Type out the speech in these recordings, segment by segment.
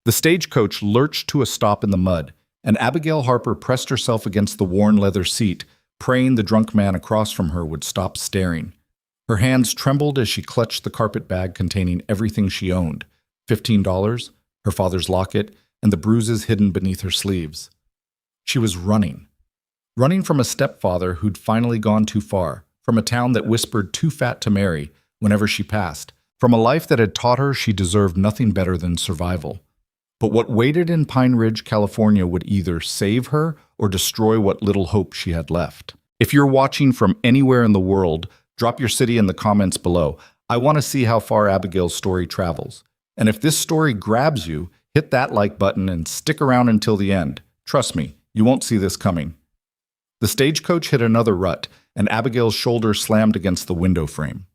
The stagecoach lurched to a stop in the mud, and Abigail Harper pressed herself against the worn leather seat, praying the drunk man across from her would stop staring. Her hands trembled as she clutched the carpet bag containing everything she owned, $15, her father's locket, and the bruises hidden beneath her sleeves. She was running. Running from a stepfather who'd finally gone too far, from a town that whispered too fat to marry whenever she passed, from a life that had taught her she deserved nothing better than survival. But what waited in Pine Ridge, California would either save her or destroy what little hope she had left. If you're watching from anywhere in the world, drop your city in the comments below. I want to see how far Abigail's story travels. And if this story grabs you, hit that like button and stick around until the end. Trust me, you won't see this coming. The stagecoach hit another rut, and Abigail's shoulder slammed against the window frame.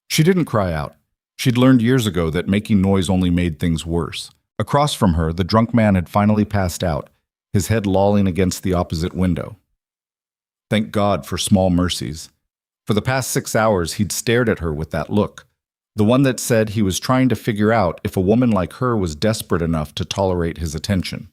She didn't cry out. She'd learned years ago that making noise only made things worse. Across from her, the drunk man had finally passed out, his head lolling against the opposite window. Thank God for small mercies. For the past 6 hours, he'd stared at her with that look, the one that said he was trying to figure out if a woman like her was desperate enough to tolerate his attention.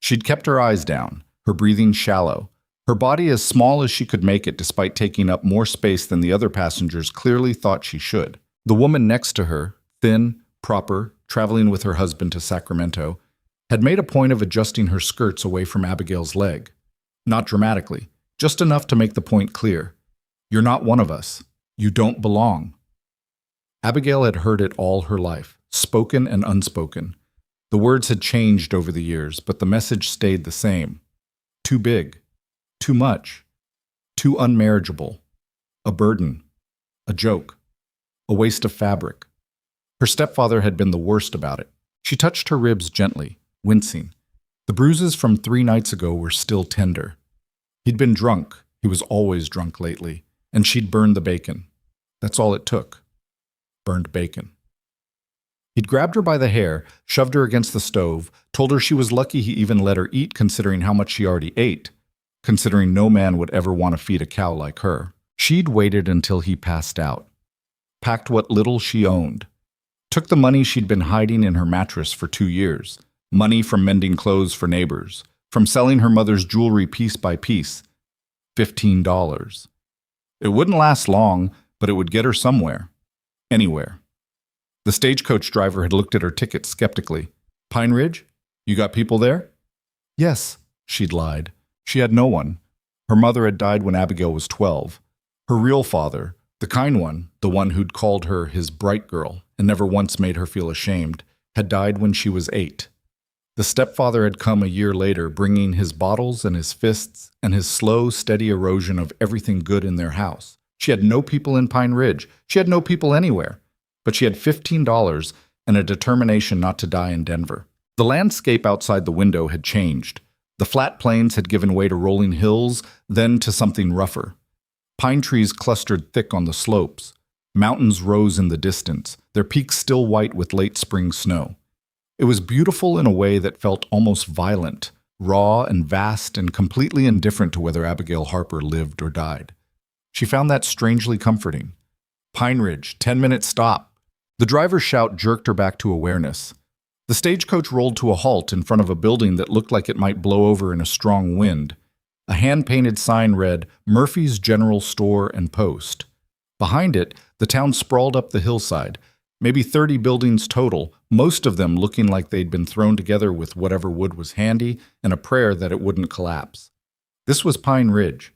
She'd kept her eyes down, her breathing shallow, her body as small as she could make it despite taking up more space than the other passengers clearly thought she should. The woman next to her, thin, proper, traveling with her husband to Sacramento, had made a point of adjusting her skirts away from Abigail's leg. Not dramatically, just enough to make the point clear. You're not one of us. You don't belong. Abigail had heard it all her life, spoken and unspoken. The words had changed over the years, but the message stayed the same. Too big. Too much. Too unmarriageable. A burden. A joke. A waste of fabric. Her stepfather had been the worst about it. She touched her ribs gently, wincing. The bruises from 3 nights ago were still tender. He'd been drunk. He was always drunk lately. And she'd burned the bacon. That's all it took. Burned bacon. He'd grabbed her by the hair, shoved her against the stove, told her she was lucky he even let her eat considering how much she already ate, considering no man would ever want to feed a cow like her. She'd waited until he passed out. Packed what little she owned. Took the money she'd been hiding in her mattress for 2 years. Money from mending clothes for neighbors. From selling her mother's jewelry piece by piece. $15. It wouldn't last long, but it would get her somewhere. Anywhere. The stagecoach driver had looked at her ticket skeptically. Pine Ridge? You got people there? Yes, she'd lied. She had no one. Her mother had died when Abigail was 12. Her real father, the kind one, the one who'd called her his bright girl and never once made her feel ashamed, had died when she was 8. The stepfather had come a year later, bringing his bottles and his fists and his slow, steady erosion of everything good in their house. She had no people in Pine Ridge. She had no people anywhere. But she had $15 and a determination not to die in Denver. The landscape outside the window had changed. The flat plains had given way to rolling hills, then to something rougher. Pine trees clustered thick on the slopes. Mountains rose in the distance, their peaks still white with late spring snow. It was beautiful in a way that felt almost violent, raw and vast and completely indifferent to whether Abigail Harper lived or died. She found that strangely comforting. Pine Ridge, 10-minute stop. The driver's shout jerked her back to awareness. The stagecoach rolled to a halt in front of a building that looked like it might blow over in a strong wind. A hand-painted sign read, Murphy's General Store and Post. Behind it, the town sprawled up the hillside, maybe 30 buildings total, most of them looking like they'd been thrown together with whatever wood was handy and a prayer that it wouldn't collapse. This was Pine Ridge.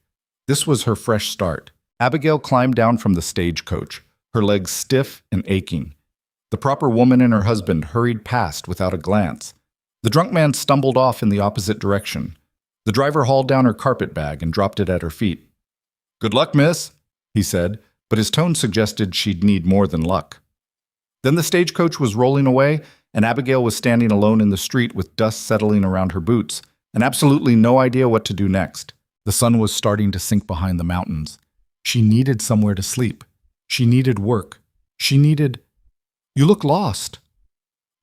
This was her fresh start. Abigail climbed down from the stagecoach, her legs stiff and aching. The proper woman and her husband hurried past without a glance. The drunk man stumbled off in the opposite direction. The driver hauled down her carpet bag and dropped it at her feet. "Good luck, miss," he said, but his tone suggested she'd need more than luck. Then the stagecoach was rolling away, and Abigail was standing alone in the street with dust settling around her boots, and absolutely no idea what to do next. The sun was starting to sink behind the mountains. She needed somewhere to sleep. She needed work. She needed... "You look lost."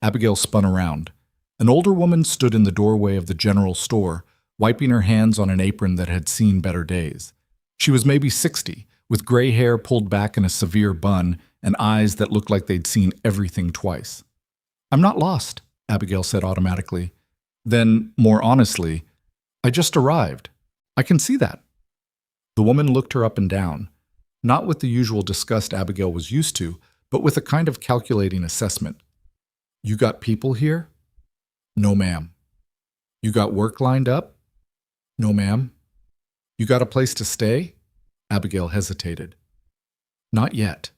Abigail spun around. An older woman stood in the doorway of the general store, wiping her hands on an apron that had seen better days. She was maybe 60, with gray hair pulled back in a severe bun and eyes that looked like they'd seen everything twice. "I'm not lost," Abigail said automatically. Then, more honestly, I just arrived. I can see that. The woman looked her up and down, not with the usual disgust Abigail was used to, but with a kind of calculating assessment. You got people here? No, ma'am. You got work lined up? No, ma'am. You got a place to stay? Abigail hesitated. Not yet.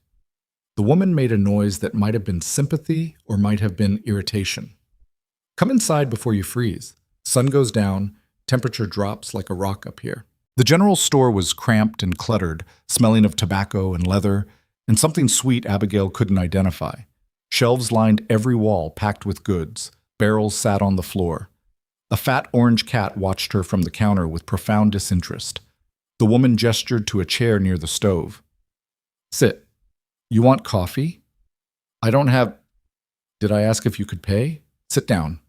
The woman made a noise that might have been sympathy or might have been irritation. Come inside before you freeze. Sun goes down, temperature drops like a rock up here. The general store was cramped and cluttered, smelling of tobacco and leather, and something sweet Abigail couldn't identify. Shelves lined every wall packed with goods. Barrels sat on the floor. A fat orange cat watched her from the counter with profound disinterest. The woman gestured to a chair near the stove. Sit. You want coffee? I don't have... Did I ask if you could pay? Sit down.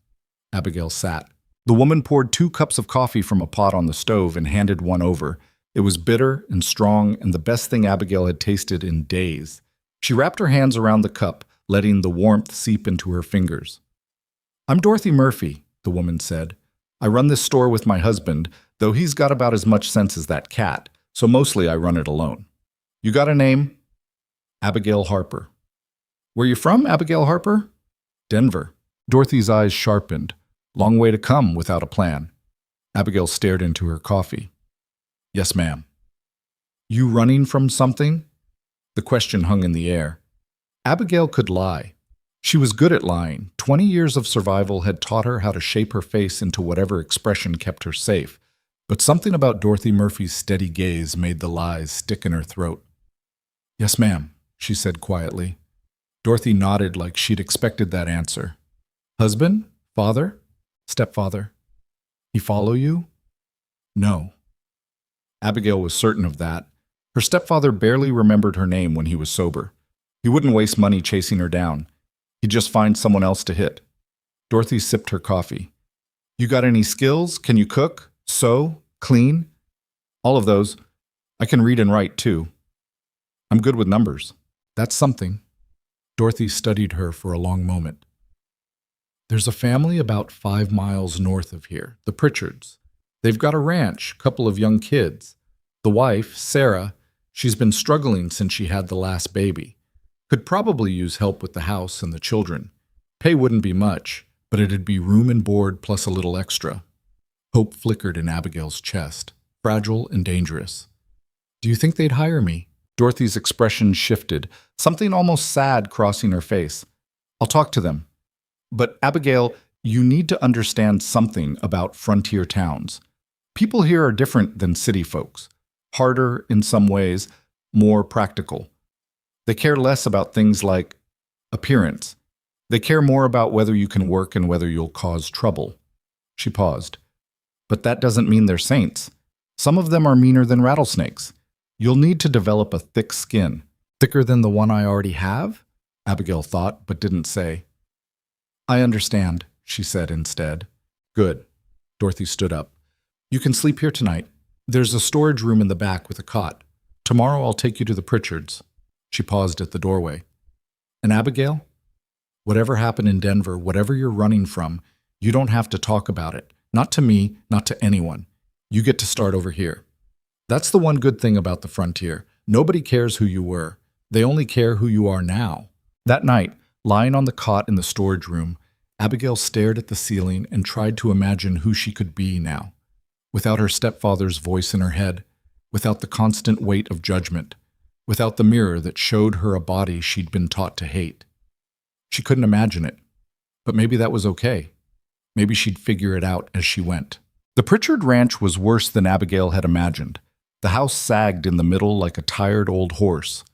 Abigail sat. The woman poured 2 cups of coffee from a pot on the stove and handed one over. It was bitter and strong and the best thing Abigail had tasted in days. She wrapped her hands around the cup, letting the warmth seep into her fingers. I'm Dorothy Murphy, the woman said. I run this store with my husband, though he's got about as much sense as that cat, so mostly I run it alone. You got a name? Abigail Harper. Where you from, Abigail Harper? Denver. Dorothy's eyes sharpened. Long way to come without a plan. Abigail stared into her coffee. Yes, ma'am. You running from something? The question hung in the air. Abigail could lie. She was good at lying. 20 years of survival had taught her how to shape her face into whatever expression kept her safe. But something about Dorothy Murphy's steady gaze made the lies stick in her throat. Yes, ma'am, she said quietly. Dorothy nodded like she'd expected that answer. Husband? Father? Stepfather? He follow you? No. Abigail was certain of that. Her stepfather barely remembered her name when he was sober. He wouldn't waste money chasing her down. He'd just find someone else to hit. Dorothy sipped her coffee. You got any skills? Can you cook? Sew? Clean? All of those. I can read and write, too. I'm good with numbers. That's something. Dorothy studied her for a long moment. There's a family about 5 miles north of here, the Pritchards. They've got a ranch, couple of young kids. The wife, Sarah, she's been struggling since she had the last baby. Could probably use help with the house and the children. Pay wouldn't be much, but it'd be room and board plus a little extra. Hope flickered in Abigail's chest, fragile and dangerous. Do you think they'd hire me? Dorothy's expression shifted, something almost sad crossing her face. I'll talk to them. But Abigail, you need to understand something about frontier towns. People here are different than city folks. Harder in some ways, more practical. They care less about things like appearance. They care more about whether you can work and whether you'll cause trouble. She paused. But that doesn't mean they're saints. Some of them are meaner than rattlesnakes. You'll need to develop a thick skin. Thicker than the one I already have? Abigail thought, but didn't say. I understand, she said instead. Good. Dorothy stood up. You can sleep here tonight. There's a storage room in the back with a cot. Tomorrow I'll take you to the Pritchards. She paused at the doorway. And Abigail? Whatever happened in Denver, whatever you're running from, you don't have to talk about it. Not to me, not to anyone. You get to start over here. That's the one good thing about the frontier. Nobody cares who you were. They only care who you are now. That night, lying on the cot in the storage room, Abigail stared at the ceiling and tried to imagine who she could be now. Without her stepfather's voice in her head, without the constant weight of judgment, without the mirror that showed her a body she'd been taught to hate. She couldn't imagine it, but maybe that was okay. Maybe she'd figure it out as she went. The Pritchard ranch was worse than Abigail had imagined. The house sagged in the middle like a tired old horse.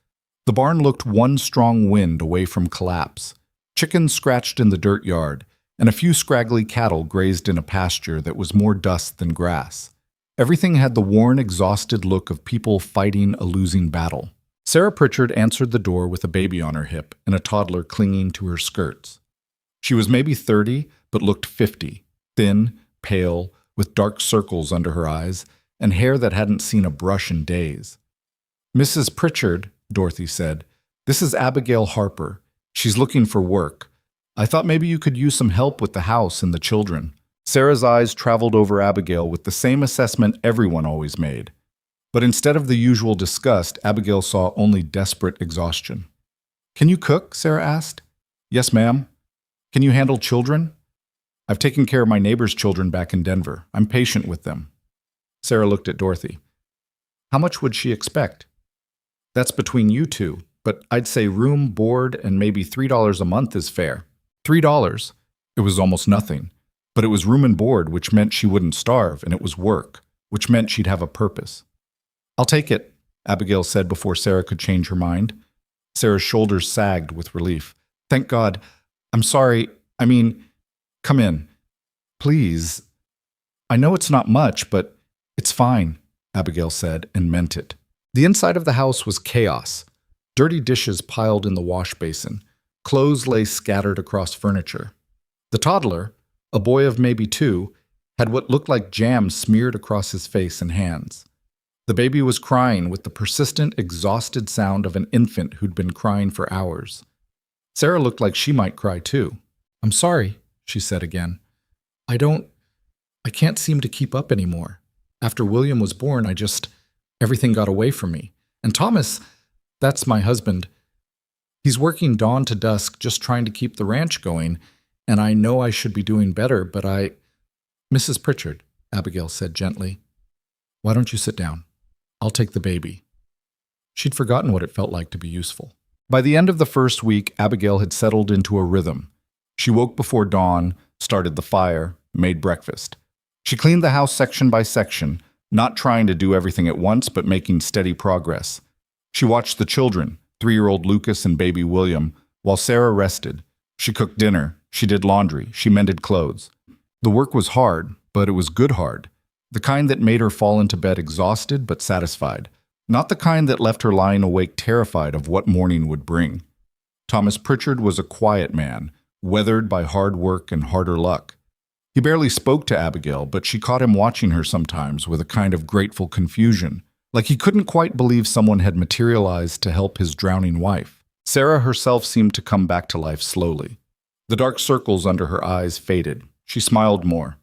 The barn looked one strong wind away from collapse. Chickens scratched in the dirt yard, and a few scraggly cattle grazed in a pasture that was more dust than grass. Everything had the worn, exhausted look of people fighting a losing battle. Sarah Pritchard answered the door with a baby on her hip and a toddler clinging to her skirts. She was maybe 30, but looked 50, thin, pale, with dark circles under her eyes and hair that hadn't seen a brush in days. Mrs. Pritchard, Dorothy said, this is Abigail Harper. She's looking for work. I thought maybe you could use some help with the house and the children. Sarah's eyes traveled over Abigail with the same assessment everyone always made. But instead of the usual disgust, Abigail saw only desperate exhaustion. Can you cook? Sarah asked. Yes, ma'am. Can you handle children? I've taken care of my neighbor's children back in Denver. I'm patient with them. Sarah looked at Dorothy. How much would she expect? That's between you two, but I'd say room, board, and maybe $3 a month is fair. $3. It was almost nothing. But it was room and board, which meant she wouldn't starve, and it was work, which meant she'd have a purpose. I'll take it, Abigail said before Sarah could change her mind. Sarah's shoulders sagged with relief. Thank God. I'm sorry. Come in. Please. I know it's not much, but it's fine, Abigail said, and meant it. The inside of the house was chaos. Dirty dishes piled in the wash basin. Clothes lay scattered across furniture. The toddler, a boy of maybe 2, had what looked like jam smeared across his face and hands. The baby was crying with the persistent, exhausted sound of an infant who'd been crying for hours. Sarah looked like she might cry too. I'm sorry, she said again. I can't seem to keep up anymore. After William was born, everything got away from me. And Thomas, that's my husband, he's working dawn to dusk just trying to keep the ranch going, and I know I should be doing better, but Mrs. Pritchard, Abigail said gently, why don't you sit down? I'll take the baby. She'd forgotten what it felt like to be useful. By the end of the first week, Abigail had settled into a rhythm. She woke before dawn, started the fire, made breakfast. She cleaned the house section by section, not trying to do everything at once, but making steady progress. She watched the children, 3-year-old Lucas and baby William, while Sarah rested. She cooked dinner, she did laundry, she mended clothes. The work was hard, but it was good hard. The kind that made her fall into bed exhausted but satisfied. Not the kind that left her lying awake terrified of what morning would bring. Thomas Pritchard was a quiet man, weathered by hard work and harder luck. He barely spoke to Abigail, but she caught him watching her sometimes with a kind of grateful confusion, like he couldn't quite believe someone had materialized to help his drowning wife. Sarah herself seemed to come back to life slowly. The dark circles under her eyes faded. She smiled more.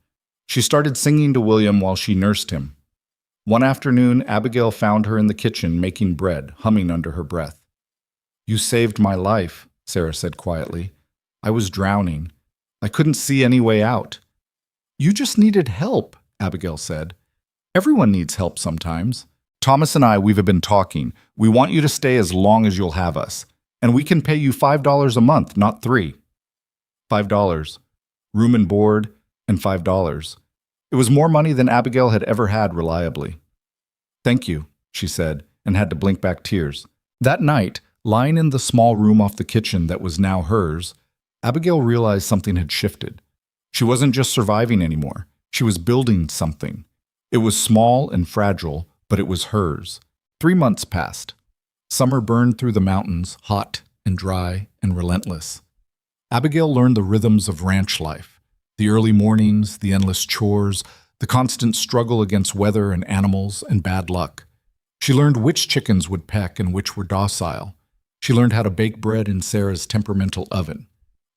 She started singing to William while she nursed him. One afternoon, Abigail found her in the kitchen making bread, humming under her breath. You saved my life, Sarah said quietly. I was drowning. I couldn't see any way out. You just needed help, Abigail said. Everyone needs help sometimes. Thomas and we've been talking. We want you to stay as long as you'll have us. And we can pay you $5 a month, not $3. $5. Room and board, and $5. It was more money than Abigail had ever had reliably. Thank you, she said, and had to blink back tears. That night, lying in the small room off the kitchen that was now hers, Abigail realized something had shifted. She wasn't just surviving anymore. She was building something. It was small and fragile, but it was hers. 3 months passed. Summer burned through the mountains, hot and dry and relentless. Abigail learned the rhythms of ranch life. The early mornings, the endless chores, the constant struggle against weather and animals and bad luck. She learned which chickens would peck and which were docile. She learned how to bake bread in Sarah's temperamental oven.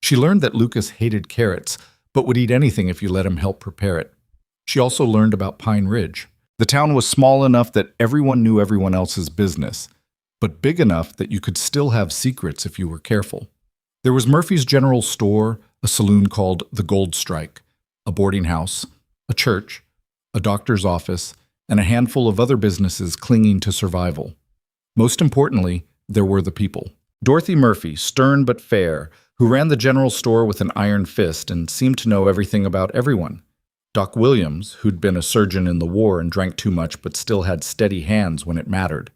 She learned that Lucas hated carrots, but would eat anything if you let him help prepare it. She also learned about Pine Ridge. The town was small enough that everyone knew everyone else's business, but big enough that you could still have secrets if you were careful. There was Murphy's General Store, a saloon called the Gold Strike, a boarding house, a church, a doctor's office, and a handful of other businesses clinging to survival. Most importantly, there were the people. Dorothy Murphy, stern but fair, who ran the general store with an iron fist and seemed to know everything about everyone. Doc Williams, who'd been a surgeon in the war and drank too much but still had steady hands when it mattered.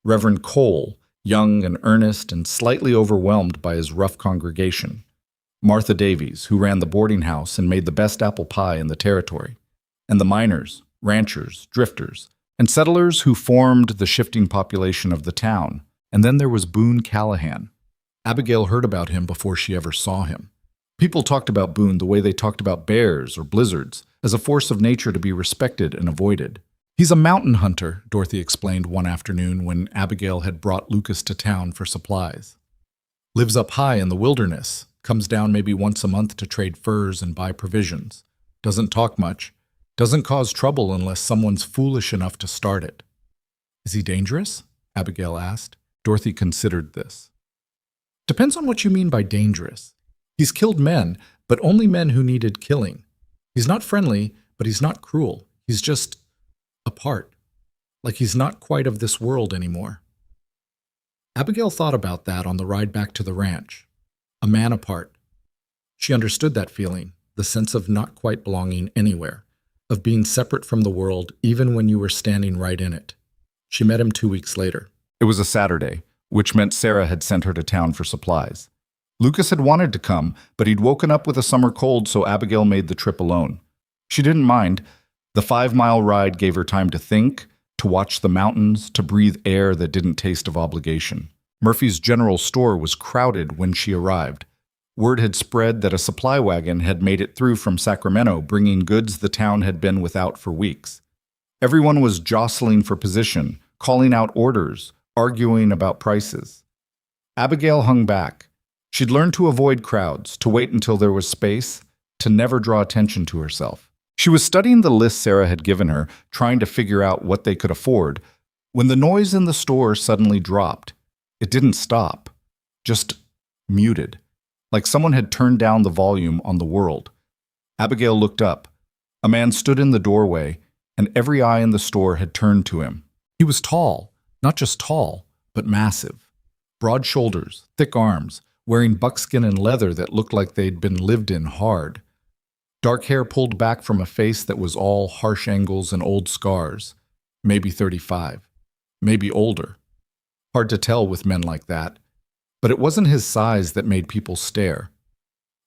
Reverend Cole, young and earnest and slightly overwhelmed by his rough congregation. Martha Davies, who ran the boarding house and made the best apple pie in the territory. And the miners, ranchers, drifters, and settlers who formed the shifting population of the town. And then there was Boone Callahan. Abigail heard about him before she ever saw him. People talked about Boone the way they talked about bears or blizzards, as a force of nature to be respected and avoided. He's a mountain hunter, Dorothy explained one afternoon when Abigail had brought Lucas to town for supplies. Lives up high in the wilderness, Comes down maybe once a month to trade furs and buy provisions. Doesn't talk much. Doesn't cause trouble unless someone's foolish enough to start it. Is he dangerous? Abigail asked. Dorothy considered this. Depends on what you mean by dangerous. He's killed men, but only men who needed killing. He's not friendly, but he's not cruel. He's just apart. Like he's not quite of this world anymore. Abigail thought about that on the ride back to the ranch. A man apart. She understood that feeling, the sense of not quite belonging anywhere, of being separate from the world even when you were standing right in it. She met him 2 weeks later. It was a Saturday, which meant Sarah had sent her to town for supplies. Lucas had wanted to come, but he'd woken up with a summer cold, so Abigail made the trip alone. She didn't mind. The 5-mile ride gave her time to think, to watch the mountains, to breathe air that didn't taste of obligation. Murphy's general store was crowded when she arrived. Word had spread that a supply wagon had made it through from Sacramento, bringing goods the town had been without for weeks. Everyone was jostling for position, calling out orders, arguing about prices. Abigail hung back. She'd learned to avoid crowds, to wait until there was space, to never draw attention to herself. She was studying the list Sarah had given her, trying to figure out what they could afford, when the noise in the store suddenly dropped. It didn't stop, just muted, like someone had turned down the volume on the world. Abigail looked up. A man stood in the doorway, and every eye in the store had turned to him. He was tall, not just tall, but massive. Broad shoulders, thick arms, wearing buckskin and leather that looked like they'd been lived in hard. Dark hair pulled back from a face that was all harsh angles and old scars. Maybe 35, maybe older. Hard to tell with men like that. But it wasn't his size that made people stare.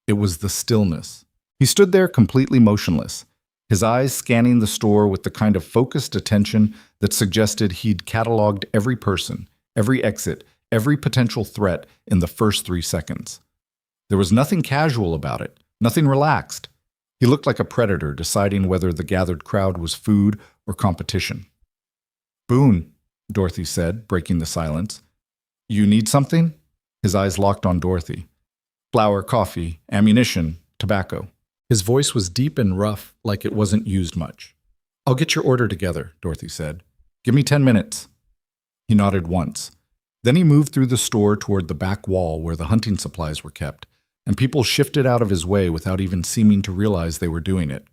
It was the stillness. He stood there completely motionless, his eyes scanning the store with the kind of focused attention that suggested he'd cataloged every person, every exit, every potential threat in the first 3 seconds. There was nothing casual about it, nothing relaxed. He looked like a predator deciding whether the gathered crowd was food or competition. "Boone," Dorothy said, breaking the silence. "You need something?" His eyes locked on Dorothy. "Flour, coffee, ammunition, tobacco." His voice was deep and rough, like it wasn't used much. "I'll get your order together," Dorothy said. "Give me 10 minutes." He nodded once. Then he moved through the store toward the back wall where the hunting supplies were kept, and people shifted out of his way without even seeming to realize they were doing it.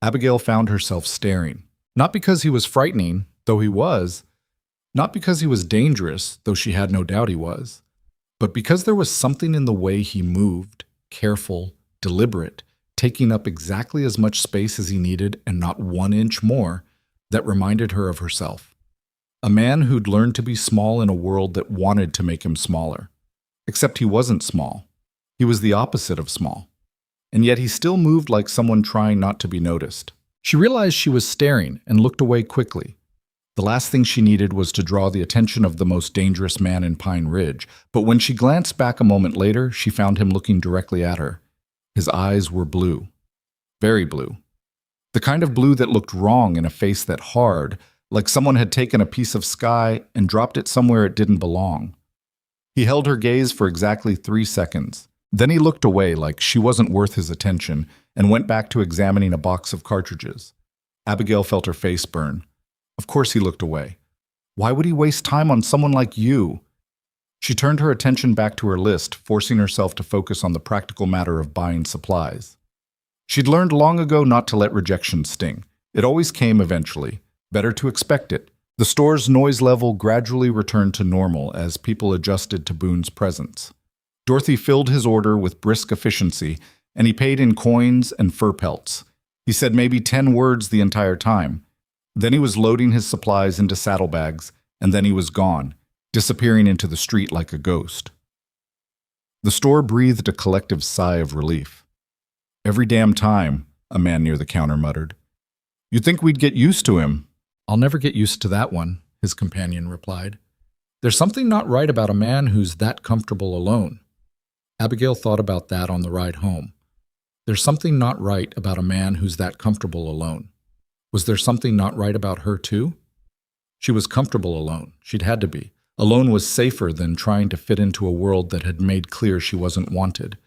Abigail found herself staring. Not because he was frightening, though he was. Not because he was dangerous, though she had no doubt he was. But because there was something in the way he moved, careful, deliberate, taking up exactly as much space as he needed and not 1 inch more, that reminded her of herself. A man who'd learned to be small in a world that wanted to make him smaller. Except he wasn't small. He was the opposite of small. And yet he still moved like someone trying not to be noticed. She realized she was staring and looked away quickly. The last thing she needed was to draw the attention of the most dangerous man in Pine Ridge, but when she glanced back a moment later, she found him looking directly at her. His eyes were blue. Very blue. The kind of blue that looked wrong in a face that hard, like someone had taken a piece of sky and dropped it somewhere it didn't belong. He held her gaze for exactly 3 seconds. Then he looked away like she wasn't worth his attention and went back to examining a box of cartridges. Abigail felt her face burn. Of course he looked away. Why would he waste time on someone like you? She turned her attention back to her list, forcing herself to focus on the practical matter of buying supplies. She'd learned long ago not to let rejection sting. It always came eventually. Better to expect it. The store's noise level gradually returned to normal as people adjusted to Boone's presence. Dorothy filled his order with brisk efficiency, and he paid in coins and fur pelts. He said maybe 10 words the entire time. Then he was loading his supplies into saddlebags, and then he was gone, disappearing into the street like a ghost. The store breathed a collective sigh of relief. "Every damn time," a man near the counter muttered. "You'd think we'd get used to him." "I'll never get used to that one," his companion replied. "There's something not right about a man who's that comfortable alone." Abigail thought about that on the ride home. There's something not right about a man who's that comfortable alone. Was there something not right about her too? She was comfortable alone. She'd had to be. Alone was safer than trying to fit into a world that had made clear she wasn't wanted.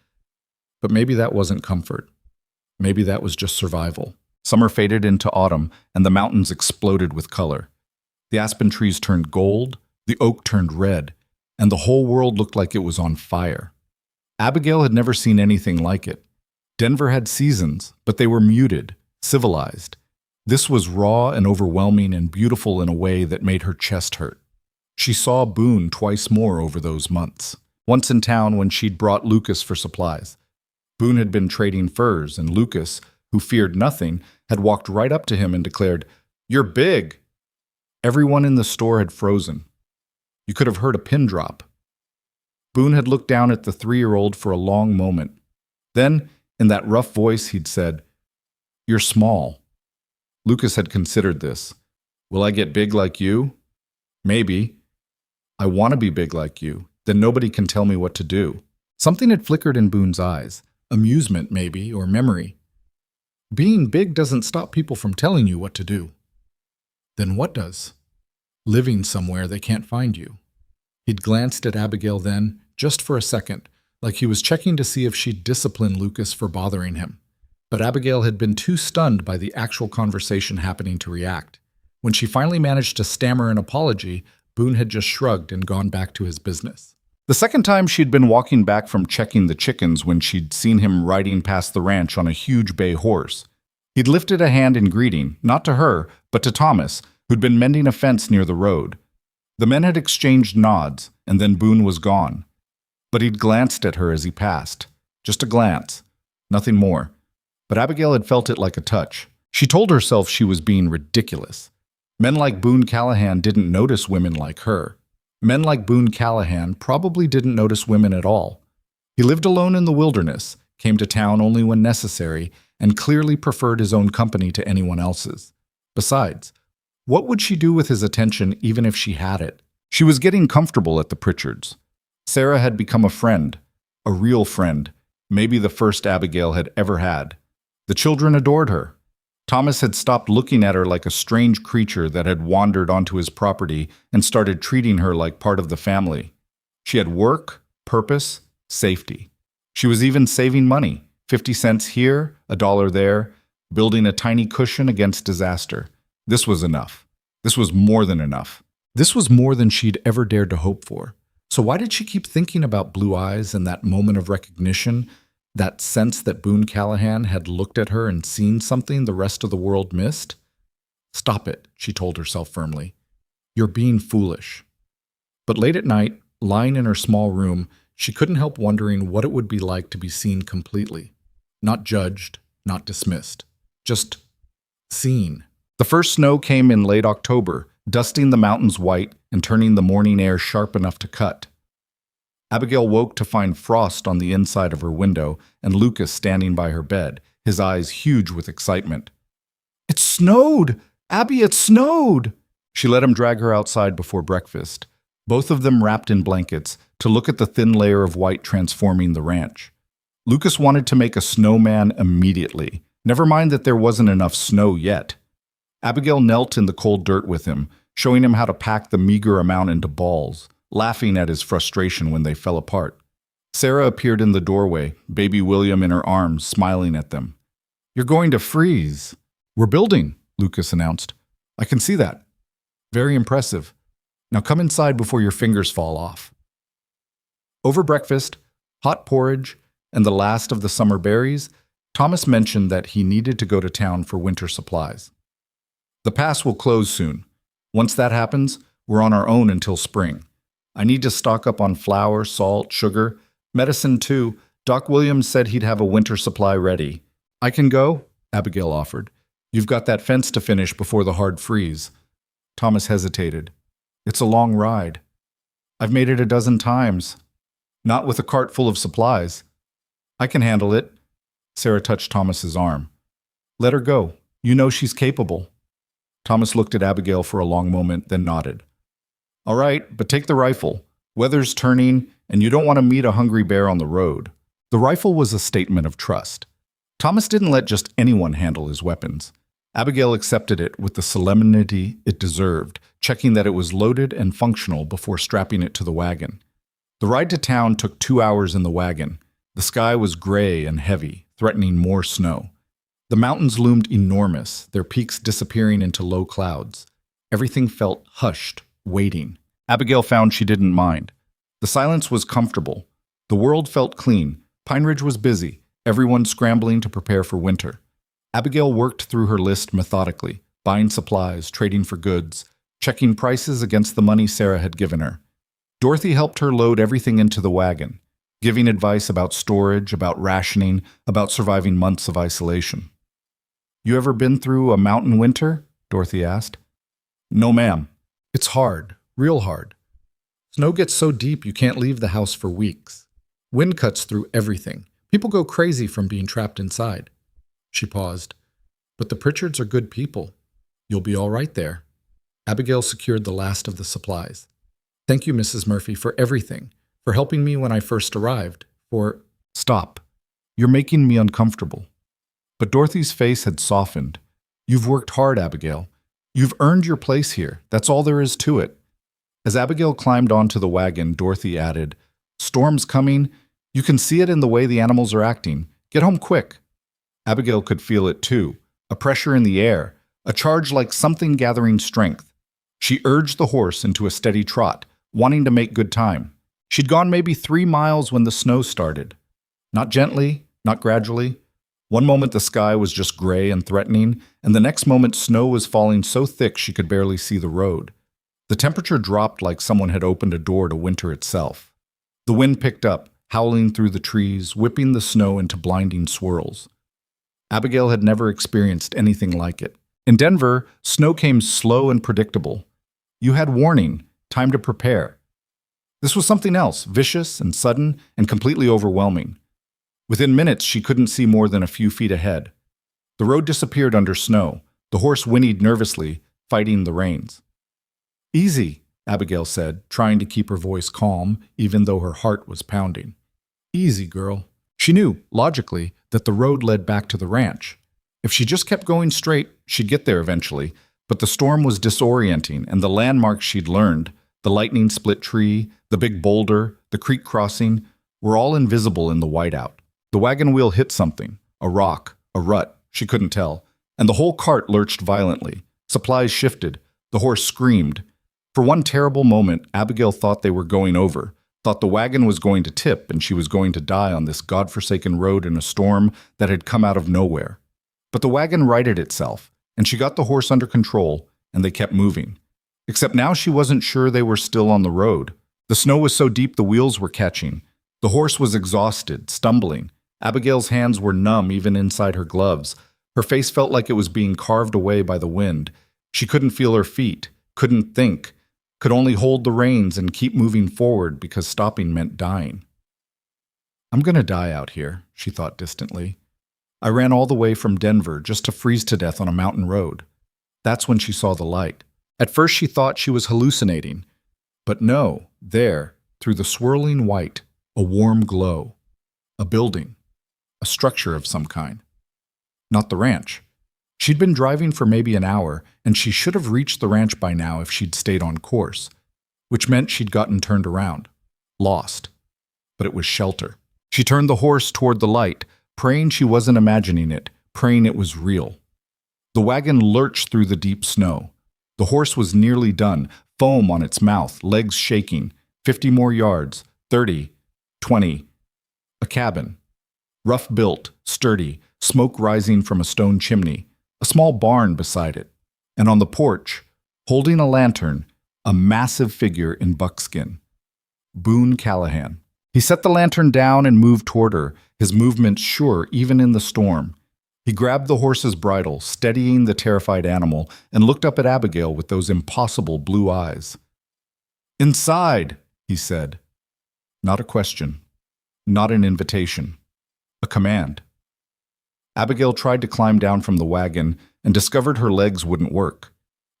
But maybe that wasn't comfort. Maybe that was just survival. Summer faded into autumn, and the mountains exploded with color. The aspen trees turned gold, the oak turned red, and the whole world looked like it was on fire. Abigail had never seen anything like it. Denver had seasons, but they were muted, civilized. This was raw and overwhelming and beautiful in a way that made her chest hurt. She saw Boone twice more over those months. Once in town when she'd brought Lucas for supplies. Boone had been trading furs, and Lucas, who feared nothing, had walked right up to him and declared, "You're big!" Everyone in the store had frozen. You could have heard a pin drop. Boone had looked down at the 3-year-old for a long moment. Then, in that rough voice, he'd said, "You're small." Lucas had considered this. "Will I get big like you?" "Maybe." "I want to be big like you. Then nobody can tell me what to do." Something had flickered in Boone's eyes. Amusement, maybe, or memory. Being big doesn't stop people from telling you what to do. Then what does? Living somewhere they can't find you. He'd glanced at Abigail then, just for a second, like he was checking to see if she'd discipline Lucas for bothering him. But Abigail had been too stunned by the actual conversation happening to react. When she finally managed to stammer an apology, Boone had just shrugged and gone back to his business. The second time she'd been walking back from checking the chickens when she'd seen him riding past the ranch on a huge bay horse. He'd lifted a hand in greeting, not to her, but to Thomas, who'd been mending a fence near the road. The men had exchanged nods, and then Boone was gone. But he'd glanced at her as he passed. Just a glance. Nothing more. But Abigail had felt it like a touch. She told herself she was being ridiculous. Men like Boone Callahan didn't notice women like her. Men like Boone Callahan probably didn't notice women at all. He lived alone in the wilderness, came to town only when necessary, and clearly preferred his own company to anyone else's. Besides, what would she do with his attention even if she had it? She was getting comfortable at the Pritchards. Sarah had become a friend, a real friend, maybe the first Abigail had ever had. The children adored her. Thomas had stopped looking at her like a strange creature that had wandered onto his property and started treating her like part of the family. She had work, purpose, safety. She was even saving money, 50 cents here, $1 there, building a tiny cushion against disaster. This was enough. This was more than enough. This was more than she'd ever dared to hope for. So why did she keep thinking about blue eyes and that moment of recognition? That sense that Boone Callahan had looked at her and seen something the rest of the world missed? "Stop it," she told herself firmly. "You're being foolish." But late at night, lying in her small room, she couldn't help wondering what it would be like to be seen completely. Not judged, not dismissed. Just seen. The first snow came in late October, dusting the mountains white and turning the morning air sharp enough to cut. Abigail woke to find frost on the inside of her window and Lucas standing by her bed, his eyes huge with excitement. "It snowed! Abby, it snowed!" She let him drag her outside before breakfast, both of them wrapped in blankets, to look at the thin layer of white transforming the ranch. Lucas wanted to make a snowman immediately. Never mind that there wasn't enough snow yet. Abigail knelt in the cold dirt with him, showing him how to pack the meager amount into balls, laughing at his frustration when they fell apart. Sarah appeared in the doorway, baby William in her arms, smiling at them. "You're going to freeze." "We're building," Lucas announced. "I can see that. Very impressive. Now come inside before your fingers fall off." Over breakfast, hot porridge, and the last of the summer berries, Thomas mentioned that he needed to go to town for winter supplies. "The pass will close soon. Once that happens, we're on our own until spring. I need to stock up on flour, salt, sugar, medicine too. Doc Williams said he'd have a winter supply ready." "I can go?" Abigail offered. "You've got that fence to finish before the hard freeze." Thomas hesitated. "It's a long ride. I've made it a dozen times. Not with a cart full of supplies." "I can handle it." Sarah touched Thomas's arm. "Let her go. You know she's capable." Thomas looked at Abigail for a long moment, then nodded. "All right, but take the rifle. Weather's turning, and you don't want to meet a hungry bear on the road." The rifle was a statement of trust. Thomas didn't let just anyone handle his weapons. Abigail accepted it with the solemnity it deserved, checking that it was loaded and functional before strapping it to the wagon. The ride to town took 2 hours in the wagon. The sky was gray and heavy, threatening more snow. The mountains loomed enormous, their peaks disappearing into low clouds. Everything felt hushed, waiting. Abigail found she didn't mind. The silence was comfortable. The world felt clean. Pine Ridge was busy, everyone scrambling to prepare for winter. Abigail worked through her list methodically, buying supplies, trading for goods, checking prices against the money Sarah had given her. Dorothy helped her load everything into the wagon, giving advice about storage, about rationing, about surviving months of isolation. "You ever been through a mountain winter?" Dorothy asked. "No, ma'am. It's hard, real hard. Snow gets so deep you can't leave the house for weeks. Wind cuts through everything. People go crazy from being trapped inside." She paused. "But the Pritchards are good people. You'll be all right there." Abigail secured the last of the supplies. "Thank you, Mrs. Murphy, for everything, for helping me when I first arrived, for—" "Stop. You're making me uncomfortable." But Dorothy's face had softened. "You've worked hard, Abigail. You've earned your place here. That's all there is to it." As Abigail climbed onto the wagon, Dorothy added, "Storm's coming. You can see it in the way the animals are acting. Get home quick." Abigail could feel it too, a pressure in the air, a charge like something gathering strength. She urged the horse into a steady trot, wanting to make good time. She'd gone maybe 3 miles when the snow started. Not gently, not gradually. One moment the sky was just gray and threatening, and the next moment snow was falling so thick she could barely see the road. The temperature dropped like someone had opened a door to winter itself. The wind picked up, howling through the trees, whipping the snow into blinding swirls. Abigail had never experienced anything like it. In Denver, snow came slow and predictable. You had warning, time to prepare. This was something else, vicious and sudden and completely overwhelming. Within minutes, she couldn't see more than a few feet ahead. The road disappeared under snow. The horse whinnied nervously, fighting the reins. "Easy," Abigail said, trying to keep her voice calm, even though her heart was pounding. "Easy, girl." She knew, logically, that the road led back to the ranch. If she just kept going straight, she'd get there eventually, but the storm was disorienting, and the landmarks she'd learned, the lightning-split tree, the big boulder, the creek crossing, were all invisible in the whiteout. The wagon wheel hit something, a rock, a rut, she couldn't tell, and the whole cart lurched violently. Supplies shifted. The horse screamed. For one terrible moment, Abigail thought they were going over, thought the wagon was going to tip and she was going to die on this godforsaken road in a storm that had come out of nowhere. But the wagon righted itself, and she got the horse under control, and they kept moving. Except now she wasn't sure they were still on the road. The snow was so deep the wheels were catching. The horse was exhausted, stumbling. Abigail's hands were numb even inside her gloves. Her face felt like it was being carved away by the wind. She couldn't feel her feet, couldn't think, could only hold the reins and keep moving forward because stopping meant dying. "I'm going to die out here," she thought distantly. "I ran all the way from Denver just to freeze to death on a mountain road." That's when she saw the light. At first she thought she was hallucinating. But no, there, through the swirling white, a warm glow. A building. A structure of some kind. Not the ranch. She'd been driving for maybe an hour, and she should have reached the ranch by now if she'd stayed on course, which meant she'd gotten turned around. Lost. But it was shelter. She turned the horse toward the light, praying she wasn't imagining it, praying it was real. The wagon lurched through the deep snow. The horse was nearly done, foam on its mouth, legs shaking. 50 more yards, 30, 20. A cabin. Rough built, sturdy, smoke rising from a stone chimney. A small barn beside it. And on the porch, holding a lantern, a massive figure in buckskin. Boone Callahan. He set the lantern down and moved toward her, his movements sure even in the storm. He grabbed the horse's bridle, steadying the terrified animal, and looked up at Abigail with those impossible blue eyes. "Inside," he said. Not a question. Not an invitation. A command. Abigail tried to climb down from the wagon and discovered her legs wouldn't work.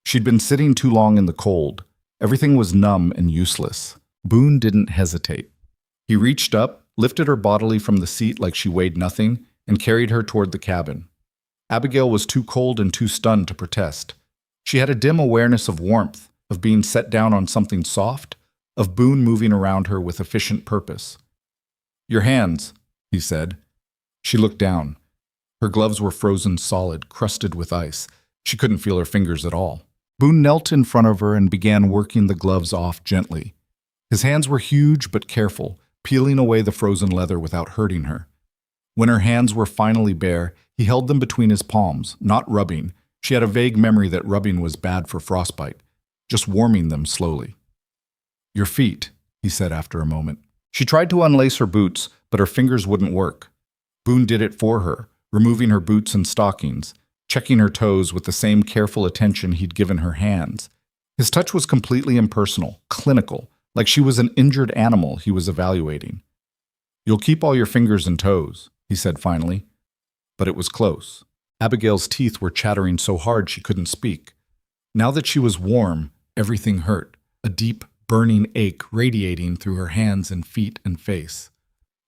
She'd been sitting too long in the cold. Everything was numb and useless. Boone didn't hesitate. He reached up, lifted her bodily from the seat like she weighed nothing, and carried her toward the cabin. Abigail was too cold and too stunned to protest. She had a dim awareness of warmth, of being set down on something soft, of Boone moving around her with efficient purpose. "Your hands," he said. She looked down. Her gloves were frozen solid, crusted with ice. She couldn't feel her fingers at all. Boone knelt in front of her and began working the gloves off gently. His hands were huge but careful, peeling away the frozen leather without hurting her. When her hands were finally bare, he held them between his palms, not rubbing. She had a vague memory that rubbing was bad for frostbite, just warming them slowly. "Your feet," he said after a moment. She tried to unlace her boots, but her fingers wouldn't work. Boone did it for her, removing her boots and stockings, checking her toes with the same careful attention he'd given her hands. His touch was completely impersonal, clinical, like she was an injured animal he was evaluating. "You'll keep all your fingers and toes," he said finally. But it was close. Abigail's teeth were chattering so hard she couldn't speak. Now that she was warm, everything hurt, a deep, burning ache radiating through her hands and feet and face.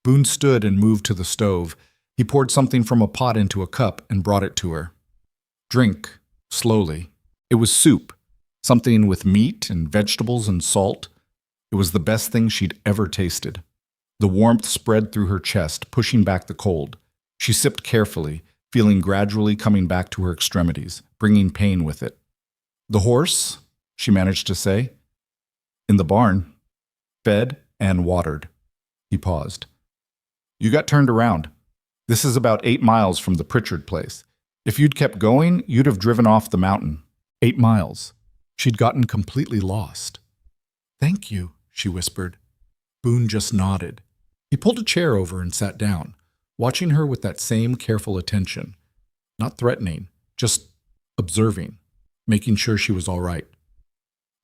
Boone stood and moved to the stove. He poured something from a pot into a cup and brought it to her. "Drink," slowly. It was soup, something with meat and vegetables and salt. It was the best thing she'd ever tasted. The warmth spread through her chest, pushing back the cold. She sipped carefully, feeling gradually coming back to her extremities, bringing pain with it. "The horse," she managed to say. "In the barn. Fed and watered." He paused. "You got turned around. This is about 8 miles from the Pritchard place. If you'd kept going, you'd have driven off the mountain." 8 miles. She'd gotten completely lost. "Thank you," she whispered. Boone just nodded. He pulled a chair over and sat down, watching her with that same careful attention. Not threatening, just observing, making sure she was all right.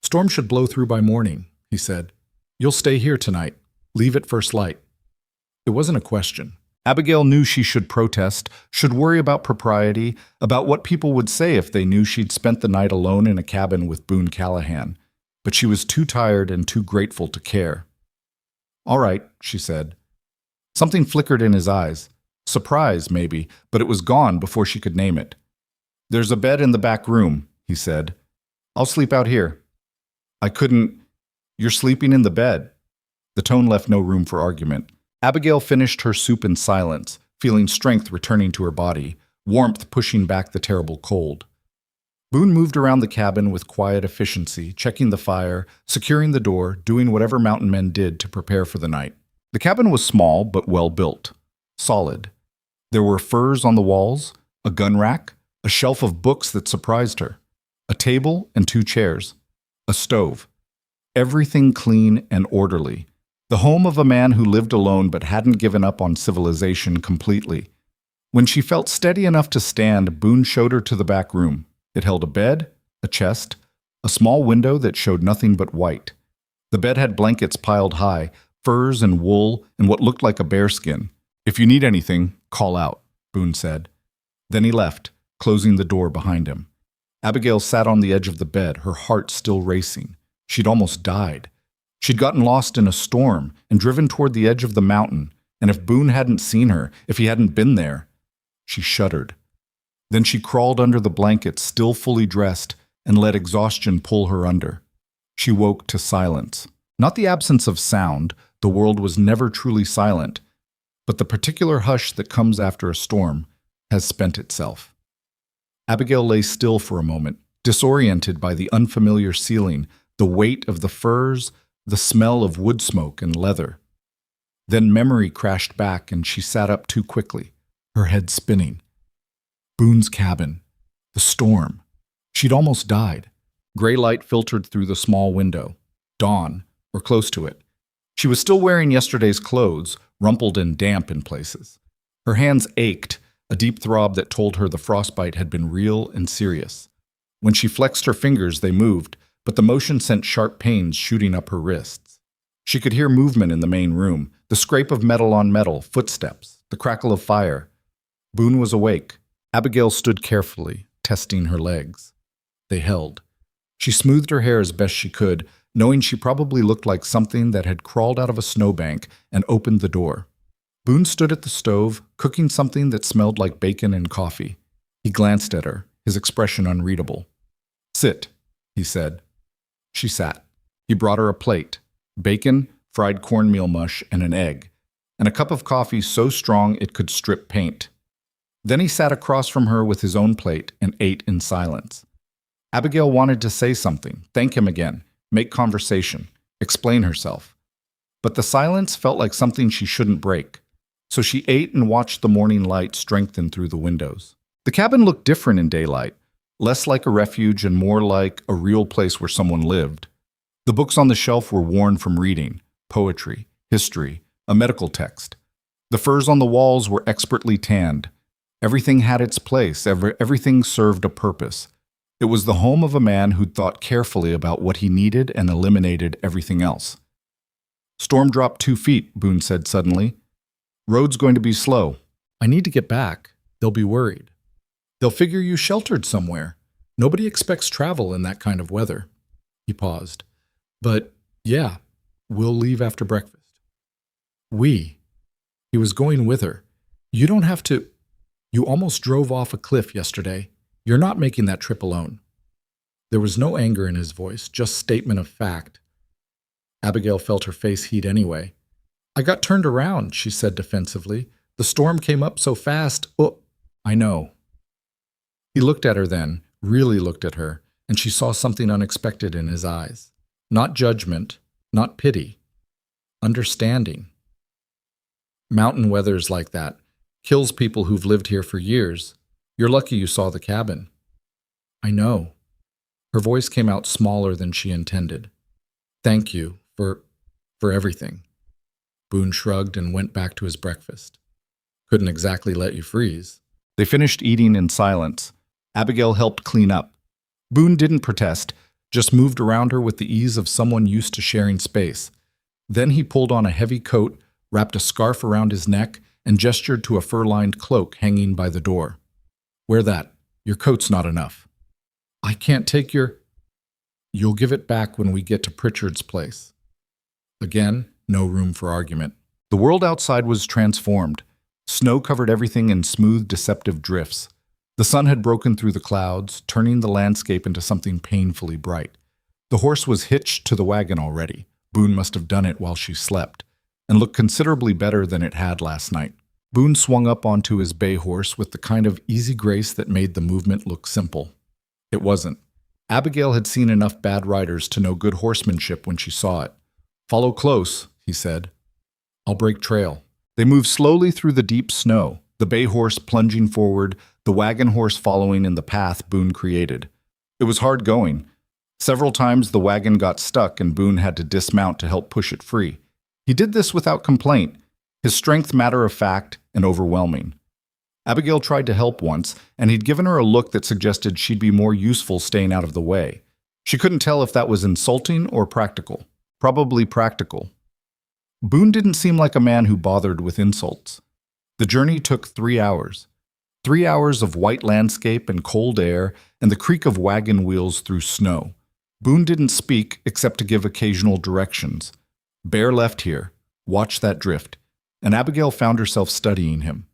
"Storm should blow through by morning," he said. "You'll stay here tonight. Leave at first light." It wasn't a question. Abigail knew she should protest, should worry about propriety, about what people would say if they knew she'd spent the night alone in a cabin with Boone Callahan. But she was too tired and too grateful to care. "All right," she said. Something flickered in his eyes. Surprise, maybe, but it was gone before she could name it. "There's a bed in the back room," he said. "I'll sleep out here." "I couldn't. You're sleeping in the bed." The tone left no room for argument. Abigail finished her soup in silence, feeling strength returning to her body, warmth pushing back the terrible cold. Boone moved around the cabin with quiet efficiency, checking the fire, securing the door, doing whatever mountain men did to prepare for the night. The cabin was small but well built, solid. There were furs on the walls, a gun rack, a shelf of books that surprised her, a table and 2 chairs, a stove. Everything clean and orderly. The home of a man who lived alone but hadn't given up on civilization completely. When she felt steady enough to stand, Boone showed her to the back room. It held a bed, a chest, a small window that showed nothing but white. The bed had blankets piled high, furs and wool and what looked like a bearskin. "If you need anything, call out," Boone said. Then he left, closing the door behind him. Abigail sat on the edge of the bed, her heart still racing. She'd almost died. She'd gotten lost in a storm and driven toward the edge of the mountain, and if Boone hadn't seen her, if he hadn't been there, she shuddered. Then she crawled under the blankets, still fully dressed, and let exhaustion pull her under. She woke to silence. Not the absence of sound, the world was never truly silent, but the particular hush that comes after a storm has spent itself. Abigail lay still for a moment, disoriented by the unfamiliar ceiling, the weight of the furs, the smell of wood smoke and leather. Then memory crashed back and she sat up too quickly, her head spinning. Boone's cabin. The storm. She'd almost died. Gray light filtered through the small window. Dawn, or close to it. She was still wearing yesterday's clothes, rumpled and damp in places. Her hands ached, a deep throb that told her the frostbite had been real and serious. When she flexed her fingers, they moved, but the motion sent sharp pains shooting up her wrists. She could hear movement in the main room, the scrape of metal on metal, footsteps, the crackle of fire. Boone was awake. Abigail stood carefully, testing her legs. They held. She smoothed her hair as best she could, knowing she probably looked like something that had crawled out of a snowbank, and opened the door. Boone stood at the stove, cooking something that smelled like bacon and coffee. He glanced at her, his expression unreadable. "Sit," he said. She sat. He brought her a plate, bacon, fried cornmeal mush, and an egg. and a cup of coffee so strong it could strip paint. Then he sat across from her with his own plate and ate in silence. Abigail wanted to say something, thank him again, make conversation, explain herself. But the silence felt like something she shouldn't break, so she ate and watched the morning light strengthen through the windows. The cabin looked different in daylight, less like a refuge and more like a real place where someone lived. The books on the shelf were worn from reading, poetry, history, a medical text. The furs on the walls were expertly tanned. Everything had its place, everything served a purpose. It was the home of a man who'd thought carefully about what he needed and eliminated everything else. Storm dropped 2 feet, Boone said suddenly. Road's going to be slow. I need to get back. They'll be worried. They'll figure you sheltered somewhere. Nobody expects travel in that kind of weather. He paused. But, yeah, we'll leave after breakfast. We. He was going with her. You don't have to. You almost drove off a cliff yesterday. You're not making that trip alone. There was no anger in his voice, just statement of fact. Abigail felt her face heat anyway. I got turned around, she said defensively. The storm came up so fast. Oh, I know. He looked at her then, really looked at her, and she saw something unexpected in his eyes. Not judgment, not pity. Understanding. Mountain weather's like that. Kills people who've lived here for years. You're lucky you saw the cabin. I know. Her voice came out smaller than she intended. Thank you for everything. Boone shrugged and went back to his breakfast. Couldn't exactly let you freeze. They finished eating in silence. Abigail helped clean up. Boone didn't protest, just moved around her with the ease of someone used to sharing space. Then he pulled on a heavy coat, wrapped a scarf around his neck, and gestured to a fur-lined cloak hanging by the door. Wear that. Your coat's not enough. I can't take your... You'll give it back when we get to Pritchard's place. Again, no room for argument. The world outside was transformed. Snow covered everything in smooth, deceptive drifts. The sun had broken through the clouds, turning the landscape into something painfully bright. The horse was hitched to the wagon already. Boone must have done it while she slept, and looked considerably better than it had last night. Boone swung up onto his bay horse with the kind of easy grace that made the movement look simple. It wasn't. Abigail had seen enough bad riders to know good horsemanship when she saw it. Follow close, he said. I'll break trail. They moved slowly through the deep snow, the bay horse plunging forward, the wagon horse following in the path Boone created. It was hard going. Several times the wagon got stuck and Boone had to dismount to help push it free. He did this without complaint, his strength matter-of-fact and overwhelming. Abigail tried to help once, and he'd given her a look that suggested she'd be more useful staying out of the way. She couldn't tell if that was insulting or practical. Probably practical. Boone didn't seem like a man who bothered with insults. The journey took 3 hours. 3 hours of white landscape and cold air and the creak of wagon wheels through snow. Boone didn't speak except to give occasional directions. Bear left here. Watch that drift. And Abigail found herself studying him.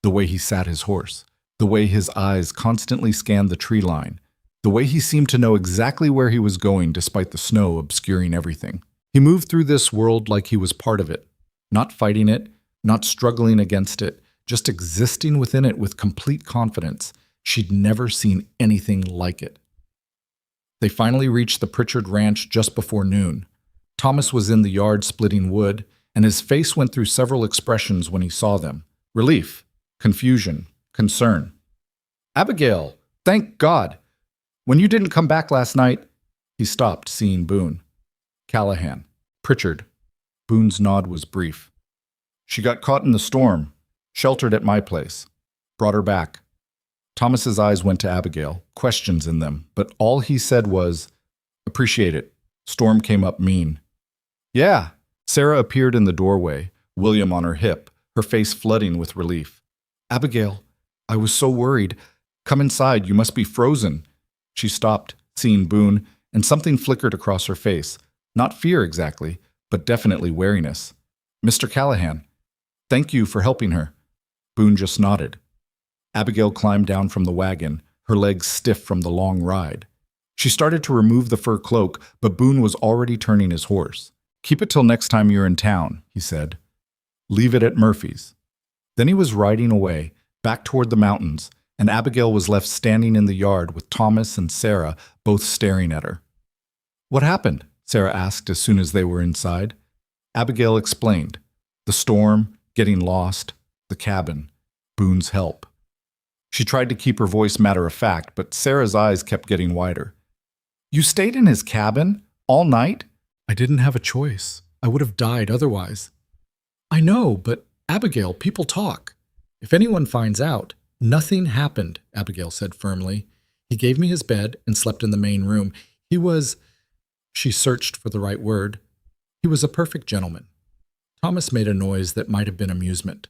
The way he sat his horse. The way his eyes constantly scanned the tree line. The way he seemed to know exactly where he was going despite the snow obscuring everything. He moved through this world like he was part of it, not fighting it, not struggling against it, just existing within it with complete confidence. She'd never seen anything like it. They finally reached the Pritchard Ranch just before noon. Thomas was in the yard splitting wood, and his face went through several expressions when he saw them. Relief, confusion, concern. Abigail, thank God! When you didn't come back last night, he stopped, seeing Boone. Callahan. Pritchard. Boone's nod was brief. She got caught in the storm, sheltered at my place. Brought her back. Thomas's eyes went to Abigail, questions in them, but all he said was, appreciate it. Storm came up mean. Yeah. Sarah appeared in the doorway, William on her hip, her face flooding with relief. Abigail, I was so worried. Come inside, you must be frozen. She stopped, seeing Boone, and something flickered across her face. Not fear exactly, but definitely wariness. Mr. Callahan, thank you for helping her. Boone just nodded. Abigail climbed down from the wagon, her legs stiff from the long ride. She started to remove the fur cloak, but Boone was already turning his horse. Keep it till next time you're in town, he said. Leave it at Murphy's. Then he was riding away, back toward the mountains, and Abigail was left standing in the yard with Thomas and Sarah both staring at her. "What happened?" Sarah asked as soon as they were inside. Abigail explained. The storm, getting lost, the cabin, Boone's help. She tried to keep her voice matter-of-fact, but Sarah's eyes kept getting wider. "You stayed in his cabin? All night?" "I didn't have a choice. I would have died otherwise." "I know, but Abigail, people talk. If anyone finds out—" "Nothing happened," Abigail said firmly. "He gave me his bed and slept in the main room. He was—" She searched for the right word. "He was a perfect gentleman." Thomas made a noise that might have been amusement.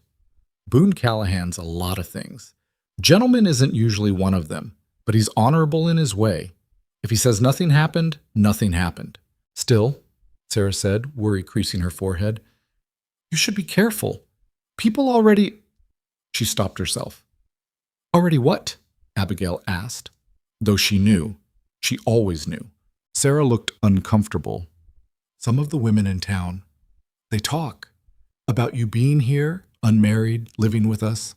"Boone Callahan's a lot of things. Gentleman isn't usually one of them, but he's honorable in his way. If he says nothing happened, nothing happened." "Still," Sarah said, worry creasing her forehead, "you should be careful. People already—" She stopped herself. "Already what?" Abigail asked. Though she knew. She always knew. Sarah looked uncomfortable. "Some of the women in town, they talk about you being here, unmarried, living with us.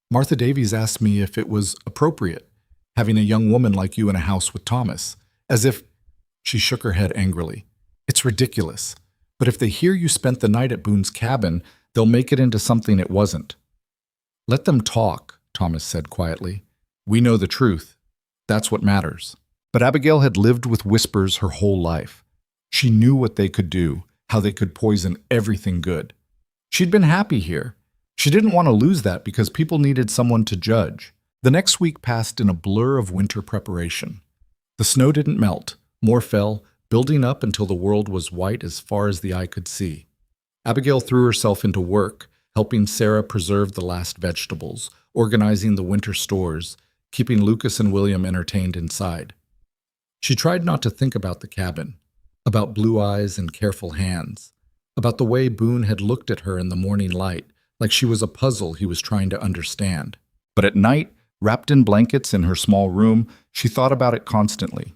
Martha Davies asked me if it was appropriate, having a young woman like you in a house with Thomas, as if—" She shook her head angrily. "It's ridiculous. But if they hear you spent the night at Boone's cabin, they'll make it into something it wasn't." "Let them talk," Thomas said quietly. "We know the truth. That's what matters." But Abigail had lived with whispers her whole life. She knew what they could do, how they could poison everything good. She'd been happy here. She didn't want to lose that because people needed someone to judge. The next week passed in a blur of winter preparation. The snow didn't melt. More fell, building up until the world was white as far as the eye could see. Abigail threw herself into work, helping Sarah preserve the last vegetables, organizing the winter stores, keeping Lucas and William entertained inside. She tried not to think about the cabin, about blue eyes and careful hands, about the way Boone had looked at her in the morning light, like she was a puzzle he was trying to understand. But at night, wrapped in blankets in her small room, she thought about it constantly.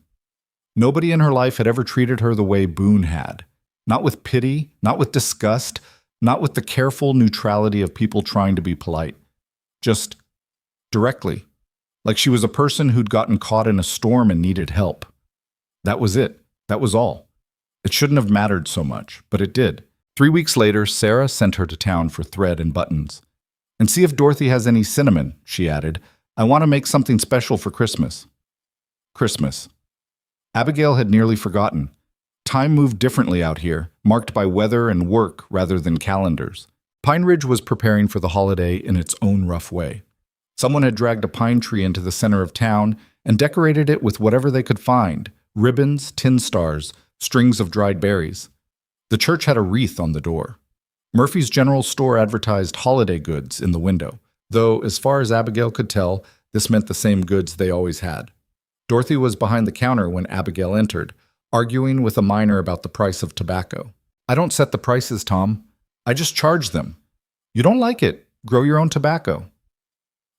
Nobody in her life had ever treated her the way Boone had. Not with pity, not with disgust, not with the careful neutrality of people trying to be polite. Just directly, like she was a person who'd gotten caught in a storm and needed help. That was it. That was all. It shouldn't have mattered so much, but it did. 3 weeks later, Sarah sent her to town for thread and buttons. "And see if Dorothy has any cinnamon," she added. "I want to make something special for Christmas." Christmas. Abigail had nearly forgotten. Time moved differently out here, marked by weather and work rather than calendars. Pine Ridge was preparing for the holiday in its own rough way. Someone had dragged a pine tree into the center of town and decorated it with whatever they could find: ribbons, tin stars, strings of dried berries. The church had a wreath on the door. Murphy's General Store advertised holiday goods in the window, though, as far as Abigail could tell, this meant the same goods they always had. Dorothy was behind the counter when Abigail entered, arguing with a miner about the price of tobacco. "I don't set the prices, Tom. I just charge them. You don't like it, grow your own tobacco."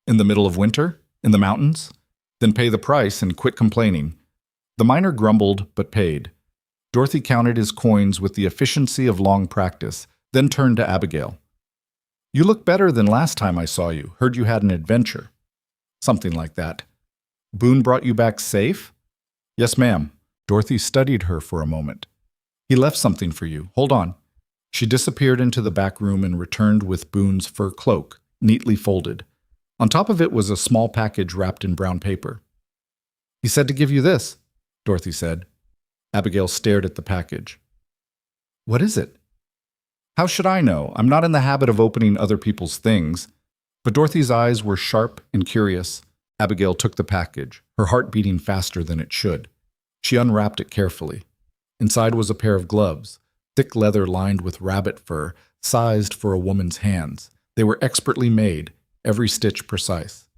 "In the middle of winter? In the mountains? Then pay the price and quit complaining." The miner grumbled, but paid. Dorothy counted his coins with the efficiency of long practice, then turned to Abigail. "You look better than last time I saw you. Heard you had an adventure." "Something like that." "Boone brought you back safe?" "Yes, ma'am." Dorothy studied her for a moment. "He left something for you. Hold on." She disappeared into the back room and returned with Boone's fur cloak, neatly folded. On top of it was a small package wrapped in brown paper. "He said to give you this," Dorothy said. Abigail stared at the package. "What is it?" "How should I know? I'm not in the habit of opening other people's things." But Dorothy's eyes were sharp and curious. Abigail took the package, her heart beating faster than it should. She unwrapped it carefully. Inside was a pair of gloves, thick leather lined with rabbit fur, sized for a woman's hands. They were expertly made, every stitch precise.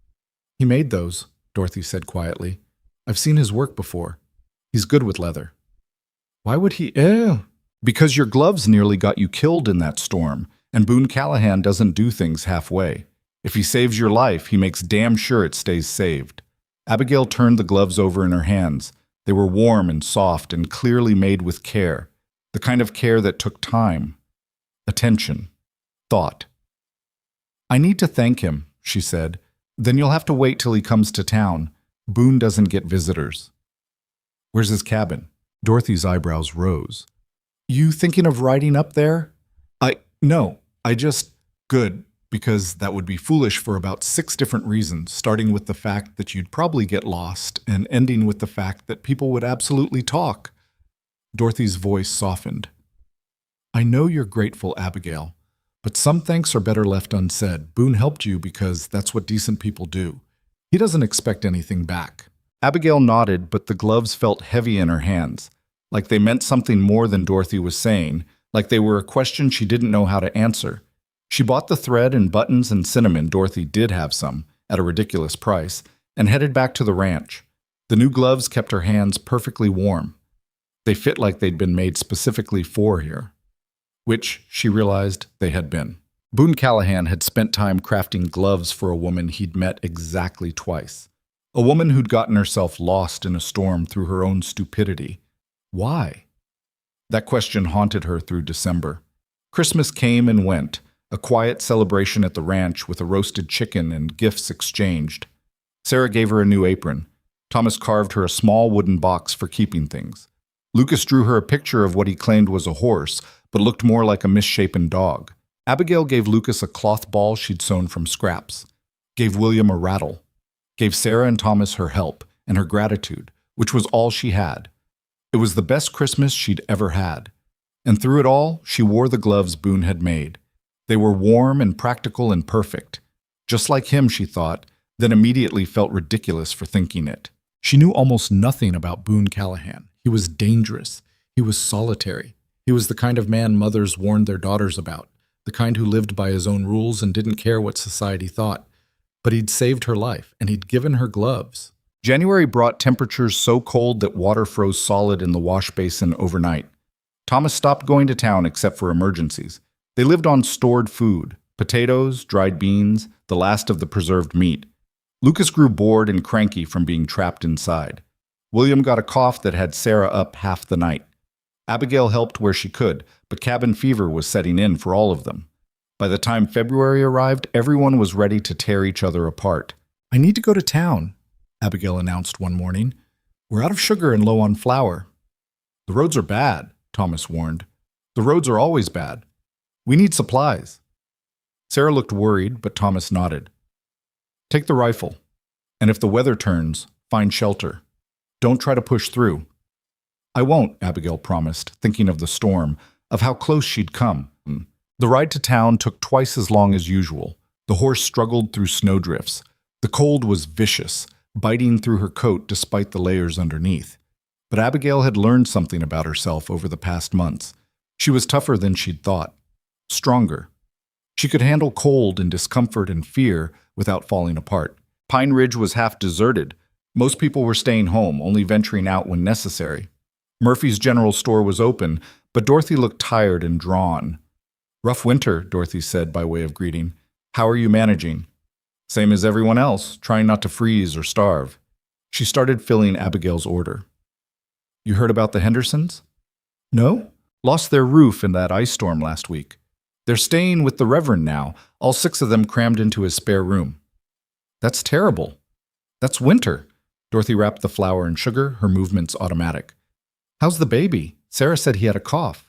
"He made those," Dorothy said quietly. "I've seen his work before. He's good with leather." "Why would he—" "Because your gloves nearly got you killed in that storm, and Boone Callahan doesn't do things halfway. If he saves your life, he makes damn sure it stays saved." Abigail turned the gloves over in her hands. They were warm and soft and clearly made with care, the kind of care that took time, attention. thought. "I need to thank him," she said. "Then you'll have to wait till he comes to town. Boone doesn't get visitors." "Where's his cabin?" Dorothy's eyebrows rose. "You thinking of riding up there?" No, I just..." "Good, because that would be foolish for about 6 different reasons, starting with the fact that you'd probably get lost and ending with the fact that people would absolutely talk." Dorothy's voice softened. "I know you're grateful, Abigail, but some thanks are better left unsaid. Boone helped you because that's what decent people do. He doesn't expect anything back." Abigail nodded, but the gloves felt heavy in her hands, like they meant something more than Dorothy was saying, like they were a question she didn't know how to answer. She bought the thread and buttons and cinnamon — Dorothy did have some, at a ridiculous price — and headed back to the ranch. The new gloves kept her hands perfectly warm. They fit like they'd been made specifically for here, which, she realized, they had been. Boone Callahan had spent time crafting gloves for a woman he'd met exactly twice. A woman who'd gotten herself lost in a storm through her own stupidity. Why? That question haunted her through December. Christmas came and went, a quiet celebration at the ranch with a roasted chicken and gifts exchanged. Sarah gave her a new apron. Thomas carved her a small wooden box for keeping things. Lucas drew her a picture of what he claimed was a horse, but looked more like a misshapen dog. Abigail gave Lucas a cloth ball she'd sewn from scraps, gave William a rattle, gave Sarah and Thomas her help and her gratitude, which was all she had. It was the best Christmas she'd ever had. And through it all, she wore the gloves Boone had made. They were warm and practical and perfect. Just like him, she thought, then immediately felt ridiculous for thinking it. She knew almost nothing about Boone Callahan. He was dangerous. He was solitary. He was the kind of man mothers warned their daughters about, the kind who lived by his own rules and didn't care what society thought. But he'd saved her life, and he'd given her gloves. January brought temperatures so cold that water froze solid in the wash basin overnight. Thomas stopped going to town except for emergencies. They lived on stored food: potatoes, dried beans, the last of the preserved meat. Lucas grew bored and cranky from being trapped inside. William got a cough that had Sarah up half the night. Abigail helped where she could, but cabin fever was setting in for all of them. By the time February arrived, everyone was ready to tear each other apart. "I need to go to town," Abigail announced one morning. "We're out of sugar and low on flour." "The roads are bad," Thomas warned. "The roads are always bad. We need supplies." Sarah looked worried, but Thomas nodded. "Take the rifle, and if the weather turns, find shelter. Don't try to push through." "I won't," Abigail promised, thinking of the storm, of how close she'd come. The ride to town took twice as long as usual. The horse struggled through snowdrifts. The cold was vicious, biting through her coat despite the layers underneath. But Abigail had learned something about herself over the past months. She was tougher than she'd thought. Stronger. She could handle cold and discomfort and fear without falling apart. Pine Ridge was half deserted. Most people were staying home, only venturing out when necessary. Murphy's general store was open, but Dorothy looked tired and drawn. "Rough winter," Dorothy said by way of greeting. "How are you managing?" "Same as everyone else, trying not to freeze or starve." She started filling Abigail's order. "You heard about the Hendersons?" "No. Lost their roof in that ice storm last week. They're staying with the Reverend now, all 6 of them crammed into his spare room." "That's terrible. That's winter." Dorothy wrapped the flour in sugar, her movements automatic. "How's the baby? Sarah said he had a cough."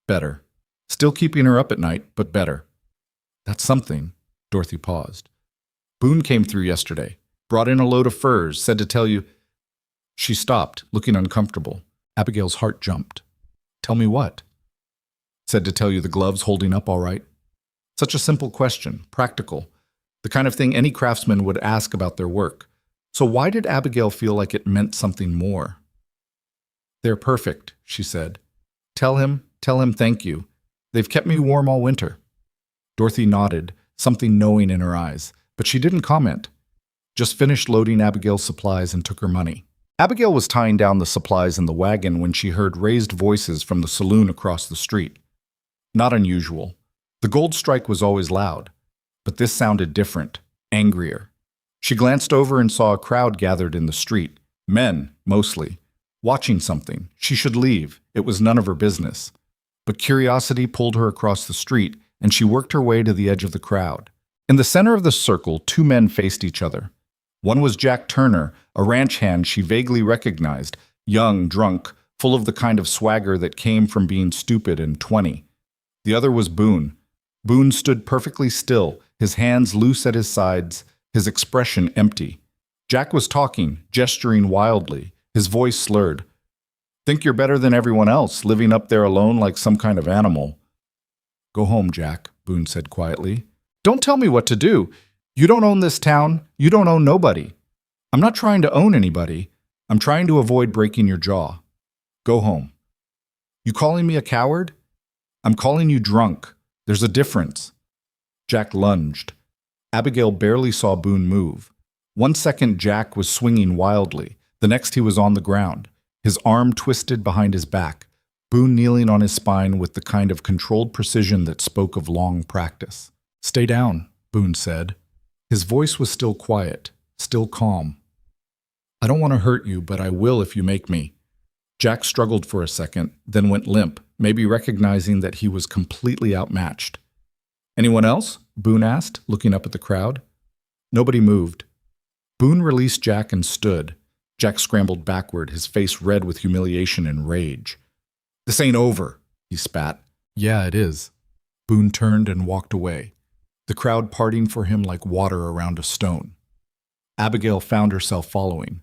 "Better. Still keeping her up at night, but better." "That's something." Dorothy paused. "Boone came through yesterday, brought in a load of furs, said to tell you..." She stopped, looking uncomfortable. Abigail's heart jumped. "Tell me what?" "Said to tell you the gloves holding up all right." Such a simple question, practical, the kind of thing any craftsman would ask about their work. So why did Abigail feel like it meant something more? "They're perfect," she said. Tell him thank you. They've kept me warm all winter." Dorothy nodded, something knowing in her eyes, but she didn't comment. Just finished loading Abigail's supplies and took her money. Abigail was tying down the supplies in the wagon when she heard raised voices from the saloon across the street. Not unusual. The gold strike was always loud, but this sounded different, angrier. She glanced over and saw a crowd gathered in the street, men, mostly, watching something. She should leave. It was none of her business. But curiosity pulled her across the street, and she worked her way to the edge of the crowd. In the center of the circle, two men faced each other. One was Jack Turner, a ranch hand she vaguely recognized, young, drunk, full of the kind of swagger that came from being stupid and 20. The other was Boone. Boone stood perfectly still, his hands loose at his sides, his expression empty. Jack was talking, gesturing wildly, his voice slurred. "Think you're better than everyone else, living up there alone like some kind of animal." "Go home, Jack," Boone said quietly. "Don't tell me what to do. You don't own this town. You don't own nobody." "I'm not trying to own anybody. I'm trying to avoid breaking your jaw. Go home." "You calling me a coward?" "I'm calling you drunk. There's a difference." Jack lunged. Abigail barely saw Boone move. 1 second Jack was swinging wildly. The next he was on the ground, his arm twisted behind his back, Boone kneeling on his spine with the kind of controlled precision that spoke of long practice. "Stay down," Boone said. His voice was still quiet, still calm. "I don't want to hurt you, but I will if you make me." Jack struggled for a second, then went limp, maybe recognizing that he was completely outmatched. "Anyone else?" Boone asked, looking up at the crowd. Nobody moved. Boone released Jack and stood. Jack scrambled backward, his face red with humiliation and rage. "This ain't over," he spat. "Yeah, it is." Boone turned and walked away, the crowd parting for him like water around a stone. Abigail found herself following.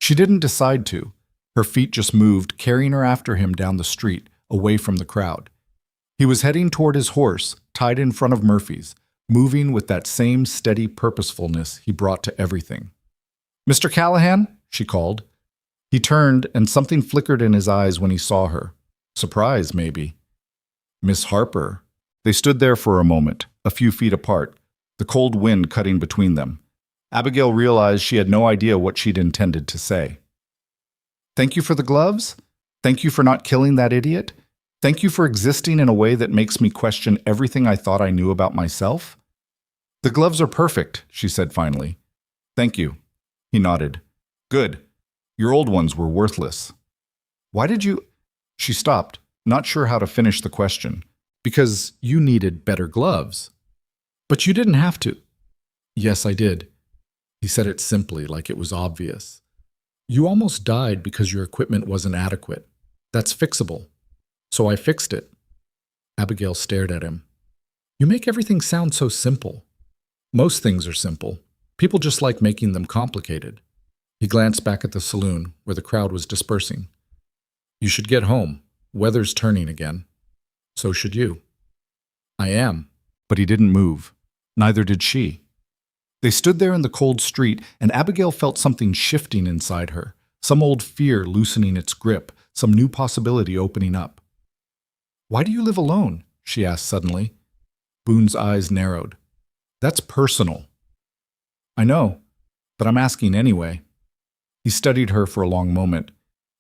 She didn't decide to. Her feet just moved, carrying her after him down the street, away from the crowd. He was heading toward his horse, tied in front of Murphy's, moving with that same steady purposefulness he brought to everything. "Mr. Callahan?" she called. He turned, and something flickered in his eyes when he saw her. Surprise, maybe. "Miss Harper." They stood there for a moment, a few feet apart, the cold wind cutting between them. Abigail realized she had no idea what she'd intended to say. "Thank you for the gloves? Thank you for not killing that idiot? Thank you for existing in a way that makes me question everything I thought I knew about myself?" "The gloves are perfect," she said finally. "Thank you." He nodded. "Good. Your old ones were worthless." "Why did you—" She stopped, not sure how to finish the question. "Because you needed better gloves." "But you didn't have to." "Yes, I did." He said it simply, like it was obvious. "You almost died because your equipment wasn't adequate. That's fixable. So I fixed it." Abigail stared at him. "You make everything sound so simple." "Most things are simple. People just like making them complicated." He glanced back at the saloon, where the crowd was dispersing. "You should get home. Weather's turning again. So should you." "I am." But he didn't move. Neither did she. They stood there in the cold street, and Abigail felt something shifting inside her, some old fear loosening its grip, some new possibility opening up. "Why do you live alone?" she asked suddenly. Boone's eyes narrowed. "That's personal." "I know, but I'm asking anyway." He studied her for a long moment.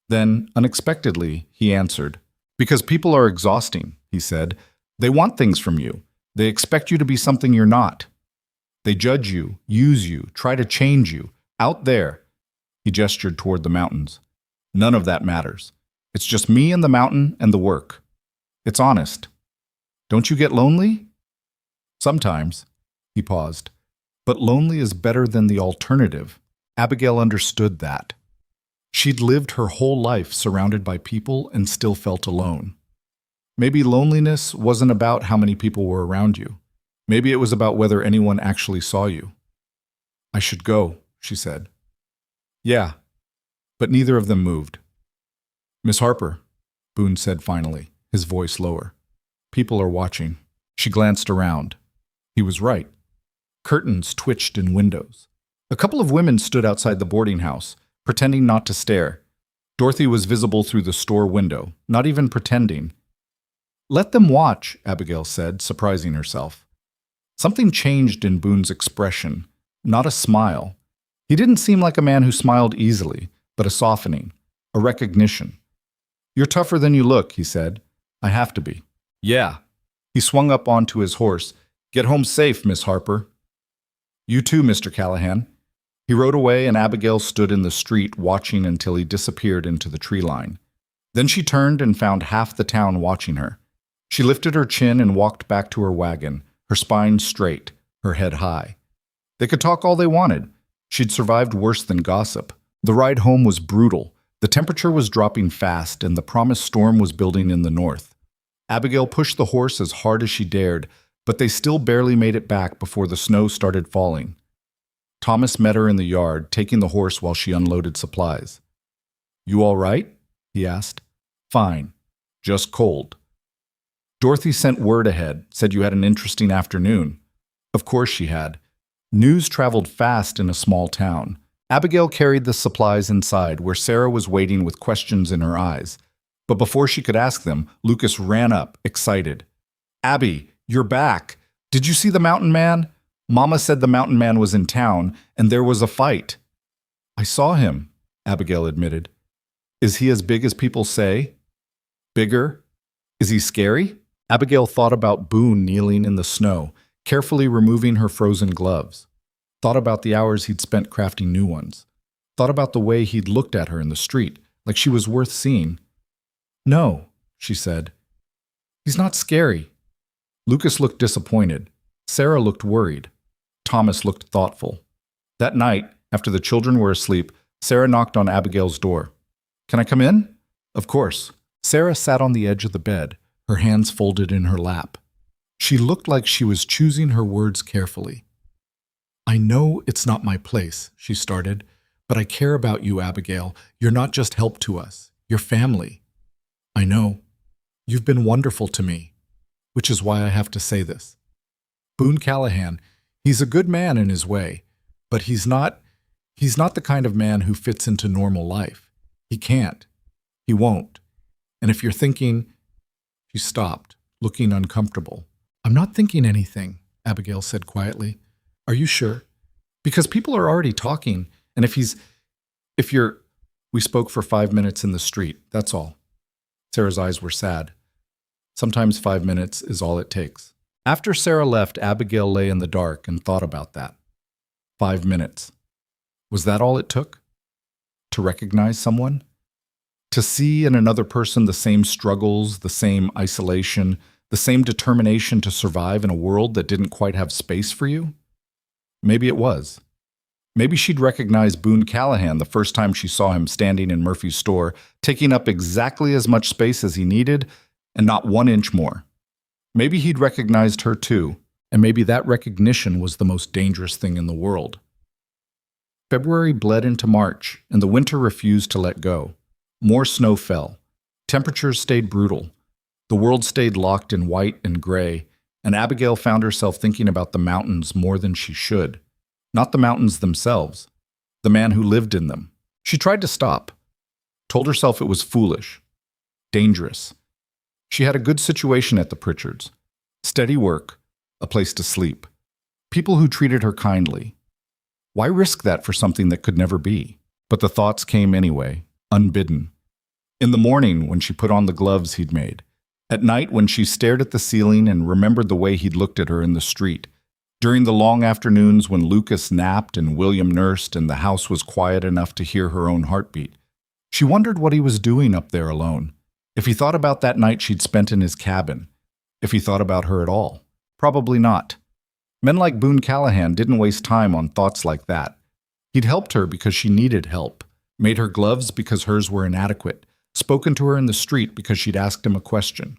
Then, unexpectedly, he answered. "Because people are exhausting," he said. "They want things from you. They expect you to be something you're not. They judge you, use you, try to change you. Out there." He gestured toward the mountains. "None of that matters. It's just me and the mountain and the work. It's honest. Don't you get lonely?" "Sometimes." He paused. "But lonely is better than the alternative." Abigail understood that. She'd lived her whole life surrounded by people and still felt alone. Maybe loneliness wasn't about how many people were around you. Maybe it was about whether anyone actually saw you. "I should go," she said. "Yeah." But neither of them moved. "Miss Harper," Boone said finally, his voice lower. "People are watching." She glanced around. He was right. Curtains twitched in windows. A couple of women stood outside the boarding house, pretending not to stare. Dorothy was visible through the store window, not even pretending. "Let them watch," Abigail said, surprising herself. Something changed in Boone's expression, not a smile. He didn't seem like a man who smiled easily, but a softening, a recognition. "You're tougher than you look," he said. "I have to be." "Yeah." He swung up onto his horse. "Get home safe, Miss Harper." "You too, Mr. Callahan." He rode away, and Abigail stood in the street watching until he disappeared into the tree line. Then she turned and found half the town watching her. She lifted her chin and walked back to her wagon, her spine straight, her head high. They could talk all they wanted. She'd survived worse than gossip. The ride home was brutal. The temperature was dropping fast, and the promised storm was building in the north. Abigail pushed the horse as hard as she dared, but they still barely made it back before the snow started falling. Thomas met her in the yard, taking the horse while she unloaded supplies. "You all right?" he asked. "Fine. Just cold." "Dorothy sent word ahead, said you had an interesting afternoon." Of course she had. News traveled fast in a small town. Abigail carried the supplies inside, where Sarah was waiting with questions in her eyes. But before she could ask them, Lucas ran up, excited. "Abby, you're back. Did you see the mountain man? Mama said the mountain man was in town, and there was a fight." "I saw him," Abigail admitted. "Is he as big as people say?" "Bigger? Is he scary?" Abigail thought about Boone kneeling in the snow, carefully removing her frozen gloves. Thought about the hours he'd spent crafting new ones. Thought about the way he'd looked at her in the street, like she was worth seeing. "No," she said. "He's not scary." Lucas looked disappointed. Sarah looked worried. Thomas looked thoughtful. That night, after the children were asleep, Sarah knocked on Abigail's door. "Can I come in?" "Of course." Sarah sat on the edge of the bed, her hands folded in her lap. She looked like she was choosing her words carefully. "I know it's not my place," she started, "but I care about you, Abigail. You're not just help to us. You're family." "I know. You've been wonderful to me, which is why I have to say this. Boone Callahan, he's a good man in his way, but he's not the kind of man who fits into normal life. He can't. He won't. And if you're thinking—" She stopped, looking uncomfortable. "I'm not thinking anything," Abigail said quietly. "Are you sure? Because people are already talking, and if you're... We spoke for 5 minutes in the street, that's all." Sarah's eyes were sad. Sometimes 5 minutes is all it takes. After Sarah left, Abigail lay in the dark and thought about that. 5 minutes. Was that all it took? To recognize someone? To see in another person the same struggles, the same isolation, the same determination to survive in a world that didn't quite have space for you? Maybe it was. Maybe she'd recognize Boone Callahan the first time she saw him standing in Murphy's store, taking up exactly as much space as he needed, and not 1 inch more. Maybe he'd recognized her too, and maybe that recognition was the most dangerous thing in the world. February bled into March, and the winter refused to let go. More snow fell. Temperatures stayed brutal. The world stayed locked in white and gray, and Abigail found herself thinking about the mountains more than she should. Not the mountains themselves, the man who lived in them. She tried to stop, told herself it was foolish, dangerous. She had a good situation at the Pritchards. Steady work, a place to sleep, people who treated her kindly. Why risk that for something that could never be? But the thoughts came anyway, unbidden. In the morning when she put on the gloves he'd made. At night when she stared at the ceiling and remembered the way he'd looked at her in the street. During the long afternoons when Lucas napped and William nursed and the house was quiet enough to hear her own heartbeat. She wondered what he was doing up there alone. If he thought about that night she'd spent in his cabin. If he thought about her at all. Probably not. Men like Boone Callahan didn't waste time on thoughts like that. He'd helped her because she needed help. Made her gloves because hers were inadequate. Spoken to her in the street because she'd asked him a question.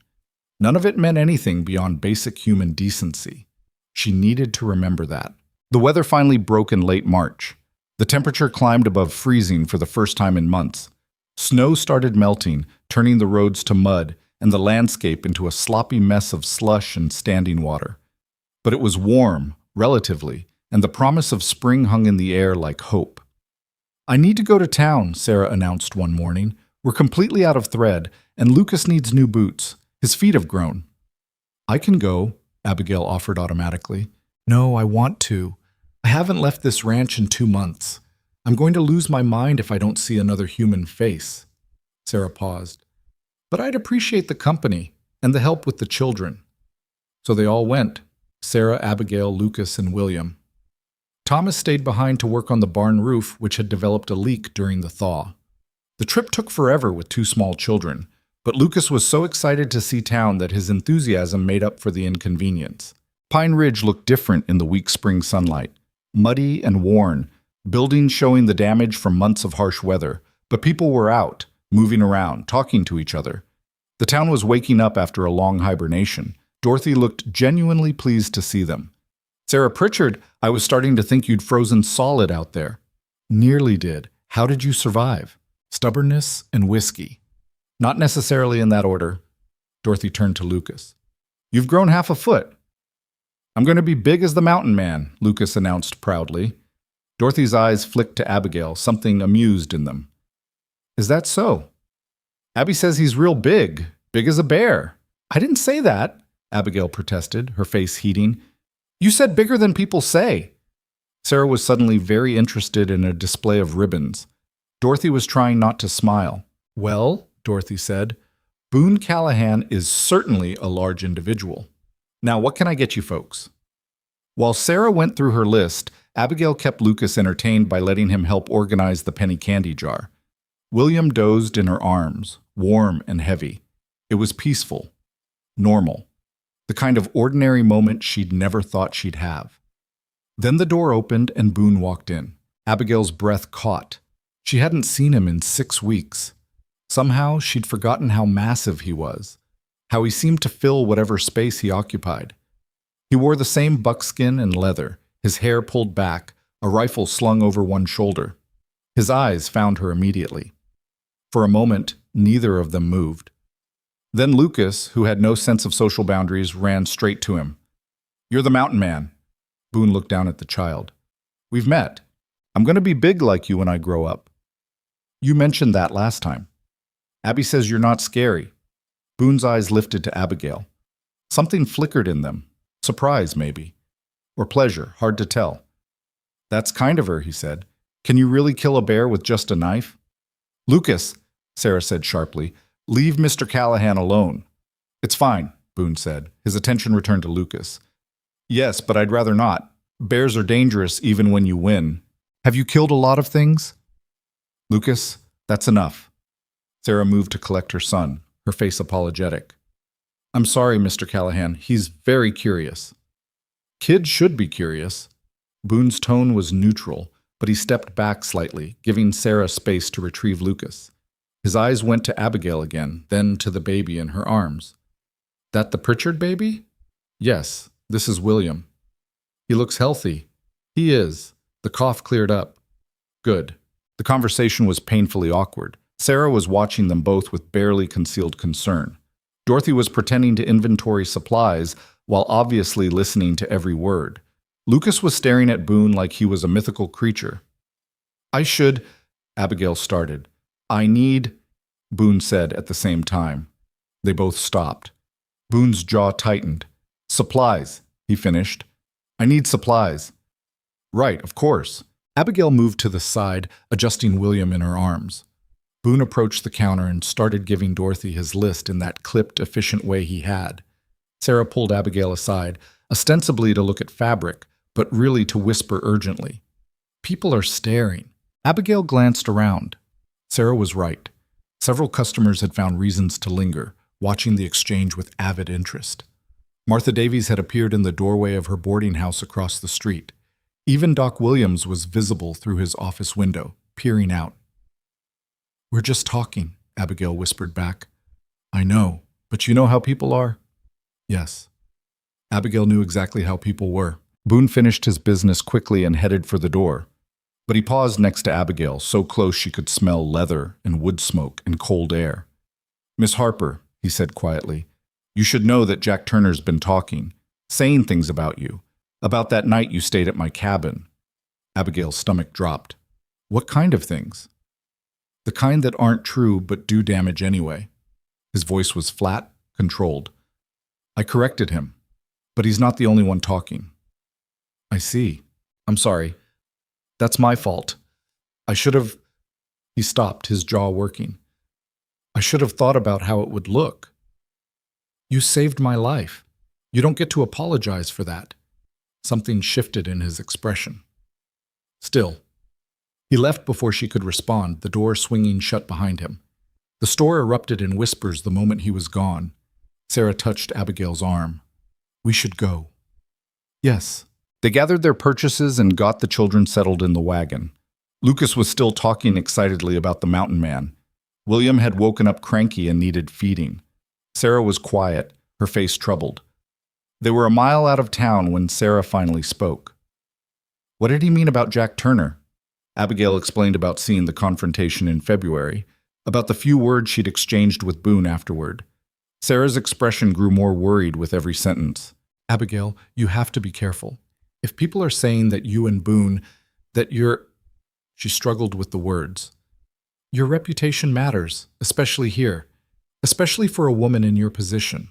None of it meant anything beyond basic human decency. She needed to remember that. The weather finally broke in late March. The temperature climbed above freezing for the first time in months. Snow started melting, turning the roads to mud and the landscape into a sloppy mess of slush and standing water. But it was warm, relatively, and the promise of spring hung in the air like hope. "I need to go to town," Sarah announced one morning. "We're completely out of thread, and Lucas needs new boots. His feet have grown." "I can go," Abigail offered automatically. "No, I want to. I haven't left this ranch in 2 months. I'm going to lose my mind if I don't see another human face." Sarah paused. "But I'd appreciate the company and the help with the children." So they all went. Sarah, Abigail, Lucas, and William. Thomas stayed behind to work on the barn roof, which had developed a leak during the thaw. The trip took forever with 2 small children, But Lucas was so excited to see town that his enthusiasm made up for the inconvenience. Pine Ridge looked different in the weak spring sunlight, muddy and worn, buildings showing the damage from months of harsh weather, but people were out, moving around, talking to each other. The town was waking up after a long hibernation. Dorothy looked genuinely pleased to see them. Sarah Pritchard, I was starting to think you'd frozen solid out there. Nearly did. How did you survive? Stubbornness and whiskey. Not necessarily in that order. Dorothy turned to Lucas. You've grown half a foot. I'm going to be big as the mountain man, Lucas announced proudly. Dorothy's eyes flicked to Abigail, something amused in them. Is that so? Abby says he's real big as a bear. I didn't say that, Abigail protested, her face heating. You said bigger than people say. Sarah was suddenly very interested in a display of ribbons. Dorothy was trying not to smile. Well, Dorothy said, Boone Callahan is certainly a large individual. Now, what can I get you folks? While Sarah went through her list, Abigail kept Lucas entertained by letting him help organize the penny candy jar. William dozed in her arms, warm and heavy. It was peaceful, normal, the kind of ordinary moment she'd never thought she'd have. Then the door opened and Boone walked in. Abigail's breath caught. She hadn't seen him in 6 weeks. Somehow, she'd forgotten how massive he was, how he seemed to fill whatever space he occupied. He wore the same buckskin and leather, his hair pulled back, a rifle slung over one shoulder. His eyes found her immediately. For a moment, neither of them moved. Then Lucas, who had no sense of social boundaries, ran straight to him. You're the mountain man. Boone looked down at the child. We've met. I'm going to be big like you when I grow up. You mentioned that last time. Abby says you're not scary. Boone's eyes lifted to Abigail. Something flickered in them. Surprise, maybe. Or pleasure, hard to tell. That's kind of her, he said. Can you really kill a bear with just a knife? Lucas, Sarah said sharply, leave Mr. Callahan alone. It's fine, Boone said. His attention returned to Lucas. Yes, but I'd rather not. Bears are dangerous even when you win. Have you killed a lot of things? Lucas, that's enough. Sarah moved to collect her son, her face apologetic. I'm sorry, Mr. Callahan. He's very curious. Kids should be curious. Boone's tone was neutral, but he stepped back slightly, giving Sarah space to retrieve Lucas. His eyes went to Abigail again, then to the baby in her arms. That the Pritchard baby? Yes, this is William. He looks healthy. He is. The cough cleared up. Good. The conversation was painfully awkward. Sarah was watching them both with barely concealed concern. Dorothy was pretending to inventory supplies while obviously listening to every word. Lucas was staring at Boone like he was a mythical creature. Abigail started. Boone said at the same time. They both stopped. Boone's jaw tightened. Supplies, he finished. I need supplies. Right, of course. Abigail moved to the side, adjusting William in her arms. Boone approached the counter and started giving Dorothy his list in that clipped, efficient way he had. Sarah pulled Abigail aside, ostensibly to look at fabric, but really to whisper urgently. People are staring. Abigail glanced around. Sarah was right. Several customers had found reasons to linger, watching the exchange with avid interest. Martha Davies had appeared in the doorway of her boarding house across the street. Even Doc Williams was visible through his office window, peering out. We're just talking, Abigail whispered back. I know, but you know how people are? Yes. Abigail knew exactly how people were. Boone finished his business quickly and headed for the door. But he paused next to Abigail, so close she could smell leather and wood smoke and cold air. Miss Harper, he said quietly, you should know that Jack Turner's been talking, saying things about you, about that night you stayed at my cabin. Abigail's stomach dropped. What kind of things? The kind that aren't true but do damage anyway. His voice was flat, controlled. I corrected him, but he's not the only one talking. I see. I'm sorry. That's my fault. I should have... He stopped, his jaw working. I should have thought about how it would look. You saved my life. You don't get to apologize for that. Something shifted in his expression. Still. He left before she could respond, the door swinging shut behind him. The store erupted in whispers the moment he was gone. Sarah touched Abigail's arm. "We should go." "Yes." They gathered their purchases and got the children settled in the wagon. Lucas was still talking excitedly about the mountain man. William had woken up cranky and needed feeding. Sarah was quiet, her face troubled. They were a mile out of town when Sarah finally spoke. "What did he mean about Jack Turner?" Abigail explained about seeing the confrontation in February, about the few words she'd exchanged with Boone afterward. Sarah's expression grew more worried with every sentence. "Abigail, you have to be careful. If people are saying that you and Boone, that you're—" She struggled with the words. "Your reputation matters, especially here, especially for a woman in your position."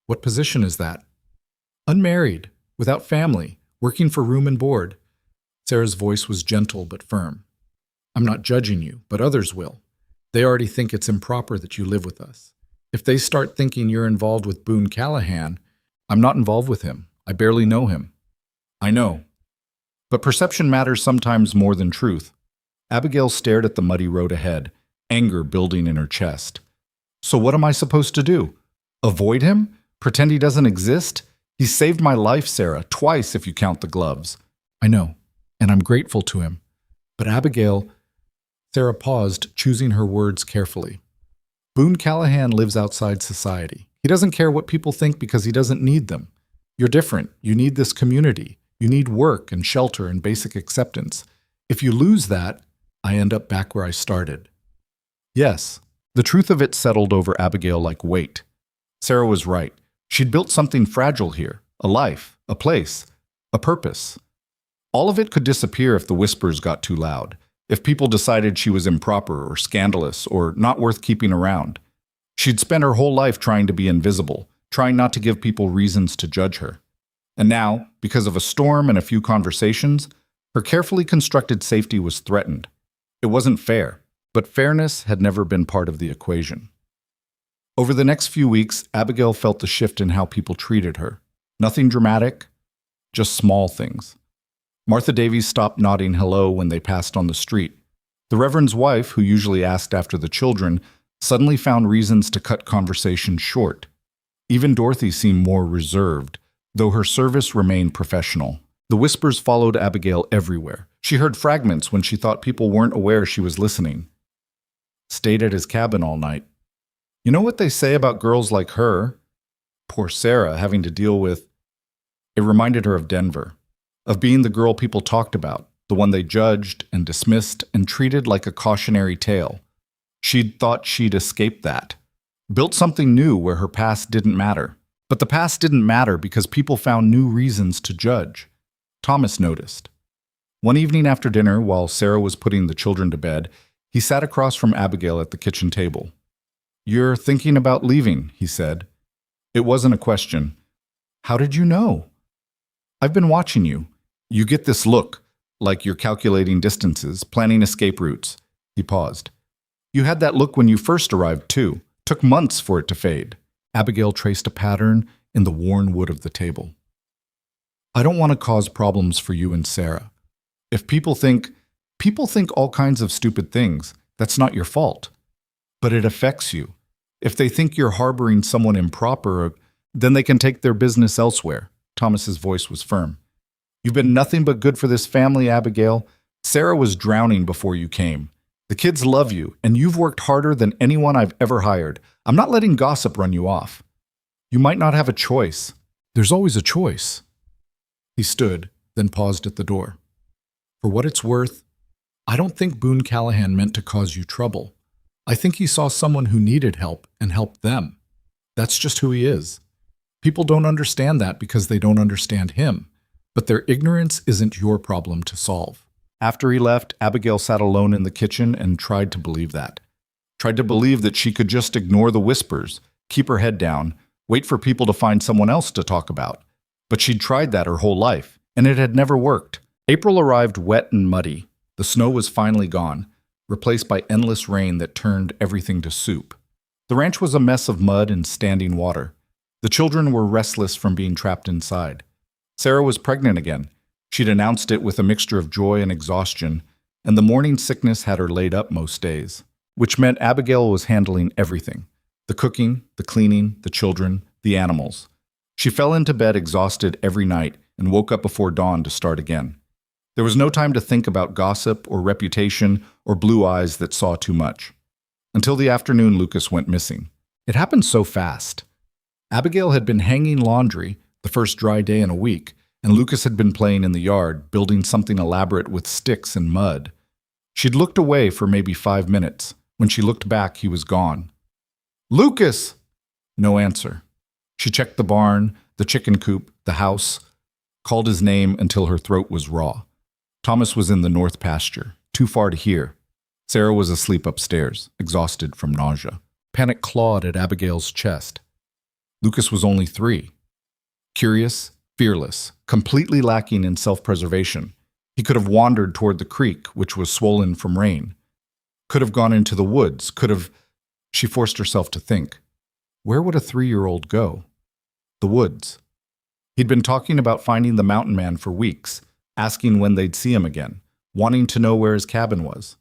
"What position is that?" "Unmarried, without family, working for room and board." Sarah's voice was gentle but firm. "I'm not judging you, but others will. They already think it's improper that you live with us. If they start thinking you're involved with Boone Callahan—" "I'm not involved with him. I barely know him." "I know. But perception matters sometimes more than truth." Abigail stared at the muddy road ahead, anger building in her chest. "So what am I supposed to do? Avoid him? Pretend he doesn't exist? He saved my life, Sarah, twice if you count the gloves." "I know, and I'm grateful to him. But Abigail—" Sarah paused, choosing her words carefully. "Boone Callahan lives outside society. He doesn't care what people think because he doesn't need them. You're different. You need this community. You need work and shelter and basic acceptance. If you lose that, I end up back where I started." Yes, the truth of it settled over Abigail like weight. Sarah was right. She'd built something fragile here, a life, a place, a purpose. All of it could disappear if the whispers got too loud, if people decided she was improper or scandalous or not worth keeping around. She'd spent her whole life trying to be invisible, trying not to give people reasons to judge her. And now, because of a storm and a few conversations, her carefully constructed safety was threatened. It wasn't fair, but fairness had never been part of the equation. Over the next few weeks, Abigail felt the shift in how people treated her. Nothing dramatic, just small things. Martha Davies stopped nodding hello when they passed on the street. The Reverend's wife, who usually asked after the children, suddenly found reasons to cut conversation short. Even Dorothy seemed more reserved, though her service remained professional. The whispers followed Abigail everywhere. She heard fragments when she thought people weren't aware she was listening. "Stayed at his cabin all night. You know what they say about girls like her? Poor Sarah having to deal with—" It reminded her of Denver, of being the girl people talked about, the one they judged and dismissed and treated like a cautionary tale. She'd thought she'd escaped that, built something new where her past didn't matter. But the past didn't matter because people found new reasons to judge. Thomas noticed. One evening after dinner, while Sarah was putting the children to bed, he sat across from Abigail at the kitchen table. "You're thinking about leaving," he said. It wasn't a question. "How did you know?" "I've been watching you. You get this look, like you're calculating distances, planning escape routes." He paused. "You had that look when you first arrived, too. Took months for it to fade." Abigail traced a pattern in the worn wood of the table. "I don't want to cause problems for you and Sarah. If people think all kinds of stupid things. That's not your fault. But it affects you. If they think you're harboring someone improper, then they can take their business elsewhere." Thomas's voice was firm. "You've been nothing but good for this family, Abigail. Sarah was drowning before you came. The kids love you, and you've worked harder than anyone I've ever hired. I'm not letting gossip run you off. You might not have a choice." "There's always a choice." He stood, then paused at the door. "For what it's worth, I don't think Boone Callahan meant to cause you trouble. I think he saw someone who needed help and helped them. That's just who he is. People don't understand that because they don't understand him, but their ignorance isn't your problem to solve." After he left, Abigail sat alone in the kitchen and tried to believe that. Tried to believe that she could just ignore the whispers, keep her head down, wait for people to find someone else to talk about. But she'd tried that her whole life, and it had never worked. April arrived wet and muddy. The snow was finally gone, replaced by endless rain that turned everything to soup. The ranch was a mess of mud and standing water. The children were restless from being trapped inside. Sarah was pregnant again. She'd announced it with a mixture of joy and exhaustion, and the morning sickness had her laid up most days. which meant Abigail was handling everything: the cooking, the cleaning, the children, the animals. She fell into bed exhausted every night and woke up before dawn to start again. There was no time to think about gossip or reputation or blue eyes that saw too much. Until the afternoon Lucas went missing. It happened so fast. Abigail had been hanging laundry, the first dry day in a week, and Lucas had been playing in the yard, building something elaborate with sticks and mud. She'd looked away for maybe 5 minutes. When she looked back, he was gone. "Lucas!" No answer. She checked the barn, the chicken coop, the house, called his name until her throat was raw. Thomas was in the north pasture, too far to hear. Sarah was asleep upstairs, exhausted from nausea. Panic clawed at Abigail's chest. Lucas was only 3. Curious, fearless, completely lacking in self-preservation. He could have wandered toward the creek, which was swollen from rain. Could have gone into the woods, could have... She forced herself to think. Where would a 3-year-old go? The woods. He'd been talking about finding the mountain man for weeks, asking when they'd see him again, wanting to know where his cabin was.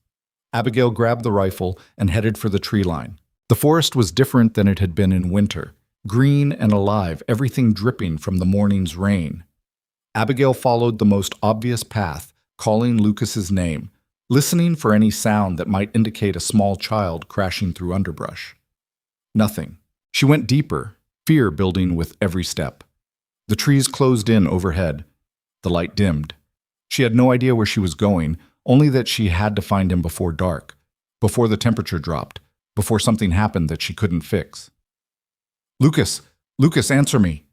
Abigail grabbed the rifle and headed for the tree line. The forest was different than it had been in winter, green and alive, everything dripping from the morning's rain. Abigail followed the most obvious path, calling Lucas's name, listening for any sound that might indicate a small child crashing through underbrush. Nothing. She went deeper, fear building with every step. The trees closed in overhead. The light dimmed. She had no idea where she was going, only that she had to find him before dark, before the temperature dropped, before something happened that she couldn't fix. "Lucas! Lucas, answer me!"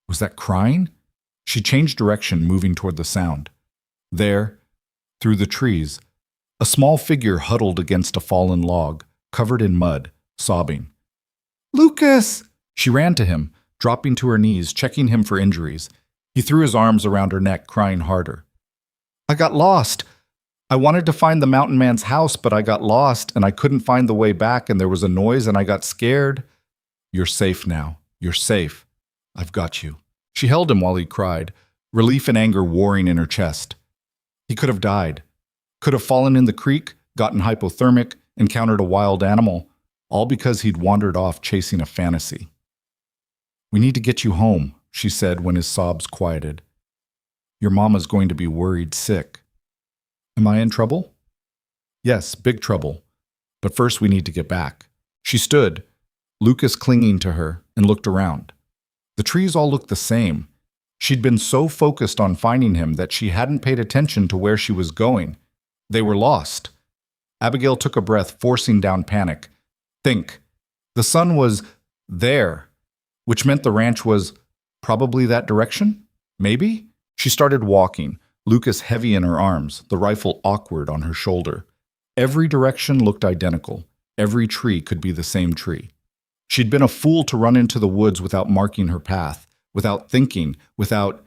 Was that crying? She changed direction, moving toward the sound. There, through the trees, a small figure huddled against a fallen log, covered in mud, sobbing. "Lucas!" She ran to him, dropping to her knees, checking him for injuries. He threw his arms around her neck, crying harder. "I got lost. I wanted to find the mountain man's house, but I got lost, and I couldn't find the way back, and there was a noise, and I got scared." "You're safe now. You're safe. I've got you." She held him while he cried, relief and anger warring in her chest. He could have died. Could have fallen in the creek, gotten hypothermic, encountered a wild animal, all because he'd wandered off chasing a fantasy. "We need to get you home," she said when his sobs quieted. "Your mama's going to be worried sick." "Am I in trouble?" "Yes, big trouble. But first we need to get back." She stood, Lucas clinging to her, and looked around. The trees all looked the same. She'd been so focused on finding him that she hadn't paid attention to where she was going. They were lost. Abigail took a breath, forcing down panic. Think. The sun was there, which meant the ranch was probably that direction? Maybe? She started walking, Lucas heavy in her arms, the rifle awkward on her shoulder. Every direction looked identical. Every tree could be the same tree. She'd been a fool to run into the woods without marking her path, without thinking, without,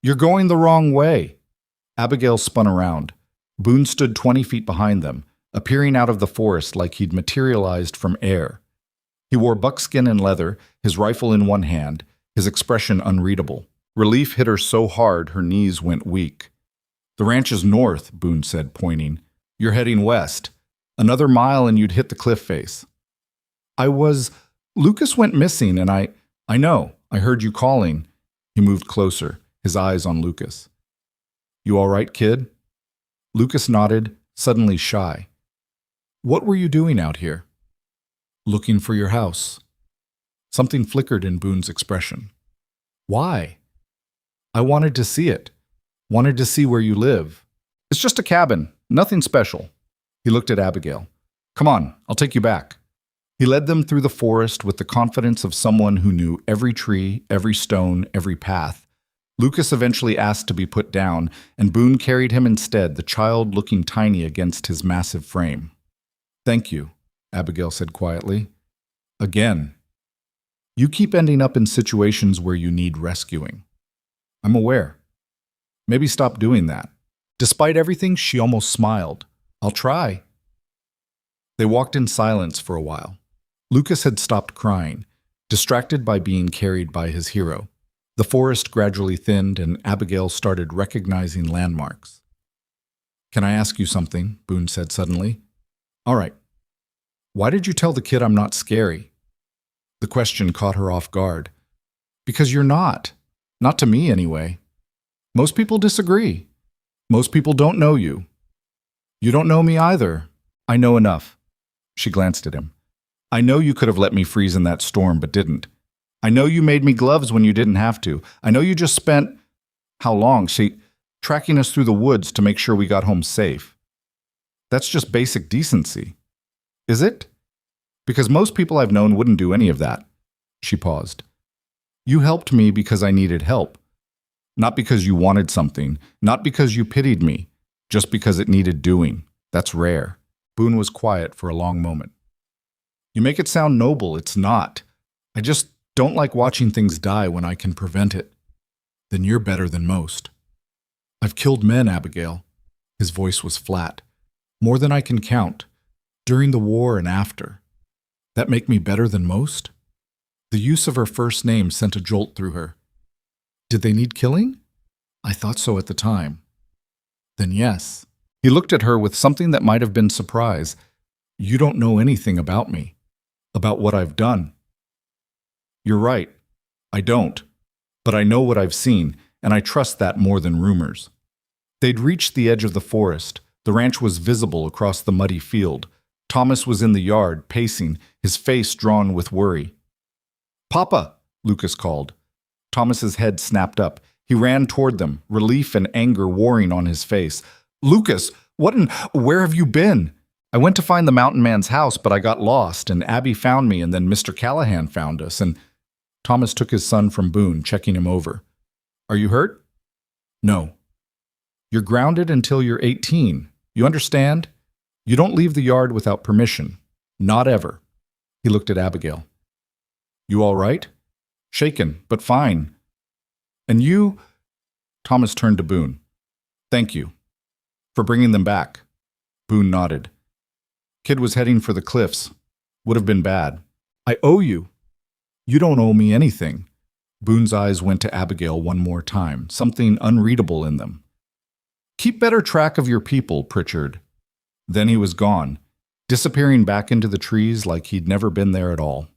"You're going the wrong way." Abigail spun around. Boone stood 20 feet behind them, appearing out of the forest like he'd materialized from air. He wore buckskin and leather, his rifle in one hand, his expression unreadable. Relief hit her so hard her knees went weak. "The ranch is north," Boone said, pointing. "You're heading west. Another mile and you'd hit the cliff face." Lucas went missing and I know, I heard you calling." He moved closer, his eyes on Lucas. "You all right, kid?" Lucas nodded, suddenly shy. "What were you doing out here?" "Looking for your house." Something flickered in Boone's expression. "Why?" "I wanted to see it. Wanted to see where you live." "It's just a cabin, nothing special." He looked at Abigail. "Come on, I'll take you back." He led them through the forest with the confidence of someone who knew every tree, every stone, every path. Lucas eventually asked to be put down, and Boone carried him instead, the child looking tiny against his massive frame. "Thank you," Abigail said quietly. "Again. You keep ending up in situations where you need rescuing." "I'm aware. Maybe stop doing that." Despite everything, she almost smiled. "I'll try." They walked in silence for a while. Lucas had stopped crying, distracted by being carried by his hero. The forest gradually thinned, and Abigail started recognizing landmarks. "Can I ask you something?" Boone said suddenly. "All right. Why did you tell the kid I'm not scary? The question caught her off guard. Because you're not. Not to me, anyway. Most people disagree. Most people don't know you. You don't know me either. I know enough. She glanced at him. I know you could have let me freeze in that storm, but didn't. I know you made me gloves when you didn't have to. I know you just spent, how long, tracking us through the woods to make sure we got home safe. That's just basic decency. Is it? Because most people I've known wouldn't do any of that. She paused. You helped me because I needed help. Not because you wanted something, not because you pitied me, just because it needed doing. That's rare. Boone was quiet for a long moment. You make it sound noble. It's not. I just don't like watching things die when I can prevent it. Then you're better than most. I've killed men, Abigail. His voice was flat. More than I can count. During the war and after. That make me better than most? The use of her first name sent a jolt through her. Did they need killing? I thought so at the time. Then yes. He looked at her with something that might have been surprise. You don't know anything about me. About what I've done. You're right. I don't. But I know what I've seen, and I trust that more than rumors. They'd reached the edge of the forest. The ranch was visible across the muddy field. Thomas was in the yard, pacing, his face drawn with worry. Papa, Lucas called. Thomas's head snapped up. He ran toward them, relief and anger warring on his face. Lucas, where have you been? I went to find the mountain man's house, but I got lost, and Abby found me, and then Mr. Callahan found us, and Thomas took his son from Boone, checking him over. Are you hurt? No. You're grounded until you're 18. You understand? You don't leave the yard without permission. Not ever. He looked at Abigail. You all right? Shaken, but fine. And you? Thomas turned to Boone. Thank you. For bringing them back. Boone nodded. Kid was heading for the cliffs. Would have been bad. I owe you. You don't owe me anything. Boone's eyes went to Abigail one more time, something unreadable in them. Keep better track of your people, Pritchard. Then he was gone, disappearing back into the trees like he'd never been there at all.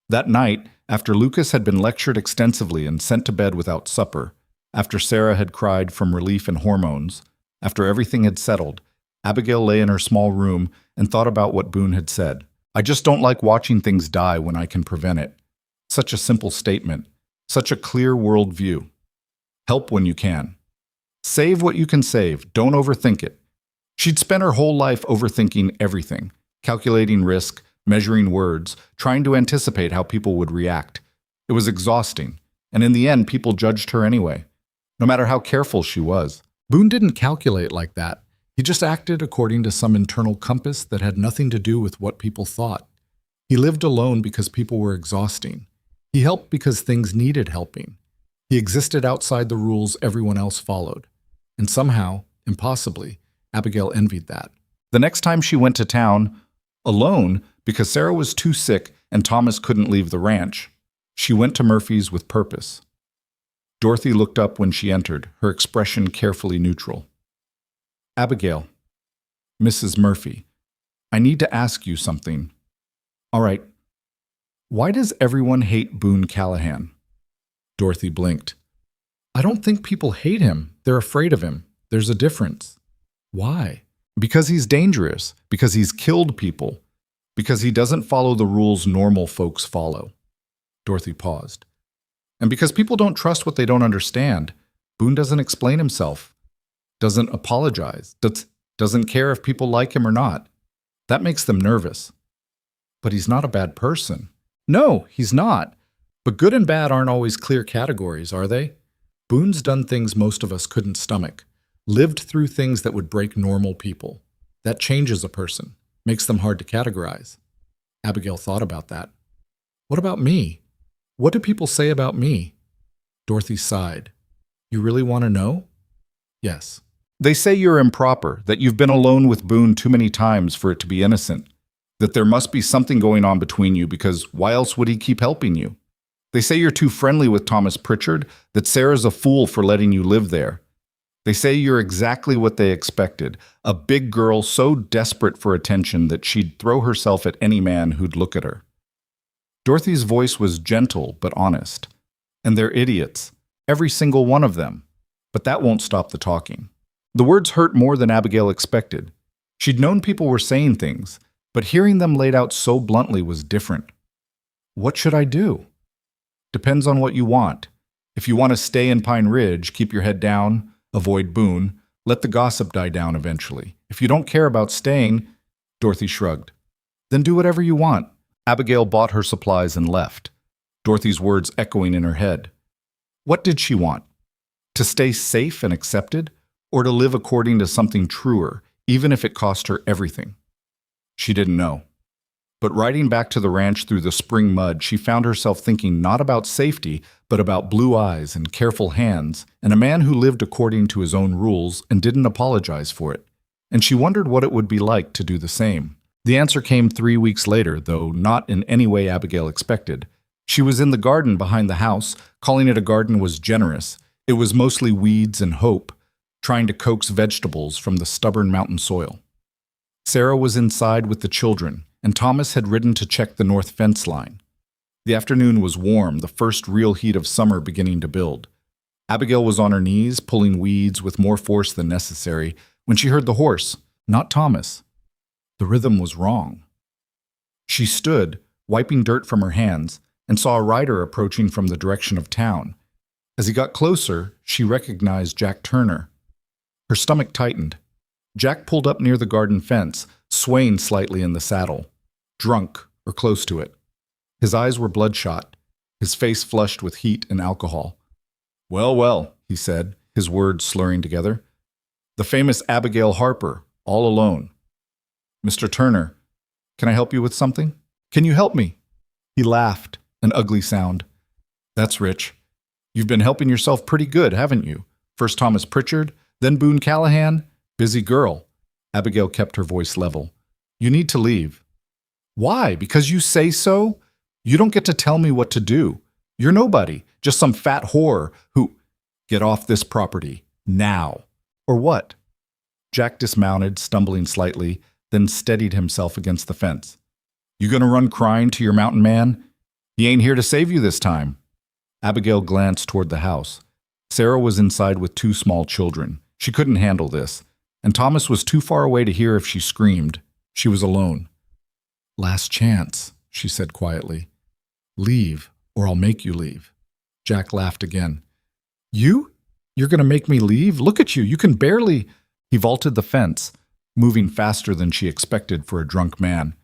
That night, after Lucas had been lectured extensively and sent to bed without supper, after Sarah had cried from relief and hormones, after everything had settled, Abigail lay in her small room and thought about what Boone had said. I just don't like watching things die when I can prevent it. Such a simple statement. Such a clear world view. Help when you can. Save what you can save. Don't overthink it. She'd spent her whole life overthinking everything, calculating risk, measuring words, trying to anticipate how people would react. It was exhausting, and in the end, people judged her anyway, no matter how careful she was. Boone didn't calculate like that. He just acted according to some internal compass that had nothing to do with what people thought. He lived alone because people were exhausting. He helped because things needed helping. He existed outside the rules everyone else followed. And somehow, impossibly, Abigail envied that. The next time she went to town, alone, because Sarah was too sick and Thomas couldn't leave the ranch, she went to Murphy's with purpose. Dorothy looked up when she entered, her expression carefully neutral. Abigail, Mrs. Murphy, I need to ask you something. All right. Why does everyone hate Boone Callahan? Dorothy blinked. I don't think people hate him. They're afraid of him. There's a difference. Why? Because he's dangerous. Because he's killed people. Because he doesn't follow the rules normal folks follow. Dorothy paused. And because people don't trust what they don't understand. Boone doesn't explain himself. Doesn't apologize. Doesn't care if people like him or not. That makes them nervous. But he's not a bad person. No, he's not. But good and bad aren't always clear categories, are they? Boone's done things most of us couldn't stomach. Lived through things that would break normal people. That changes a person. Makes them hard to categorize. Abigail thought about that. What about me? What do people say about me? Dorothy sighed. You really want to know? Yes. They say you're improper, that you've been alone with Boone too many times for it to be innocent. That there must be something going on between you because why else would he keep helping you? They say you're too friendly with Thomas Pritchard, that Sarah's a fool for letting you live there. They say you're exactly what they expected, a big girl so desperate for attention that she'd throw herself at any man who'd look at her. Dorothy's voice was gentle but honest. And they're idiots, every single one of them. But that won't stop the talking. The words hurt more than Abigail expected. She'd known people were saying things, but hearing them laid out so bluntly was different. What should I do? Depends on what you want. If you want to stay in Pine Ridge, keep your head down, avoid Boone, let the gossip die down eventually. If you don't care about staying, Dorothy shrugged. Then do whatever you want. Abigail bought her supplies and left, Dorothy's words echoing in her head. What did she want? To stay safe and accepted, or to live according to something truer, even if it cost her everything? She didn't know. But riding back to the ranch through the spring mud, she found herself thinking not about safety, but about blue eyes and careful hands, and a man who lived according to his own rules and didn't apologize for it. And she wondered what it would be like to do the same. The answer came 3 weeks later, though not in any way Abigail expected. She was in the garden behind the house. Calling it a garden was generous. It was mostly weeds and hope, trying to coax vegetables from the stubborn mountain soil. Sarah was inside with the children, and Thomas had ridden to check the north fence line. The afternoon was warm, the first real heat of summer beginning to build. Abigail was on her knees, pulling weeds with more force than necessary, when she heard the horse, not Thomas. The rhythm was wrong. She stood, wiping dirt from her hands, and saw a rider approaching from the direction of town. As he got closer, she recognized Jack Turner. Her stomach tightened. Jack pulled up near the garden fence, swaying slightly in the saddle, drunk or close to it. His eyes were bloodshot, his face flushed with heat and alcohol. "Well, well," he said, his words slurring together. "The famous Abigail Harper, all alone. Mr. Turner, can I help you with something? Can you help me?" He laughed, an ugly sound. "That's rich. You've been helping yourself pretty good, haven't you? First Thomas Pritchard, then Boone Callahan. Busy girl." Abigail kept her voice level. "You need to leave." "Why? Because you say so? You don't get to tell me what to do. You're nobody, just some fat whore who—" "Get off this property, now." "Or what?" Jack dismounted, stumbling slightly, then steadied himself against the fence. "You gonna run crying to your mountain man? He ain't here to save you this time." Abigail glanced toward the house. Sarah was inside with 2 small children. She couldn't handle this, and Thomas was too far away to hear if she screamed. She was alone. "Last chance," she said quietly. "Leave, or I'll make you leave." Jack laughed again. "You? You're going to make me leave? Look at you, you can barely—" He vaulted the fence, moving faster than she expected for a drunk man.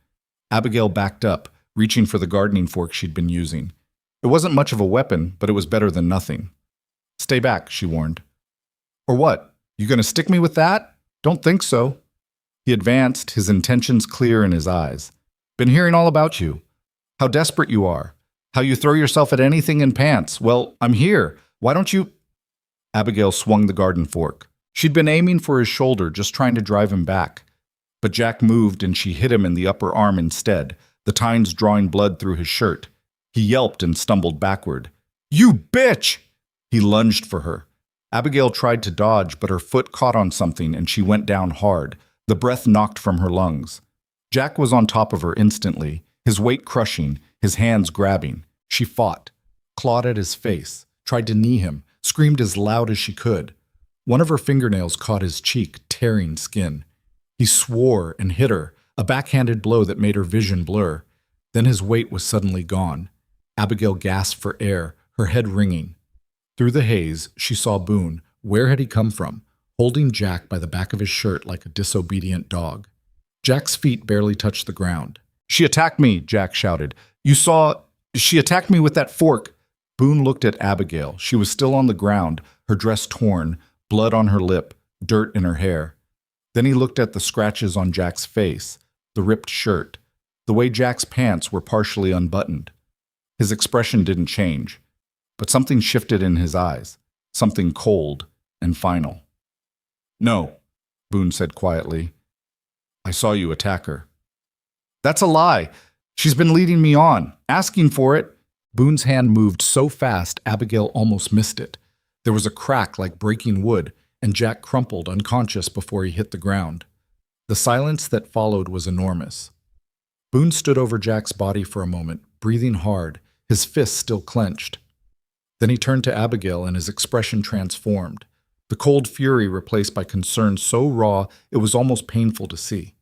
Abigail backed up, reaching for the gardening fork she'd been using. It wasn't much of a weapon, but it was better than nothing. "Stay back," she warned. "Or what? You going to stick me with that? Don't think so." He advanced, his intentions clear in his eyes. "Been hearing all about you. How desperate you are. How you throw yourself at anything in pants. Well, I'm here. Why don't you—" Abigail swung the garden fork. She'd been aiming for his shoulder, just trying to drive him back. But Jack moved and she hit him in the upper arm instead, the tines drawing blood through his shirt. He yelped and stumbled backward. "You bitch!" He lunged for her. Abigail tried to dodge, but her foot caught on something and she went down hard. The breath knocked from her lungs. Jack was on top of her instantly, his weight crushing, his hands grabbing. She fought, clawed at his face, tried to knee him, screamed as loud as she could. One of her fingernails caught his cheek, tearing skin. He swore and hit her, a backhanded blow that made her vision blur. Then his weight was suddenly gone. Abigail gasped for air, her head ringing. Through the haze, she saw Boone. Where had he come from? Holding Jack by the back of his shirt like a disobedient dog. Jack's feet barely touched the ground. "She attacked me," Jack shouted. "You saw— She attacked me with that fork." Boone looked at Abigail. She was still on the ground, her dress torn, blood on her lip, dirt in her hair. Then he looked at the scratches on Jack's face, the ripped shirt, the way Jack's pants were partially unbuttoned. His expression didn't change, but something shifted in his eyes, something cold and final. "No," Boone said quietly. "I saw you attack her." "That's a lie. She's been leading me on, asking for it." Boone's hand moved so fast Abigail almost missed it. There was a crack like breaking wood, and Jack crumpled unconscious before he hit the ground. The silence that followed was enormous. Boone stood over Jack's body for a moment, breathing hard, his fists still clenched. Then he turned to Abigail and his expression transformed, the cold fury replaced by concern so raw it was almost painful to see.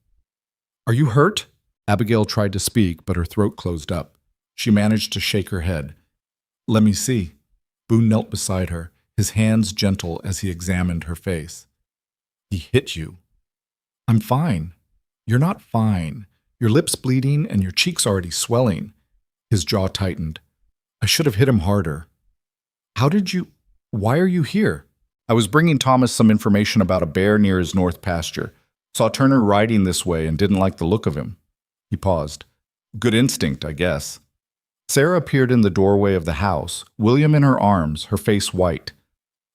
"Are you hurt?" Abigail tried to speak, but her throat closed up. She managed to shake her head. "Let me see." Boone knelt beside her, his hands gentle as he examined her face. "He hit you." "I'm fine." "You're not fine. Your lips bleeding and your cheeks already swelling." His jaw tightened. "I should have hit him harder." Why are you here?" "I was bringing Thomas some information about a bear near his north pasture. Saw Turner riding this way and didn't like the look of him." He paused. "Good instinct, I guess." Sarah appeared in the doorway of the house, William in her arms, her face white.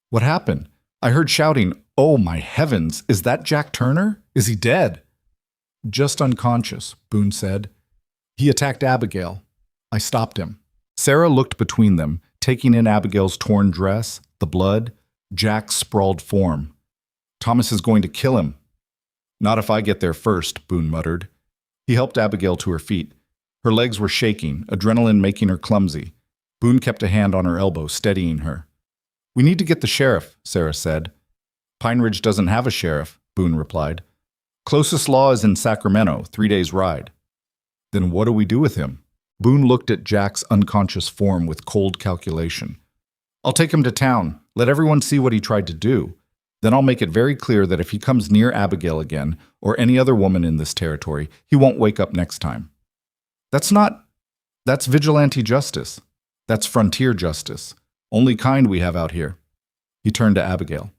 "What happened? I heard shouting. Oh, my heavens, is that Jack Turner? Is he dead?" "Just unconscious," Boone said. "He attacked Abigail. I stopped him." Sarah looked between them, taking in Abigail's torn dress, the blood, Jack's sprawled form. "Thomas is going to kill him." "Not if I get there first," Boone muttered. He helped Abigail to her feet. Her legs were shaking, adrenaline making her clumsy. Boone kept a hand on her elbow, steadying her. "We need to get the sheriff," Sarah said. "Pine Ridge doesn't have a sheriff," Boone replied. "Closest law is in Sacramento, 3 days' ride." "Then what do we do with him?" Boone looked at Jack's unconscious form with cold calculation. "I'll take him to town, let everyone see what he tried to do. Then I'll make it very clear that if he comes near Abigail again, or any other woman in this territory, he won't wake up next time." That's vigilante justice. That's frontier justice. Only kind we have out here." He turned to Abigail.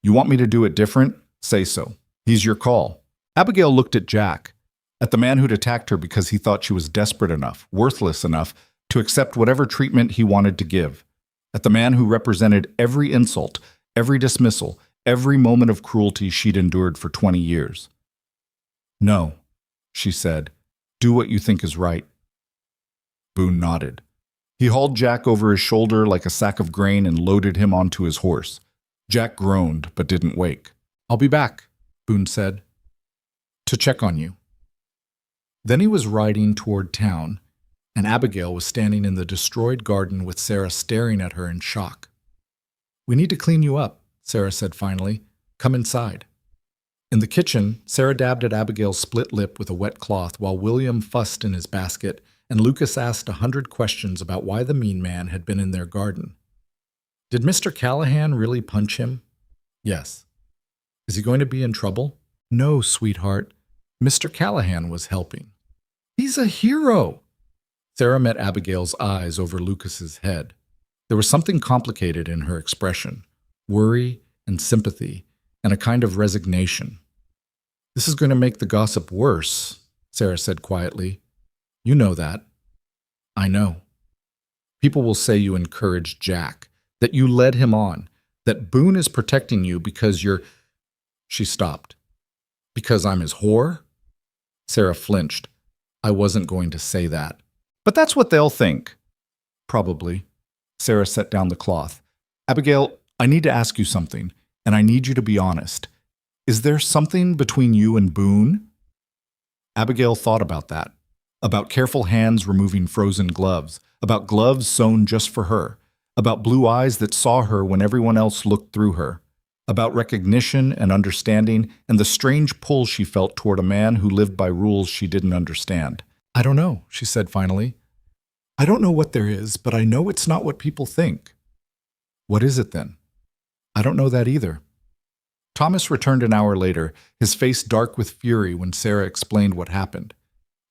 "You want me to do it different? Say so. He's your call." Abigail looked at Jack, at the man who'd attacked her because he thought she was desperate enough, worthless enough, to accept whatever treatment he wanted to give, at the man who represented every insult, every dismissal, every moment of cruelty she'd endured for 20 years. "No," she said. "Do what you think is right." Boone nodded. He hauled Jack over his shoulder like a sack of grain and loaded him onto his horse. Jack groaned but didn't wake. "I'll be back," Boone said, "to check on you." Then he was riding toward town, and Abigail was standing in the destroyed garden with Sarah staring at her in shock. "We need to clean you up," Sarah said finally. "Come inside." In the kitchen, Sarah dabbed at Abigail's split lip with a wet cloth while William fussed in his basket and Lucas asked 100 questions about why the mean man had been in their garden. "Did Mr. Callahan really punch him?" "Yes." "Is he going to be in trouble?" "No, sweetheart. Mr. Callahan was helping." "He's a hero!" Sarah met Abigail's eyes over Lucas's head. There was something complicated in her expression, worry and sympathy, and a kind of resignation. "This is going to make the gossip worse," Sarah said quietly. "You know that." "I know. People will say you encouraged Jack, that you led him on, that Boone is protecting you because you're—" She stopped. "Because I'm his whore?" Sarah flinched. "I wasn't going to say that." "But that's what they'll think." "Probably." Sarah set down the cloth. "Abigail, I need to ask you something, and I need you to be honest. Is there something between you and Boone?" Abigail thought about that, about careful hands removing frozen gloves, about gloves sewn just for her, about blue eyes that saw her when everyone else looked through her, about recognition and understanding and the strange pull she felt toward a man who lived by rules she didn't understand. "I don't know," she said finally. "I don't know what there is, but I know it's not what people think." "What is it then?" "I don't know that either." Thomas returned an hour later, his face dark with fury when Sarah explained what happened.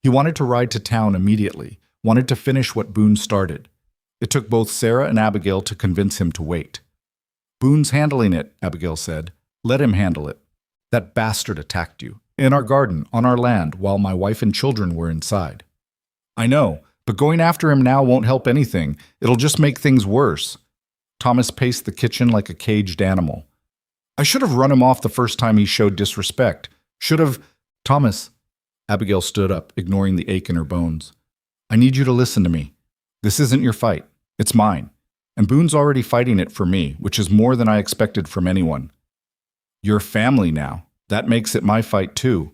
He wanted to ride to town immediately, wanted to finish what Boone started. It took both Sarah and Abigail to convince him to wait. "Boone's handling it," Abigail said. "Let him handle it. That bastard attacked you, in our garden, on our land, while my wife and children were inside." "I know, but going after him now won't help anything. It'll just make things worse." Thomas paced the kitchen like a caged animal. "I should have run him off the first time he showed disrespect. Should have—" "Thomas." Abigail stood up, ignoring the ache in her bones. "I need you to listen to me. This isn't your fight. It's mine. And Boone's already fighting it for me, which is more than I expected from anyone. You're family now. That makes it my fight too.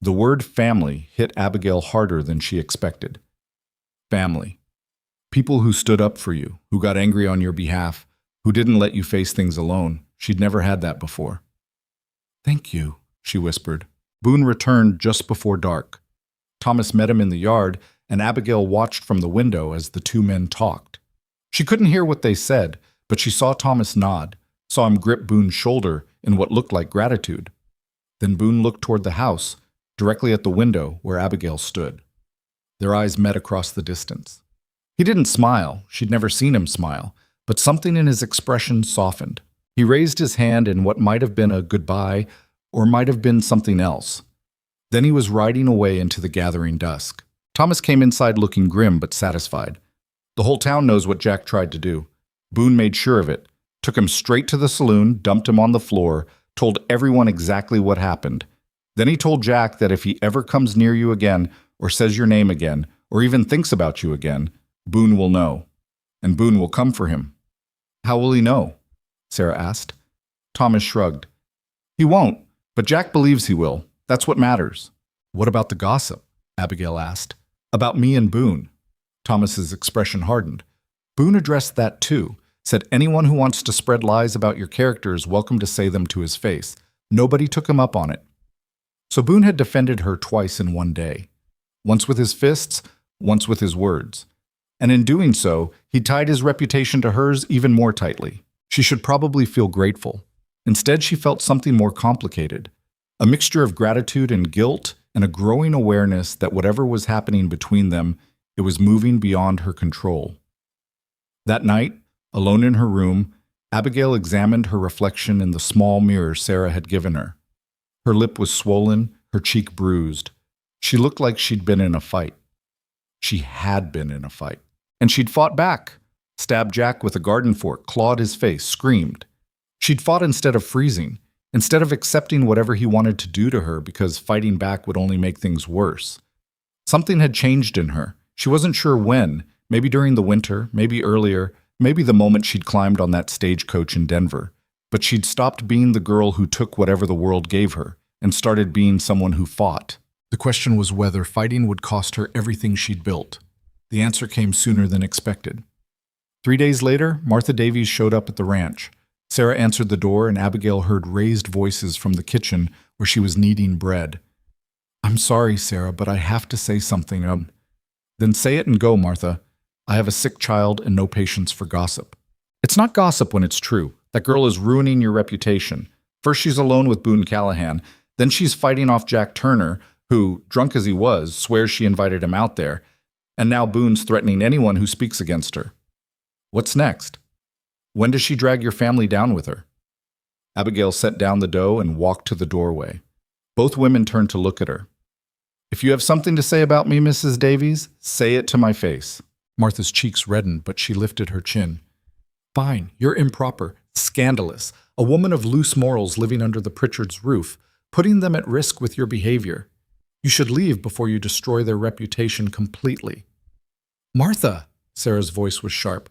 The word family hit Abigail harder than she expected. Family. People who stood up for you, who got angry on your behalf, who didn't let you face things alone. She'd never had that before. Thank you, she whispered. Boone returned just before dark. Thomas met him in the yard, and Abigail watched from the window as the two men talked. She couldn't hear what they said, but she saw Thomas nod, saw him grip Boone's shoulder in what looked like gratitude. Then Boone looked toward the house, directly at the window where Abigail stood. Their eyes met across the distance. He didn't smile, she'd never seen him smile, but something in his expression softened. He raised his hand in what might have been a goodbye, or might have been something else. Then he was riding away into the gathering dusk. Thomas came inside looking grim but satisfied. The whole town knows what Jack tried to do. Boone made sure of it, took him straight to the saloon, dumped him on the floor, told everyone exactly what happened. Then he told Jack that if he ever comes near you again, or says your name again, or even thinks about you again, Boone will know. And Boone will come for him. How will he know? Sarah asked. Thomas shrugged. He won't, but Jack believes he will. That's what matters. What about the gossip? Abigail asked. About me and Boone. Thomas's expression hardened. Boone addressed that too, said anyone who wants to spread lies about your character is welcome to say them to his face. Nobody took him up on it. So Boone had defended her twice in one day. Once with his fists, once with his words. And in doing so, he tied his reputation to hers even more tightly. She should probably feel grateful. Instead, she felt something more complicated. A mixture of gratitude and guilt, and a growing awareness that whatever was happening between them, it was moving beyond her control. That night, alone in her room, Abigail examined her reflection in the small mirror Sarah had given her. Her lip was swollen, her cheek bruised. She looked like she'd been in a fight. She had been in a fight. And she'd fought back. Stabbed Jack with a garden fork, clawed his face, screamed. She'd fought instead of freezing, instead of accepting whatever he wanted to do to her because fighting back would only make things worse. Something had changed in her. She wasn't sure when, maybe during the winter, maybe earlier, maybe the moment she'd climbed on that stagecoach in Denver. But she'd stopped being the girl who took whatever the world gave her and started being someone who fought. The question was whether fighting would cost her everything she'd built. The answer came sooner than expected. 3 days later, Martha Davies showed up at the ranch. Sarah answered the door and Abigail heard raised voices from the kitchen where she was kneading bread. I'm sorry, Sarah, but I have to say something. Then say it and go, Martha. I have a sick child and no patience for gossip. It's not gossip when it's true. That girl is ruining your reputation. First she's alone with Boone Callahan, then she's fighting off Jack Turner, who, drunk as he was, swears she invited him out there, and now Boone's threatening anyone who speaks against her. What's next? When does she drag your family down with her? Abigail set down the dough and walked to the doorway. Both women turned to look at her. If you have something to say about me, Mrs. Davies, say it to my face. Martha's cheeks reddened, but she lifted her chin. Fine, you're improper, scandalous, a woman of loose morals living under the Pritchards' roof, putting them at risk with your behavior. You should leave before you destroy their reputation completely. Martha, Sarah's voice was sharp.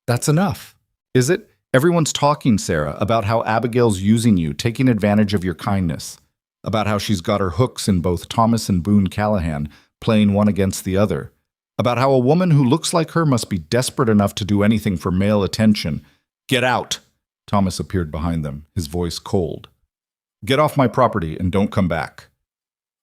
That's enough. Is it? Everyone's talking, Sarah, about how Abigail's using you, taking advantage of your kindness, about how she's got her hooks in both Thomas and Boone Callahan, playing one against the other, about how a woman who looks like her must be desperate enough to do anything for male attention. Get out! Thomas appeared behind them, his voice cold. Get off my property and don't come back.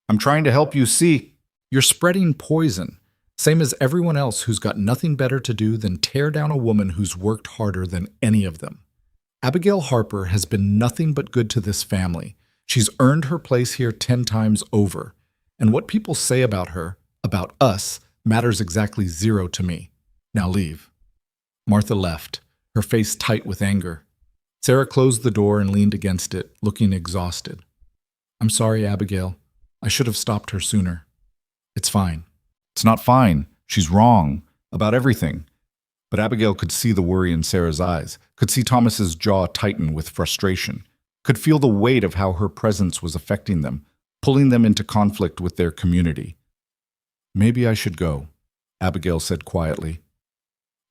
I'm trying to help you see. You're spreading poison, same as everyone else who's got nothing better to do than tear down a woman who's worked harder than any of them. Abigail Harper has been nothing but good to this family. She's earned her place here 10 times over. And what people say about her, about us, matters exactly 0 to me. Now leave. Martha left, her face tight with anger. Sarah closed the door and leaned against it, looking exhausted. I'm sorry, Abigail. I should have stopped her sooner. It's fine. It's not fine. She's wrong. About everything. But Abigail could see the worry in Sarah's eyes, could see Thomas's jaw tighten with frustration, could feel the weight of how her presence was affecting them, pulling them into conflict with their community. Maybe I should go, Abigail said quietly.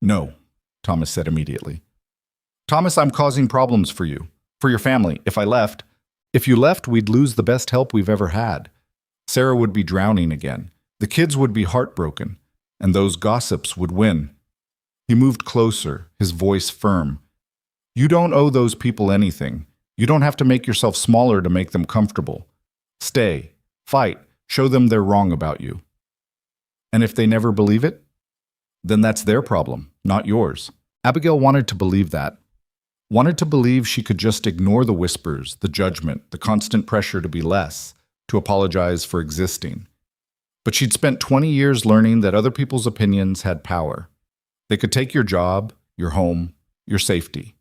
No, Thomas said immediately. Thomas, I'm causing problems for you For your family. If you left, we'd lose the best help we've ever had. Sarah would be drowning again. The kids would be heartbroken, and those gossips would win. He moved closer, his voice firm. You don't owe those people anything. You don't have to make yourself smaller to make them comfortable. Stay, fight, show them they're wrong about you. And if they never believe it, then that's their problem, not yours. Abigail wanted to believe that. Wanted to believe she could just ignore the whispers, the judgment, the constant pressure to be less, to apologize for existing. But she'd spent 20 years learning that other people's opinions had power. They could take your job, your home, your safety.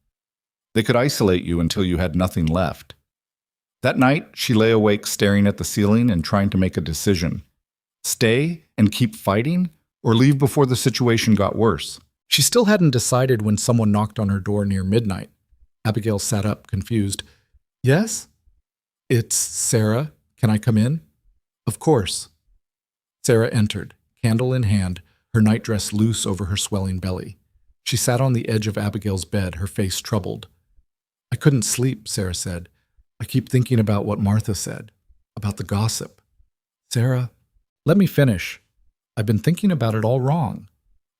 They could isolate you until you had nothing left. That night, she lay awake staring at the ceiling and trying to make a decision. Stay and keep fighting, or leave before the situation got worse? She still hadn't decided when someone knocked on her door near midnight. Abigail sat up, confused. Yes? It's Sarah. Can I come in? Of course. Sarah entered, candle in hand, her nightdress loose over her swelling belly. She sat on the edge of Abigail's bed, her face troubled. I couldn't sleep, Sarah said. I keep thinking about what Martha said, about the gossip. Sarah, let me finish. I've been thinking about it all wrong.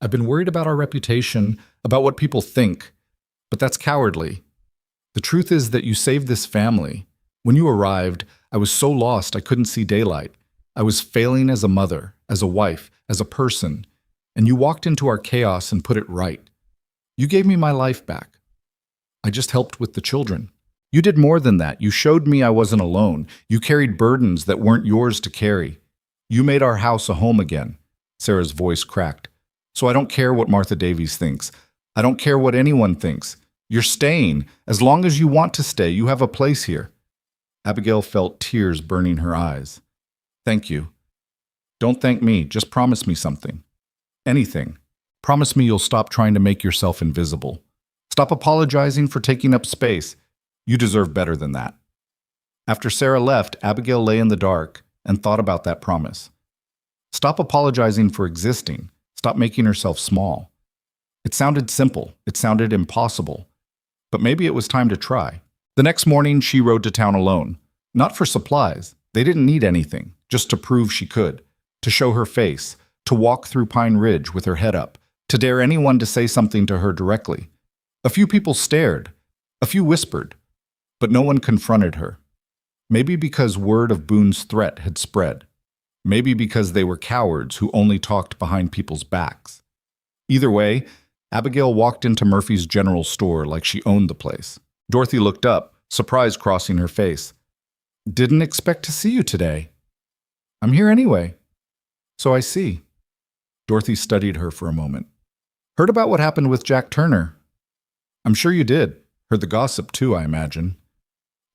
I've been worried about our reputation, about what people think, but that's cowardly. The truth is that you saved this family. When you arrived, I was so lost I couldn't see daylight. I was failing as a mother, as a wife, as a person, and you walked into our chaos and put it right. You gave me my life back. I just helped with the children. You did more than that. You showed me I wasn't alone. You carried burdens that weren't yours to carry. You made our house a home again. Sarah's voice cracked. So I don't care what Martha Davies thinks. I don't care what anyone thinks. You're staying. As long as you want to stay, you have a place here. Abigail felt tears burning her eyes. Thank you. Don't thank me. Just promise me something. Anything. Promise me you'll stop trying to make yourself invisible. Stop apologizing for taking up space. You deserve better than that. After Sarah left, Abigail lay in the dark and thought about that promise. Stop apologizing for existing. Stop making herself small. It sounded simple. It sounded impossible. But maybe it was time to try. The next morning, she rode to town alone. Not for supplies. They didn't need anything, just to prove she could, to show her face, to walk through Pine Ridge with her head up, to dare anyone to say something to her directly. A few people stared. A few whispered. But no one confronted her. Maybe because word of Boone's threat had spread. Maybe because they were cowards who only talked behind people's backs. Either way, Abigail walked into Murphy's General Store like she owned the place. Dorothy looked up, surprise crossing her face. Didn't expect to see you today. I'm here anyway. So I see. Dorothy studied her for a moment. Heard about what happened with Jack Turner. I'm sure you did. Heard the gossip too, I imagine.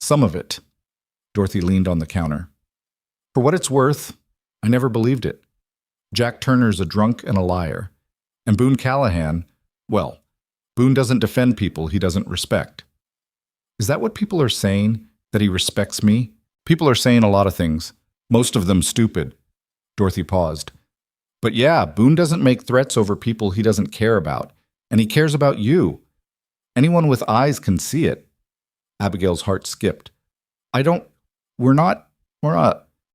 Some of it. Dorothy leaned on the counter. For what it's worth, I never believed it. Jack Turner's a drunk and a liar. And Boone Callahan, well, Boone doesn't defend people he doesn't respect. Is that what people are saying? That he respects me? People are saying a lot of things. Most of them stupid. Dorothy paused. But yeah, Boone doesn't make threats over people he doesn't care about. And he cares about you. Anyone with eyes can see it. Abigail's heart skipped. We're not.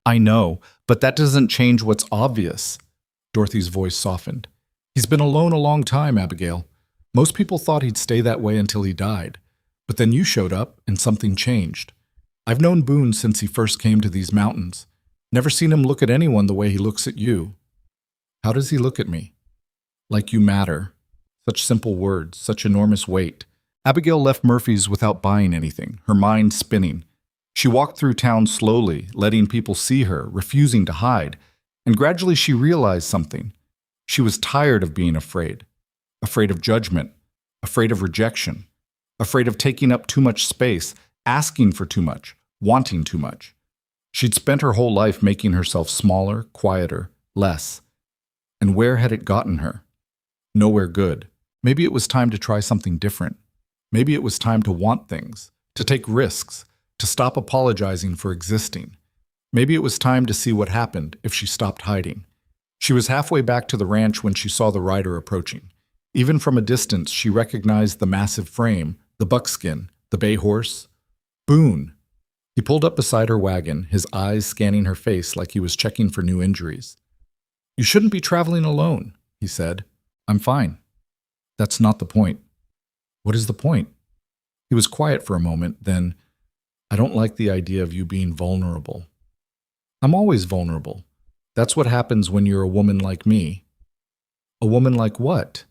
I know, but that doesn't change what's obvious. Dorothy's voice softened. He's been alone a long time, Abigail. Most people thought he'd stay that way until he died. But then you showed up, and something changed. I've known Boone since he first came to these mountains. Never seen him look at anyone the way he looks at you. How does he look at me? Like you matter. Such simple words, such enormous weight. Abigail left Murphy's without buying anything, her mind spinning. She walked through town slowly, letting people see her, refusing to hide. And gradually she realized something. She was tired of being afraid. Afraid of judgment. Afraid of rejection. Afraid of taking up too much space, asking for too much, wanting too much. She'd spent her whole life making herself smaller, quieter, less. And where had it gotten her? Nowhere good. Maybe it was time to try something different. Maybe it was time to want things, to take risks, to stop apologizing for existing. Maybe it was time to see what happened if she stopped hiding. She was halfway back to the ranch when she saw the rider approaching. Even from a distance, she recognized the massive frame, the buckskin, the bay horse. Boone. He pulled up beside her wagon, his eyes scanning her face like he was checking for new injuries. You shouldn't be traveling alone, he said. I'm fine. That's not the point. What is the point? He was quiet for a moment, then, I don't like the idea of you being vulnerable. I'm always vulnerable. That's what happens when you're a woman like me. A woman like what?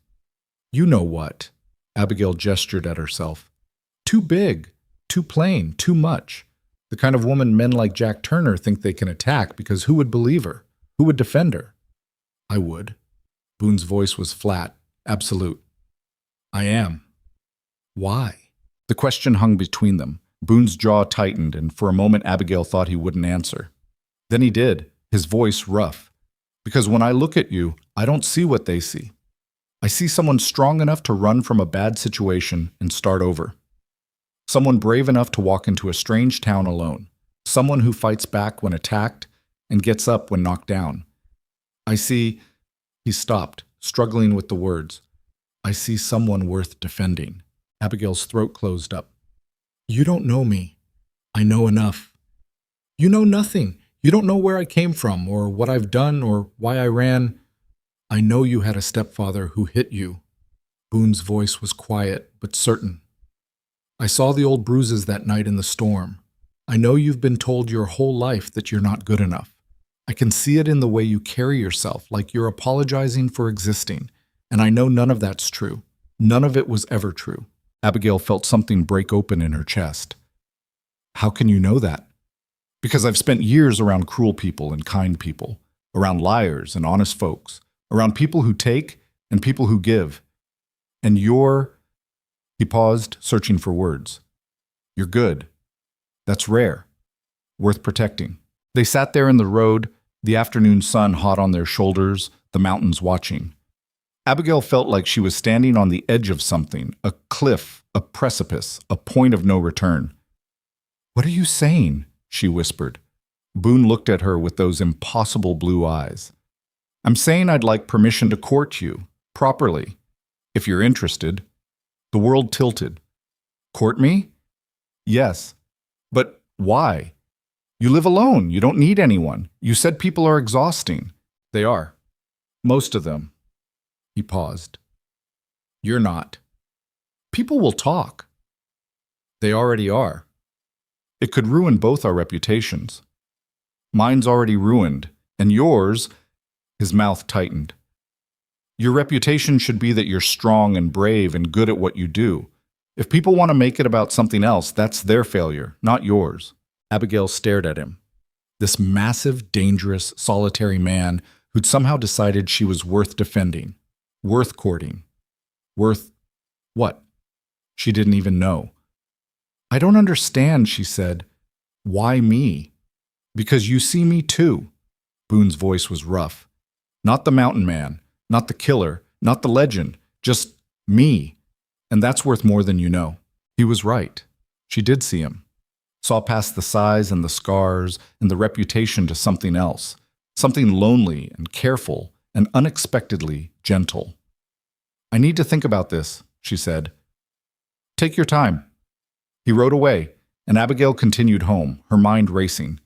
You know what. Abigail gestured at herself. Too big, too plain, too much. The kind of woman men like Jack Turner think they can attack because who would believe her? Who would defend her? I would. Boone's voice was flat, absolute. I am. Why? The question hung between them. Boone's jaw tightened, and for a moment Abigail thought he wouldn't answer. Then he did, his voice rough. Because when I look at you, I don't see what they see. I see someone strong enough to run from a bad situation and start over. Someone brave enough to walk into a strange town alone. Someone who fights back when attacked and gets up when knocked down. I see... He stopped, struggling with the words. I see someone worth defending. Abigail's throat closed up. You don't know me. I know enough. You know nothing. You don't know where I came from, or what I've done, or why I ran. I know you had a stepfather who hit you. Boone's voice was quiet, but certain. I saw the old bruises that night in the storm. I know you've been told your whole life that you're not good enough. I can see it in the way you carry yourself, like you're apologizing for existing. And I know none of that's true. None of it was ever true. Abigail felt something break open in her chest. How can you know that? Because I've spent years around cruel people and kind people, around liars and honest folks, around people who take and people who give. And you're... He paused, searching for words. You're good. That's rare. Worth protecting. They sat there in the road, the afternoon sun hot on their shoulders, the mountains watching. Abigail felt like she was standing on the edge of something, a cliff, a precipice, a point of no return. What are you saying? She whispered. Boone looked at her with those impossible blue eyes. I'm saying I'd like permission to court you, properly, if you're interested. The world tilted. Court me? Yes. But why? You live alone. You don't need anyone. You said people are exhausting. They are. Most of them. He paused. You're not. People will talk. They already are. It could ruin both our reputations. Mine's already ruined, and yours... His mouth tightened. Your reputation should be that you're strong and brave and good at what you do. If people want to make it about something else, that's their failure, not yours. Abigail stared at him. This massive, dangerous, solitary man who'd somehow decided she was worth defending, worth courting. Worth what? She didn't even know. I don't understand, she said. Why me? Because you see me too. Boone's voice was rough. Not the mountain man, not the killer, not the legend, just me. And that's worth more than you know. He was right. She did see him. Saw past the size and the scars and the reputation to something else. Something lonely and careful and unexpectedly gentle. I need to think about this, she said. Take your time. He rode away, and Abigail continued home, her mind racing.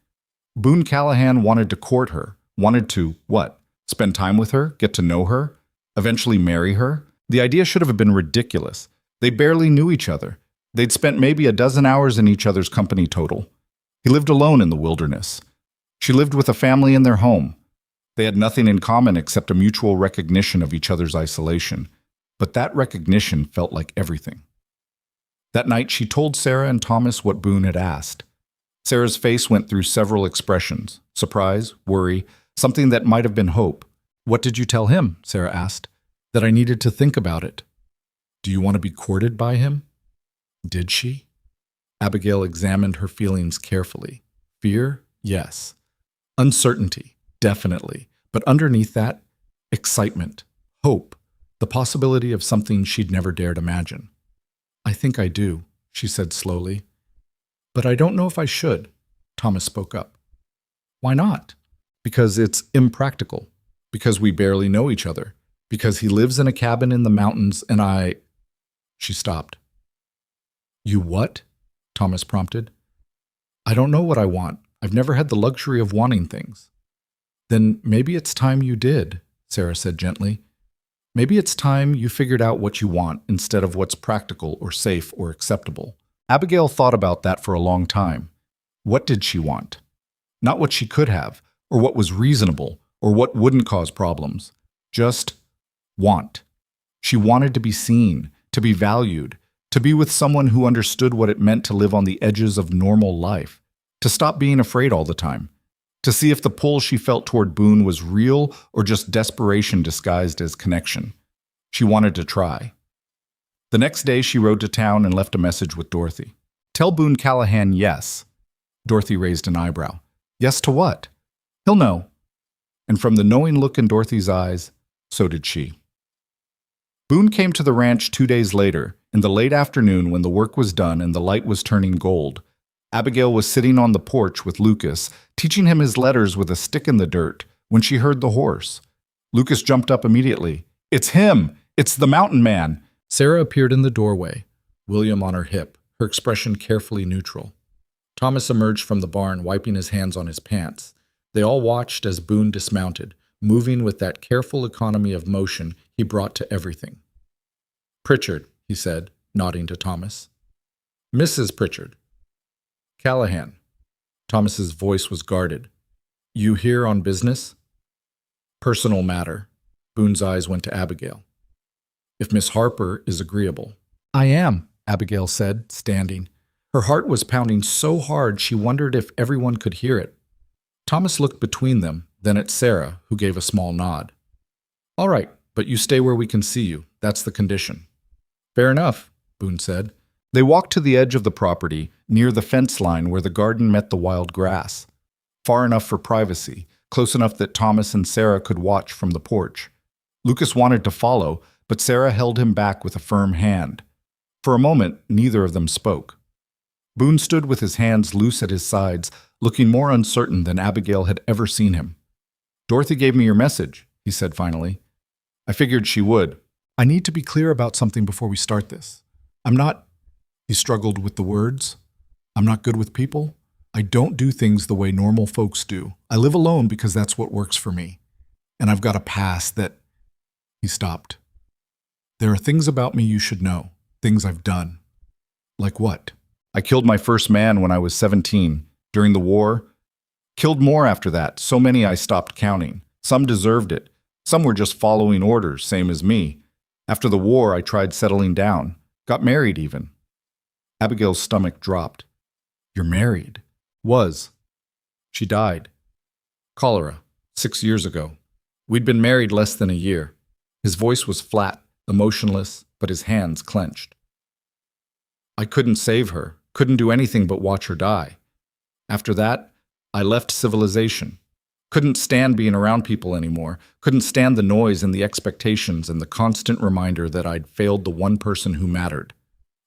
Boone Callahan wanted to court her, wanted to, what? Spend time with her, get to know her, eventually marry her? The idea should have been ridiculous. They barely knew each other. They'd spent maybe a dozen hours in each other's company total. He lived alone in the wilderness. She lived with a family in their home. They had nothing in common except a mutual recognition of each other's isolation. But that recognition felt like everything. That night, she told Sarah and Thomas what Boone had asked. Sarah's face went through several expressions: surprise, worry, something that might have been hope. What did you tell him? Sarah asked. That I needed to think about it. Do you want to be courted by him? Did she? Abigail examined her feelings carefully. Fear? Yes. Uncertainty? Definitely. But underneath that, excitement, hope, the possibility of something she'd never dared imagine. I think I do, she said slowly. But I don't know if I should, Thomas spoke up. Why not? Because it's impractical. Because we barely know each other. Because he lives in a cabin in the mountains and I... She stopped. You what? Thomas prompted. I don't know what I want. I've never had the luxury of wanting things. Then maybe it's time you did, Sarah said gently. Maybe it's time you figured out what you want instead of what's practical or safe or acceptable. Abigail thought about that for a long time. What did she want? Not what she could have, or what was reasonable, or what wouldn't cause problems. Just want. She wanted to be seen, to be valued, to be with someone who understood what it meant to live on the edges of normal life, to stop being afraid all the time, to see if the pull she felt toward Boone was real or just desperation disguised as connection. She wanted to try. The next day, she rode to town and left a message with Dorothy. Tell Boone Callahan yes. Dorothy raised an eyebrow. Yes to what? He'll know. And from the knowing look in Dorothy's eyes, so did she. Boone came to the ranch 2 days later, in the late afternoon when the work was done and the light was turning gold. Abigail was sitting on the porch with Lucas, teaching him his letters with a stick in the dirt, when she heard the horse. Lucas jumped up immediately. It's him! It's the mountain man! Sarah appeared in the doorway, William on her hip, her expression carefully neutral. Thomas emerged from the barn, wiping his hands on his pants. They all watched as Boone dismounted, moving with that careful economy of motion he brought to everything. Pritchard, he said, nodding to Thomas. Mrs. Pritchard. Callahan. Thomas's voice was guarded. You here on business? Personal matter. Boone's eyes went to Abigail. If Miss Harper is agreeable. I am, Abigail said, standing. Her heart was pounding so hard she wondered if everyone could hear it. Thomas looked between them, then at Sarah, who gave a small nod. All right, but you stay where we can see you. That's the condition. Fair enough, Boone said. They walked to the edge of the property, near the fence line where the garden met the wild grass. Far enough for privacy, close enough that Thomas and Sarah could watch from the porch. Lucas wanted to follow, but Sarah held him back with a firm hand. For a moment, neither of them spoke. Boone stood with his hands loose at his sides, looking more uncertain than Abigail had ever seen him. Dorothy gave me your message, he said finally. I figured she would. I need to be clear about something before we start this. I'm not... He struggled with the words. I'm not good with people. I don't do things the way normal folks do. I live alone because that's what works for me. And I've got a past that... He stopped. There are things about me you should know. Things I've done. Like what? I killed my first man when I was 17, during the war. Killed more after that, so many I stopped counting. Some deserved it. Some were just following orders, same as me. After the war, I tried settling down. Got married even. Abigail's stomach dropped. You're married? Was. She died. Cholera, 6 years ago. We'd been married less than a year. His voice was flat, emotionless, but his hands clenched. I couldn't save her, couldn't do anything but watch her die. After that, I left civilization. Couldn't stand being around people anymore, couldn't stand the noise and the expectations and the constant reminder that I'd failed the one person who mattered.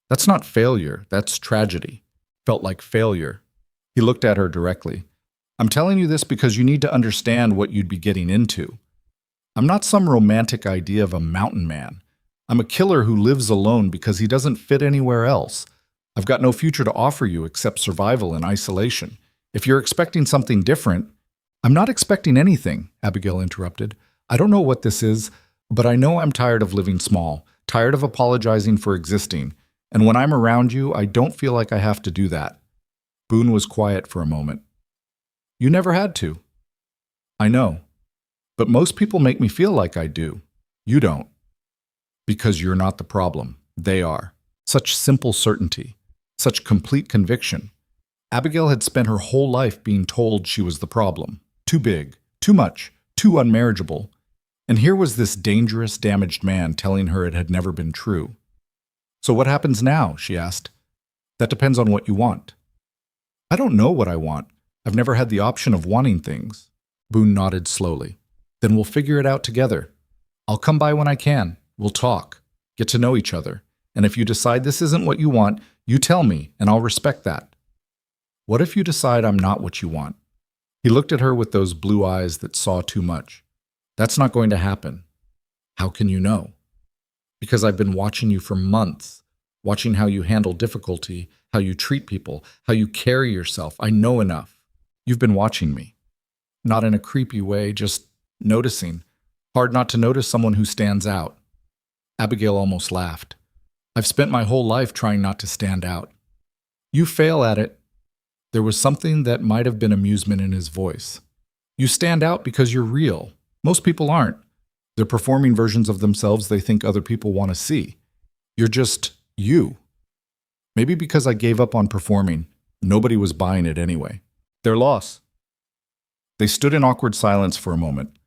That's not failure, that's tragedy. Felt like failure. He looked at her directly. I'm telling you this because you need to understand what you'd be getting into. I'm not some romantic idea of a mountain man. I'm a killer who lives alone because he doesn't fit anywhere else. I've got no future to offer you except survival and isolation. If you're expecting something different... I'm not expecting anything, Abigail interrupted. I don't know what this is, but I know I'm tired of living small, tired of apologizing for existing, and when I'm around you, I don't feel like I have to do that. Boone was quiet for a moment. You never had to. I know. But most people make me feel like I do. You don't. Because you're not the problem. They are. Such simple certainty. Such complete conviction. Abigail had spent her whole life being told she was the problem. Too big, too much, too unmarriageable. And here was this dangerous, damaged man telling her it had never been true. So what happens now? She asked. That depends on what you want. I don't know what I want. I've never had the option of wanting things. Boone nodded slowly. Then we'll figure it out together. I'll come by when I can. We'll talk. Get to know each other. And if you decide this isn't what you want, you tell me, and I'll respect that. What if you decide I'm not what you want? He looked at her with those blue eyes that saw too much. That's not going to happen. How can you know? Because I've been watching you for months, watching how you handle difficulty, how you treat people, how you carry yourself. I know enough. You've been watching me. Not in a creepy way, just noticing. Hard not to notice someone who stands out. Abigail almost laughed. I've spent my whole life trying not to stand out. You fail at it. There was something that might have been amusement in his voice. You stand out because you're real. Most people aren't. They're performing versions of themselves they think other people want to see. You're just you. Maybe because I gave up on performing, nobody was buying it anyway. Their loss. They stood in awkward silence for a moment.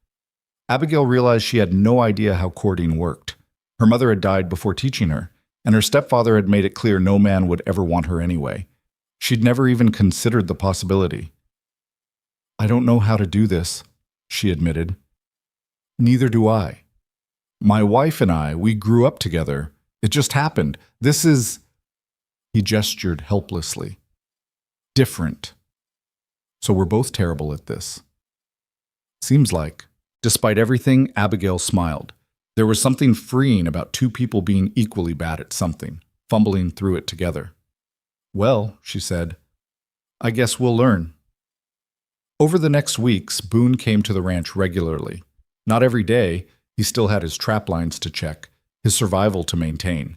Abigail realized she had no idea how courting worked. Her mother had died before teaching her, and her stepfather had made it clear no man would ever want her anyway. She'd never even considered the possibility. I don't know how to do this, she admitted. Neither do I. My wife and I, we grew up together. It just happened. This is, he gestured helplessly, different. So we're both terrible at this. Seems like. Despite everything, Abigail smiled. There was something freeing about two people being equally bad at something, fumbling through it together. Well, she said, I guess we'll learn. Over the next weeks, Boone came to the ranch regularly. Not every day, he still had his trap lines to check, his survival to maintain,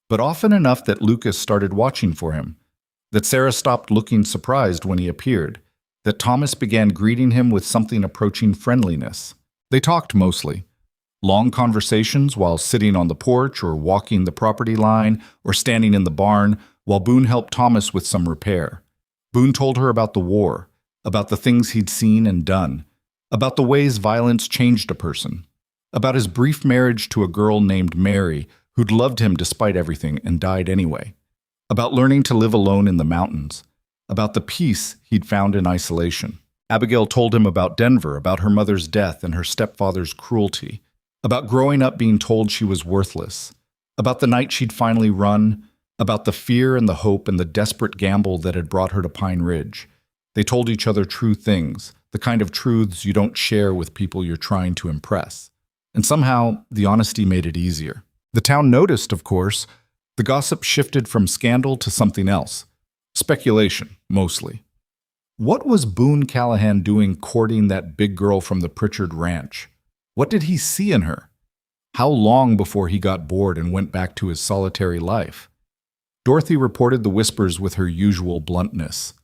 but often enough that Lucas started watching for him, that Sarah stopped looking surprised when he appeared, that Thomas began greeting him with something approaching friendliness. They talked mostly. Long conversations while sitting on the porch or walking the property line or standing in the barn while Boone helped Thomas with some repair. Boone told her about the war, about the things he'd seen and done, about the ways violence changed a person, about his brief marriage to a girl named Mary who'd loved him despite everything and died anyway, about learning to live alone in the mountains, about the peace he'd found in isolation. Abigail told him about Denver, about her mother's death and her stepfather's cruelty, about growing up being told she was worthless, about the night she'd finally run, about the fear and the hope and the desperate gamble that had brought her to Pine Ridge. They told each other true things, the kind of truths you don't share with people you're trying to impress. And somehow, the honesty made it easier. The town noticed, of course. The gossip shifted from scandal to something else. Speculation, mostly. What was Boone Callahan doing courting that big girl from the Pritchard Ranch? What did he see in her? How long before he got bored and went back to his solitary life? Dorothy reported the whispers with her usual bluntness.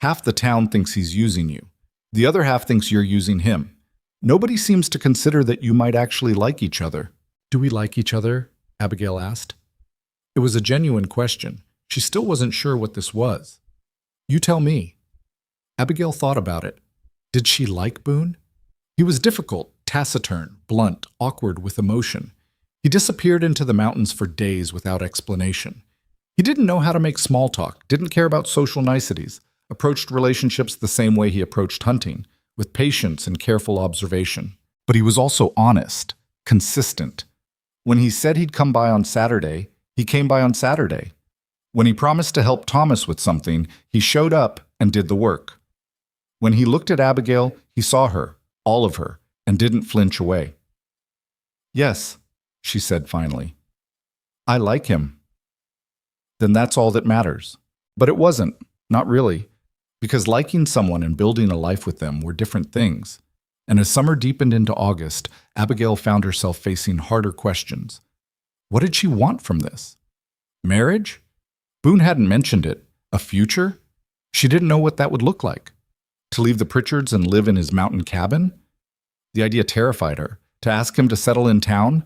Half the town thinks he's using you. The other half thinks you're using him. Nobody seems to consider that you might actually like each other. Do we like each other? Abigail asked. It was a genuine question. She still wasn't sure what this was. You tell me. Abigail thought about it. Did she like Boone? He was difficult, taciturn, blunt, awkward with emotion. He disappeared into the mountains for days without explanation. He didn't know how to make small talk, didn't care about social niceties, approached relationships the same way he approached hunting, with patience and careful observation. But he was also honest, consistent. When he said he'd come by on Saturday, he came by on Saturday. When he promised to help Thomas with something, he showed up and did the work. When he looked at Abigail, he saw her, all of her, and didn't flinch away. Yes, she said finally. I like him. Then that's all that matters. But it wasn't, not really, because liking someone and building a life with them were different things. And as summer deepened into August, Abigail found herself facing harder questions. What did she want from this? Marriage? Boone hadn't mentioned it. A future? She didn't know what that would look like. To leave the Pritchards and live in his mountain cabin? The idea terrified her. To ask him to settle in town?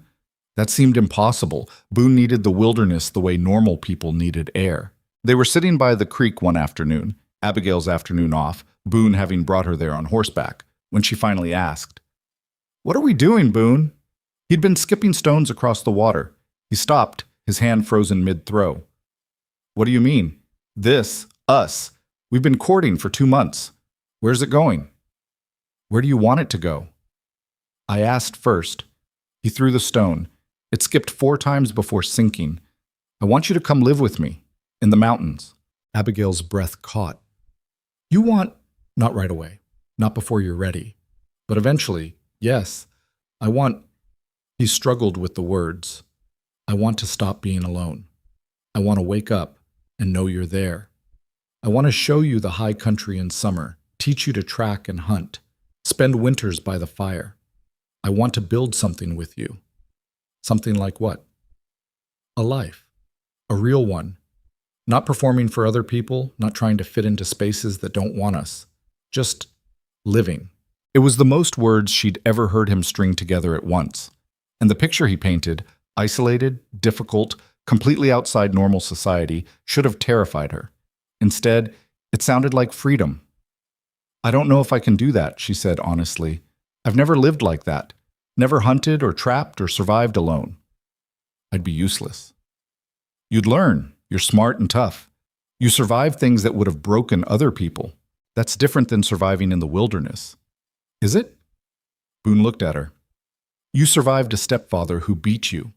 That seemed impossible. Boone needed the wilderness the way normal people needed air. They were sitting by the creek one afternoon, Abigail's afternoon off, Boone having brought her there on horseback, when she finally asked, What are we doing, Boone? He'd been skipping stones across the water. He stopped, his hand frozen mid-throw. What do you mean? This, us. We've been courting for 2 months. Where's it going? Where do you want it to go? I asked first. He threw the stone. It skipped 4 times before sinking. I want you to come live with me, in the mountains. Abigail's breath caught. You want, not right away, not before you're ready, but eventually, yes, I want, he struggled with the words. I want to stop being alone. I want to wake up, and know you're there. I want to show you the high country in summer, teach you to track and hunt, spend winters by the fire. I want to build something with you. Something like what? A life. A real one. Not performing for other people, not trying to fit into spaces that don't want us. Just living. It was the most words she'd ever heard him string together at once. And the picture he painted, isolated, difficult, completely outside normal society, should have terrified her. Instead, it sounded like freedom. I don't know if I can do that, she said honestly. I've never lived like that. Never hunted or trapped or survived alone. I'd be useless. You'd learn. You're smart and tough. You survived things that would have broken other people. That's different than surviving in the wilderness. Is it? Boone looked at her. You survived a stepfather who beat you.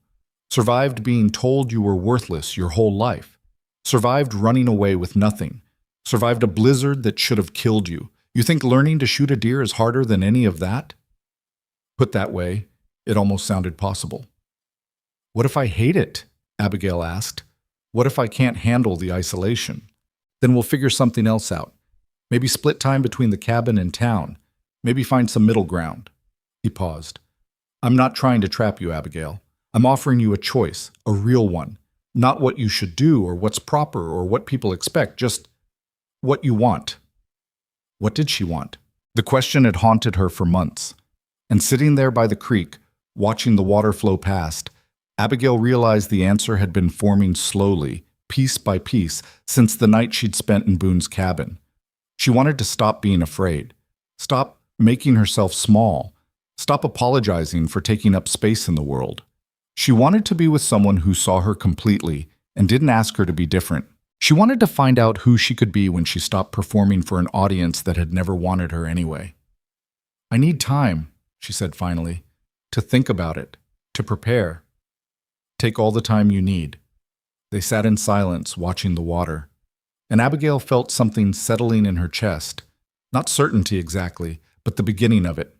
Survived being told you were worthless your whole life. Survived running away with nothing. Survived a blizzard that should have killed you. You think learning to shoot a deer is harder than any of that? Put that way, it almost sounded possible. What if I hate it? Abigail asked. What if I can't handle the isolation? Then we'll figure something else out. Maybe split time between the cabin and town. Maybe find some middle ground. He paused. I'm not trying to trap you, Abigail. I'm offering you a choice, a real one. Not what you should do or what's proper or what people expect, just what you want. What did she want? The question had haunted her for months. And sitting there by the creek, watching the water flow past, Abigail realized the answer had been forming slowly, piece by piece, since the night she'd spent in Boone's cabin. She wanted to stop being afraid, stop making herself small, stop apologizing for taking up space in the world. She wanted to be with someone who saw her completely and didn't ask her to be different. She wanted to find out who she could be when she stopped performing for an audience that had never wanted her anyway. I need time, she said finally, to think about it, to prepare. Take all the time you need. They sat in silence, watching the water, and Abigail felt something settling in her chest. Not certainty exactly, but the beginning of it.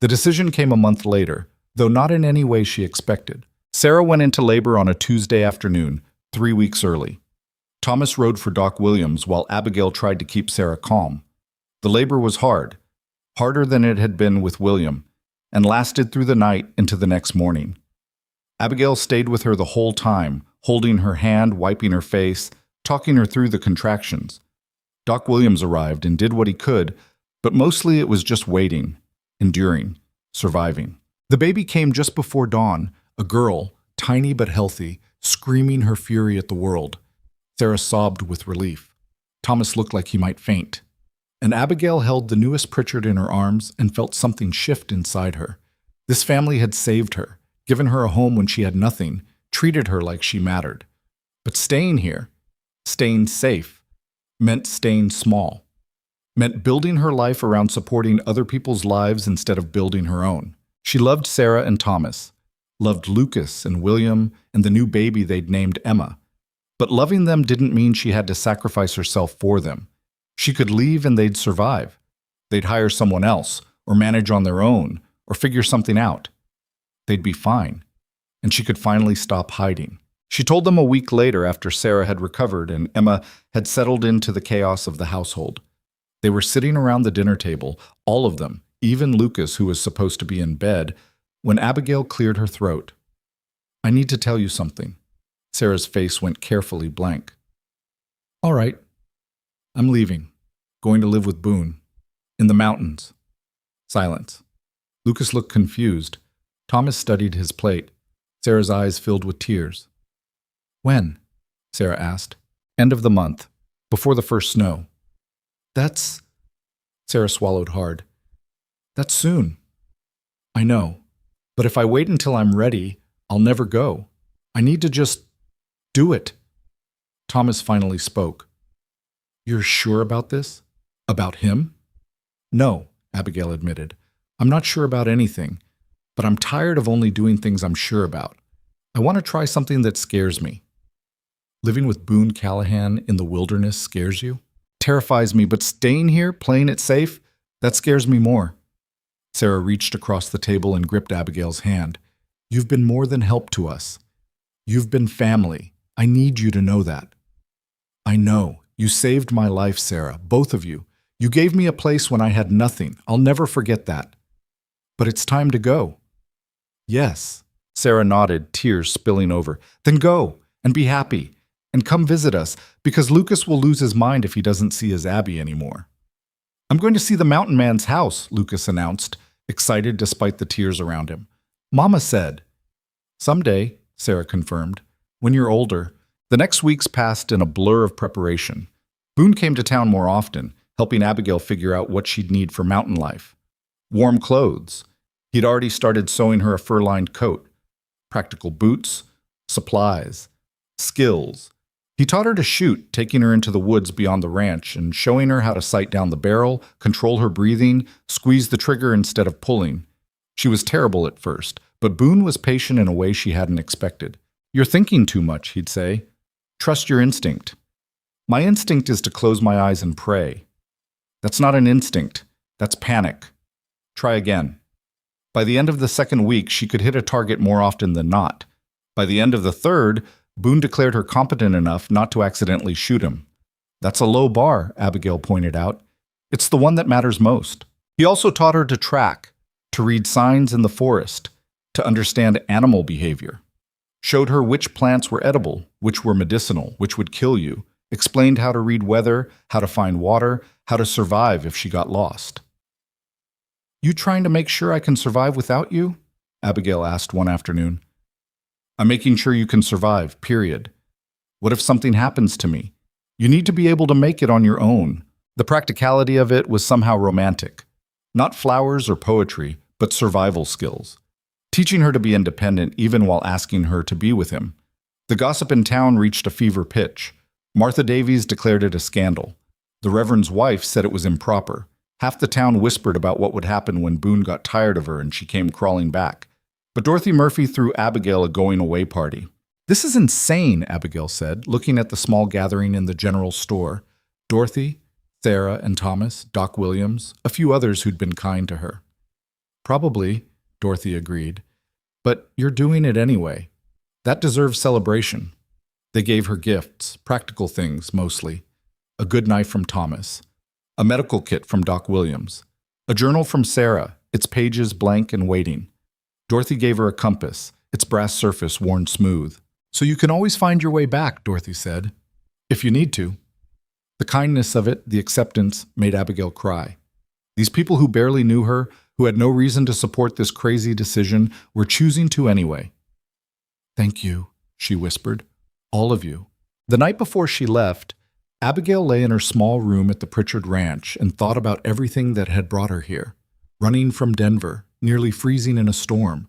The decision came a month later, though not in any way she expected. Sarah went into labor on a Tuesday afternoon, 3 weeks early. Thomas rode for Doc Williams while Abigail tried to keep Sarah calm. The labor was hard, harder than it had been with William, and lasted through the night into the next morning. Abigail stayed with her the whole time, holding her hand, wiping her face, talking her through the contractions. Doc Williams arrived and did what he could, but mostly it was just waiting, enduring, surviving. The baby came just before dawn, a girl, tiny but healthy, screaming her fury at the world. Sarah sobbed with relief. Thomas looked like he might faint. And Abigail held the newest Pritchard in her arms and felt something shift inside her. This family had saved her, given her a home when she had nothing, treated her like she mattered. But staying here, staying safe, meant staying small. Meant building her life around supporting other people's lives instead of building her own. She loved Sarah and Thomas, loved Lucas and William and the new baby they'd named Emma. But loving them didn't mean she had to sacrifice herself for them. She could leave and they'd survive. They'd hire someone else, or manage on their own, or figure something out. They'd be fine, and she could finally stop hiding. She told them a week later after Sarah had recovered and Emma had settled into the chaos of the household. They were sitting around the dinner table, all of them, even Lucas, who was supposed to be in bed, when Abigail cleared her throat. I need to tell you something. Sarah's face went carefully blank. All right. I'm leaving. Going to live with Boone. In the mountains. Silence. Lucas looked confused. Thomas studied his plate. Sarah's eyes filled with tears. When? Sarah asked. End of the month. Before the first snow. That's... Sarah swallowed hard. That's soon. I know. But if I wait until I'm ready, I'll never go. I need to just do it. Thomas finally spoke. You're sure about this? About him? No, Abigail admitted. I'm not sure about anything, but I'm tired of only doing things I'm sure about. I want to try something that scares me. Living with Boone Callahan in the wilderness scares you? Terrifies me, but staying here, playing it safe, that scares me more. Sarah reached across the table and gripped Abigail's hand. You've been more than help to us. You've been family. I need you to know that. I know. You saved my life, Sarah, both of you. You gave me a place when I had nothing. I'll never forget that. But it's time to go. Yes. Sarah nodded, tears spilling over. Then go, and be happy, and come visit us, because Lucas will lose his mind if he doesn't see his Abby anymore. I'm going to see the mountain man's house, Lucas announced, excited despite the tears around him. Mama said. Someday, Sarah confirmed, when you're older. The next weeks passed in a blur of preparation. Boone came to town more often, helping Abigail figure out what she'd need for mountain life. Warm clothes. He'd already started sewing her a fur-lined coat. Practical boots, supplies, skills. He taught her to shoot, taking her into the woods beyond the ranch and showing her how to sight down the barrel, control her breathing, squeeze the trigger instead of pulling. She was terrible at first, but Boone was patient in a way she hadn't expected. You're thinking too much, he'd say. Trust your instinct. My instinct is to close my eyes and pray. That's not an instinct. That's panic. Try again. By the end of the second week, she could hit a target more often than not. By the end of the third, Boone declared her competent enough not to accidentally shoot him. That's a low bar, Abigail pointed out. It's the one that matters most. He also taught her to track, to read signs in the forest, to understand animal behavior. Showed her which plants were edible, which were medicinal, which would kill you. Explained how to read weather, how to find water, how to survive if she got lost. You trying to make sure I can survive without you? Abigail asked one afternoon. I'm making sure you can survive, period. What if something happens to me? You need to be able to make it on your own. The practicality of it was somehow romantic. Not flowers or poetry, but survival skills. Teaching her to be independent even while asking her to be with him. The gossip in town reached a fever pitch. Martha Davies declared it a scandal. The Reverend's wife said it was improper. Half the town whispered about what would happen when Boone got tired of her and she came crawling back. But Dorothy Murphy threw Abigail a going-away party. This is insane, Abigail said, looking at the small gathering in the general store. Dorothy, Sarah and Thomas, Doc Williams, a few others who'd been kind to her. Probably, Dorothy agreed. But you're doing it anyway. That deserves celebration. They gave her gifts, practical things mostly. A good knife from Thomas. A medical kit from Doc Williams. A journal from Sarah, its pages blank and waiting. Dorothy gave her a compass, its brass surface worn smooth. So you can always find your way back, Dorothy said. If you need to. The kindness of it, the acceptance, made Abigail cry. These people who barely knew her, who had no reason to support this crazy decision, were choosing to anyway. Thank you, she whispered. All of you. The night before she left, Abigail lay in her small room at the Pritchard Ranch and thought about everything that had brought her here. Running from Denver, nearly freezing in a storm,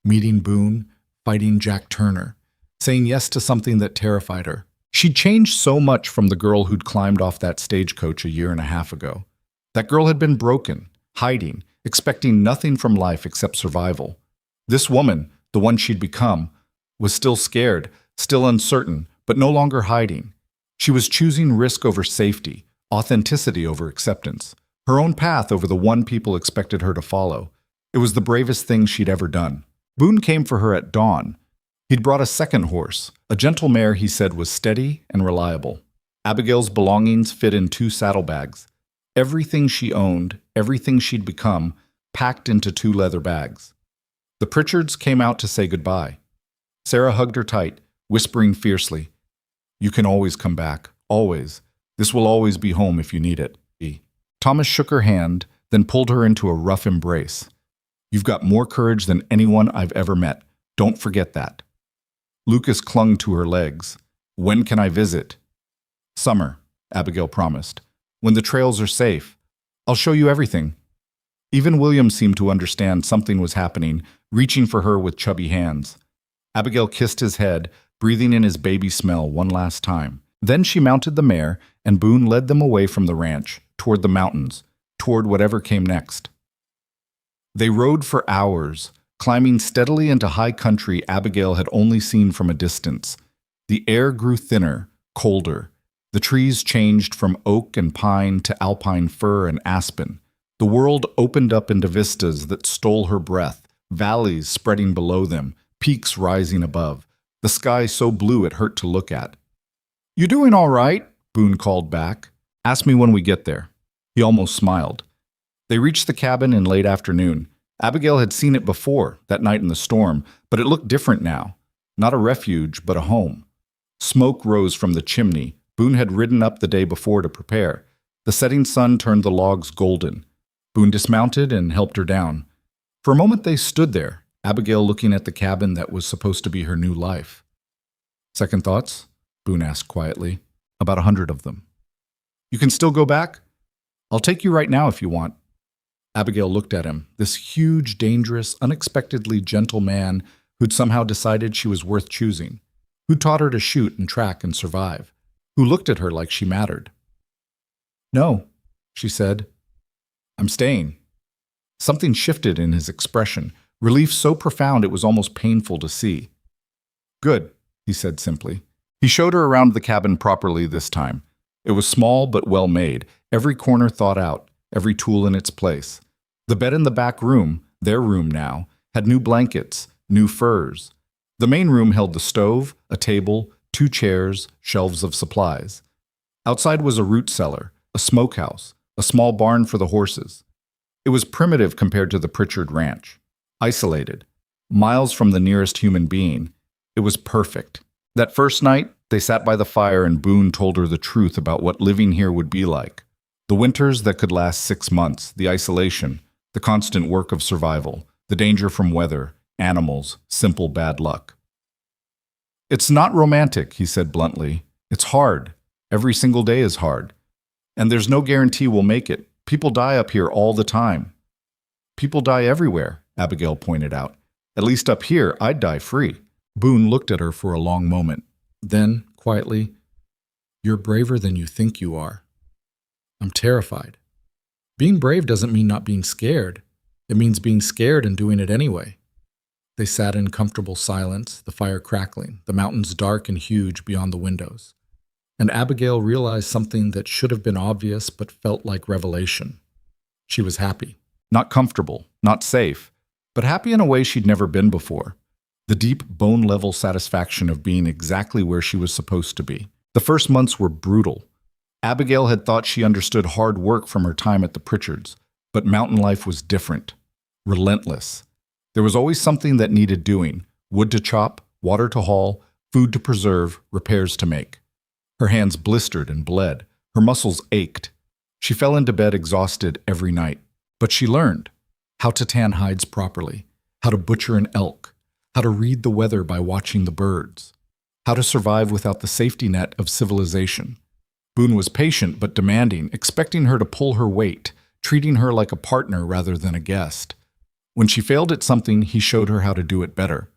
meeting Boone, fighting Jack Turner, saying yes to something that terrified her. She'd changed so much from the girl who'd climbed off that stagecoach a year and a half ago. That girl had been broken, hiding, expecting nothing from life except survival. This woman, the one she'd become, was still scared, still uncertain, but no longer hiding. She was choosing risk over safety, authenticity over acceptance, her own path over the one people expected her to follow. It was the bravest thing she'd ever done. Boone came for her at dawn. He'd brought a second horse, a gentle mare he said was steady and reliable. Abigail's belongings fit in 2 saddlebags. Everything she owned, everything she'd become, packed into 2 leather bags. The Pritchards came out to say goodbye. Sarah hugged her tight, whispering fiercely, "You can always come back, always. This will always be home if you need it." Thomas shook her hand, then pulled her into a rough embrace. "You've got more courage than anyone I've ever met. Don't forget that." Lucas clung to her legs. "When can I visit?" "Summer," Abigail promised. "When the trails are safe. I'll show you everything." Even William seemed to understand something was happening, reaching for her with chubby hands. Abigail kissed his head, breathing in his baby smell one last time. Then she mounted the mare, and Boone led them away from the ranch, toward the mountains, toward whatever came next. They rode for hours, climbing steadily into high country Abigail had only seen from a distance. The air grew thinner, colder. The trees changed from oak and pine to alpine fir and aspen. The world opened up into vistas that stole her breath, valleys spreading below them, peaks rising above, the sky so blue it hurt to look at. "You doing all right?" Boone called back. Ask me when we get there. He almost smiled. They reached the cabin in late afternoon. Abigail had seen it before, that night in the storm, but it looked different now. Not a refuge, but a home. Smoke rose from the chimney. Boone had ridden up the day before to prepare. The setting sun turned the logs golden. Boone dismounted and helped her down. For a moment they stood there, Abigail looking at the cabin that was supposed to be her new life. Second thoughts? Boone asked quietly. About 100 of them. You can still go back? I'll take you right now if you want. Abigail looked at him, this huge, dangerous, unexpectedly gentle man who'd somehow decided she was worth choosing, who taught her to shoot and track and survive, who looked at her like she mattered. No, she said. I'm staying. Something shifted in his expression, relief so profound it was almost painful to see. Good, he said simply. He showed her around the cabin properly this time. It was small but well made, every corner thought out, every tool in its place. The bed in the back room, their room now, had new blankets, new furs. The main room held the stove, a table, 2 chairs, shelves of supplies. Outside was a root cellar, a smokehouse, a small barn for the horses. It was primitive compared to the Pritchard ranch. Isolated, miles from the nearest human being. It was perfect. That first night, they sat by the fire and Boone told her the truth about what living here would be like. The winters that could last 6 months, the isolation, the constant work of survival, the danger from weather, animals, simple bad luck. It's not romantic, he said bluntly. It's hard. Every single day is hard. And there's no guarantee we'll make it. People die up here all the time. People die everywhere, Abigail pointed out. At least up here, I'd die free. Boone looked at her for a long moment. Then, quietly, You're braver than you think you are. I'm terrified. Being brave doesn't mean not being scared. It means being scared and doing it anyway. They sat in comfortable silence, the fire crackling, the mountains dark and huge beyond the windows. And Abigail realized something that should have been obvious but felt like revelation. She was happy. Not comfortable, not safe, but happy in a way she'd never been before. The deep, bone-level satisfaction of being exactly where she was supposed to be. The first months were brutal. Abigail had thought she understood hard work from her time at the Pritchards, but mountain life was different, relentless. There was always something that needed doing: wood to chop, water to haul, food to preserve, repairs to make. Her hands blistered and bled. Her muscles ached. She fell into bed exhausted every night. But she learned how to tan hides properly, how to butcher an elk, how to read the weather by watching the birds, how to survive without the safety net of civilization. Boone was patient but demanding, expecting her to pull her weight, treating her like a partner rather than a guest. When she failed at something, he showed her how to do it better.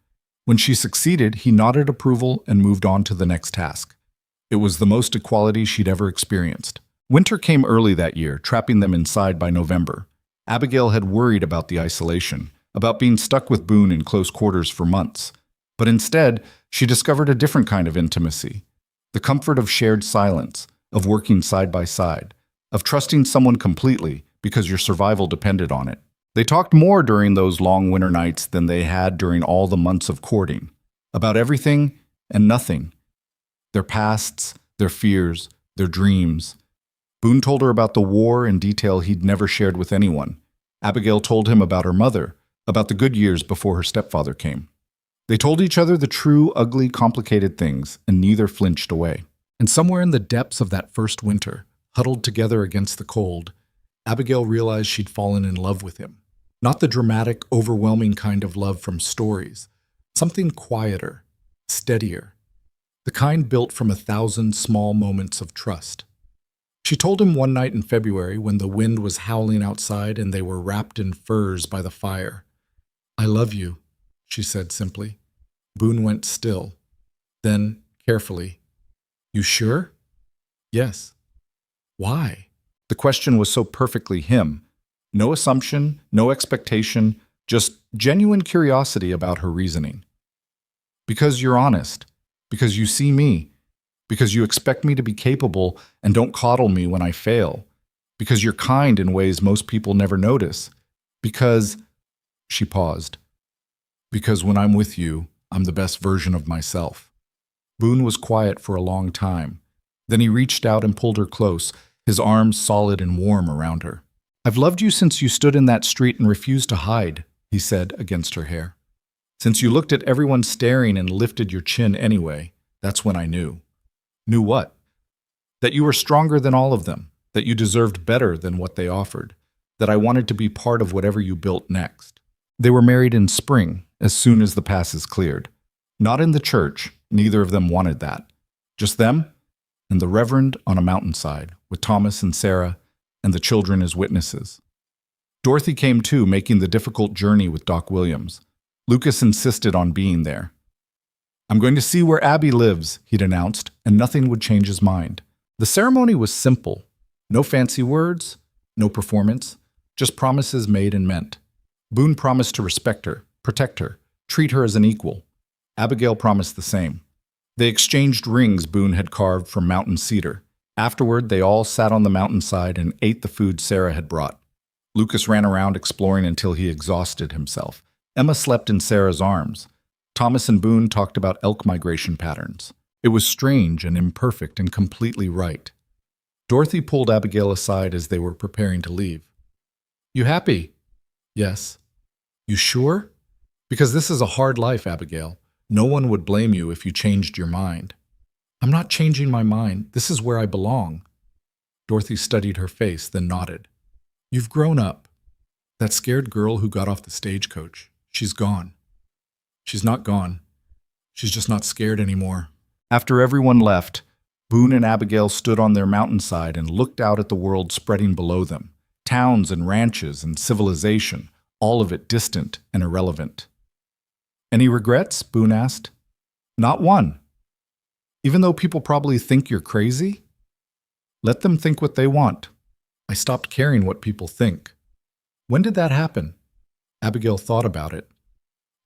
When she succeeded, he nodded approval and moved on to the next task. It was the most equality she'd ever experienced. Winter came early that year, trapping them inside by November. Abigail had worried about the isolation, about being stuck with Boone in close quarters for months. But instead, she discovered a different kind of intimacy. The comfort of shared silence, of working side by side, of trusting someone completely because your survival depended on it. They talked more during those long winter nights than they had during all the months of courting. About everything and nothing. Their pasts, their fears, their dreams. Boone told her about the war in detail he'd never shared with anyone. Abigail told him about her mother, about the good years before her stepfather came. They told each other the true, ugly, complicated things, and neither flinched away. And somewhere in the depths of that first winter, huddled together against the cold, Abigail realized she'd fallen in love with him. Not the dramatic, overwhelming kind of love from stories. Something quieter, steadier. The kind built from 1,000 small moments of trust. She told him one night in February when the wind was howling outside and they were wrapped in furs by the fire. "I love you," she said simply. Boone went still. Then, carefully, "You sure?" "Yes." "Why?" The question was so perfectly him. No assumption, no expectation, just genuine curiosity about her reasoning. "Because you're honest. Because you see me. Because you expect me to be capable and don't coddle me when I fail. Because you're kind in ways most people never notice. Because..." She paused. "Because when I'm with you, I'm the best version of myself." Boone was quiet for a long time. Then he reached out and pulled her close, his arms solid and warm around her. "I've loved you since you stood in that street and refused to hide," he said against her hair. "Since you looked at everyone staring and lifted your chin anyway, that's when I knew." "Knew what?" "That you were stronger than all of them, that you deserved better than what they offered, that I wanted to be part of whatever you built next." They were married in spring, as soon as the passes cleared. Not in the church, neither of them wanted that. Just them and the Reverend on a mountainside, with Thomas and Sarah and the children as witnesses. Dorothy came too, making the difficult journey with Doc Williams. Lucas insisted on being there. "I'm going to see where Abby lives," he'd announced, and nothing would change his mind. The ceremony was simple. No fancy words, no performance, just promises made and meant. Boone promised to respect her, protect her, treat her as an equal. Abigail promised the same. They exchanged rings Boone had carved from mountain cedar. Afterward, they all sat on the mountainside and ate the food Sarah had brought. Lucas ran around exploring until he exhausted himself. Emma slept in Sarah's arms. Thomas and Boone talked about elk migration patterns. It was strange and imperfect and completely right. Dorothy pulled Abigail aside as they were preparing to leave. "You happy?" "Yes." "You sure? Because this is a hard life, Abigail. No one would blame you if you changed your mind." "I'm not changing my mind. This is where I belong." Dorothy studied her face, then nodded. "You've grown up. That scared girl who got off the stagecoach, she's gone." "She's not gone. She's just not scared anymore." After everyone left, Boone and Abigail stood on their mountainside and looked out at the world spreading below them. Towns and ranches and civilization, all of it distant and irrelevant. "Any regrets?" Boone asked. "Not one. Even though people probably think you're crazy? Let them think what they want. I stopped caring what people think." "When did that happen?" Abigail thought about it.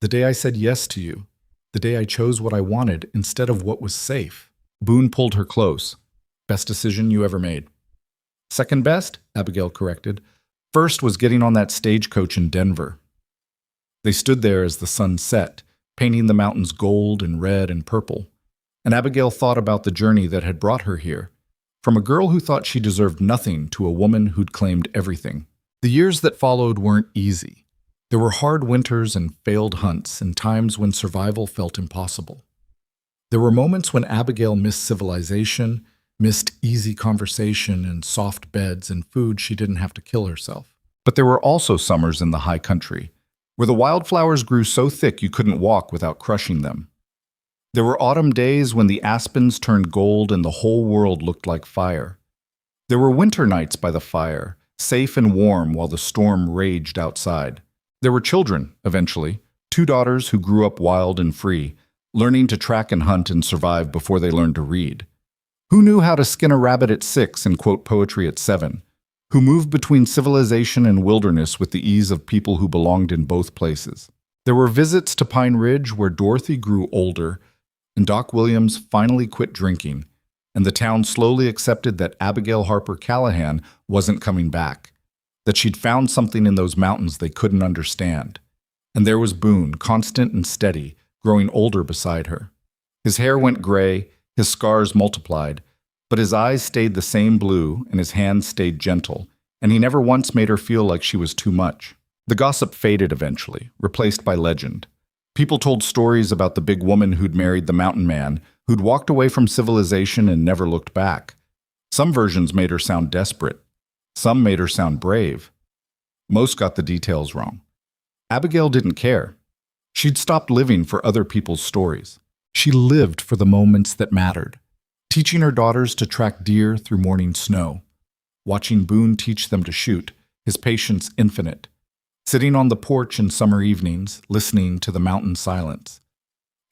"The day I said yes to you. The day I chose what I wanted instead of what was safe." Boone pulled her close. "Best decision you ever made." "Second best," Abigail corrected. "First was getting on that stagecoach in Denver." They stood there as the sun set, painting the mountains gold and red and purple. And Abigail thought about the journey that had brought her here, from a girl who thought she deserved nothing to a woman who'd claimed everything. The years that followed weren't easy. There were hard winters and failed hunts and times when survival felt impossible. There were moments when Abigail missed civilization, missed easy conversation and soft beds and food she didn't have to kill herself. But there were also summers in the high country, where the wildflowers grew so thick you couldn't walk without crushing them. There were autumn days when the aspens turned gold and the whole world looked like fire. There were winter nights by the fire, safe and warm while the storm raged outside. There were children, eventually, 2 daughters who grew up wild and free, learning to track and hunt and survive before they learned to read. Who knew how to skin a rabbit at 6 and quote poetry at 7? Who moved between civilization and wilderness with the ease of people who belonged in both places. There were visits to Pine Ridge where Dorothy grew older and Doc Williams finally quit drinking, and the town slowly accepted that Abigail Harper Callahan wasn't coming back, that she'd found something in those mountains they couldn't understand. And there was Boone, constant and steady, growing older beside her. His hair went gray, his scars multiplied, but his eyes stayed the same blue and his hands stayed gentle, and he never once made her feel like she was too much. The gossip faded eventually, replaced by legend. People told stories about the big woman who'd married the mountain man, who'd walked away from civilization and never looked back. Some versions made her sound desperate. Some made her sound brave. Most got the details wrong. Abigail didn't care. She'd stopped living for other people's stories. She lived for the moments that mattered, teaching her daughters to track deer through morning snow, watching Boone teach them to shoot, his patience infinite, sitting on the porch in summer evenings, listening to the mountain silence.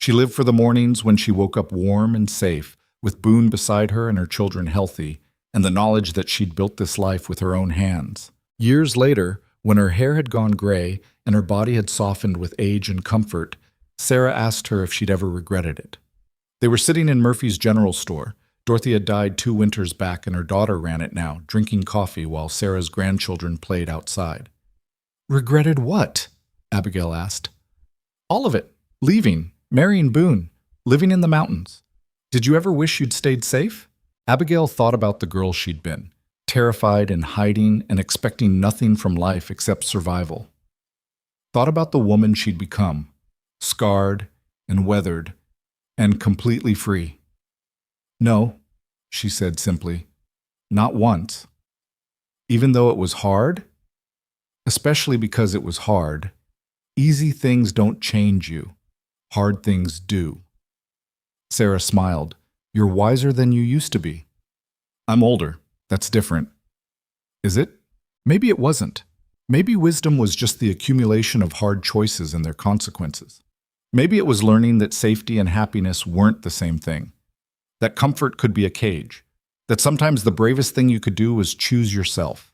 She lived for the mornings when she woke up warm and safe, with Boone beside her and her children healthy, and the knowledge that she'd built this life with her own hands. Years later, when her hair had gone gray and her body had softened with age and comfort, Sarah asked her if she'd ever regretted it. They were sitting in Murphy's General Store. Dorothy had died 2 winters back and her daughter ran it now, drinking coffee while Sarah's grandchildren played outside. "Regretted what?" Abigail asked. "All of it. Leaving, marrying Boone, living in the mountains. Did you ever wish you'd stayed safe?" Abigail thought about the girl she'd been, terrified and hiding and expecting nothing from life except survival. Thought about the woman she'd become, scarred and weathered and completely free. "No," she said simply, "not once." Even though it was hard, especially because it was hard, easy things don't change you. Hard things do. Sarah smiled. "You're wiser than you used to be." "I'm older. That's different." "Is it?" Maybe it wasn't. Maybe wisdom was just the accumulation of hard choices and their consequences. Maybe it was learning that safety and happiness weren't the same thing. That comfort could be a cage. That sometimes the bravest thing you could do was choose yourself.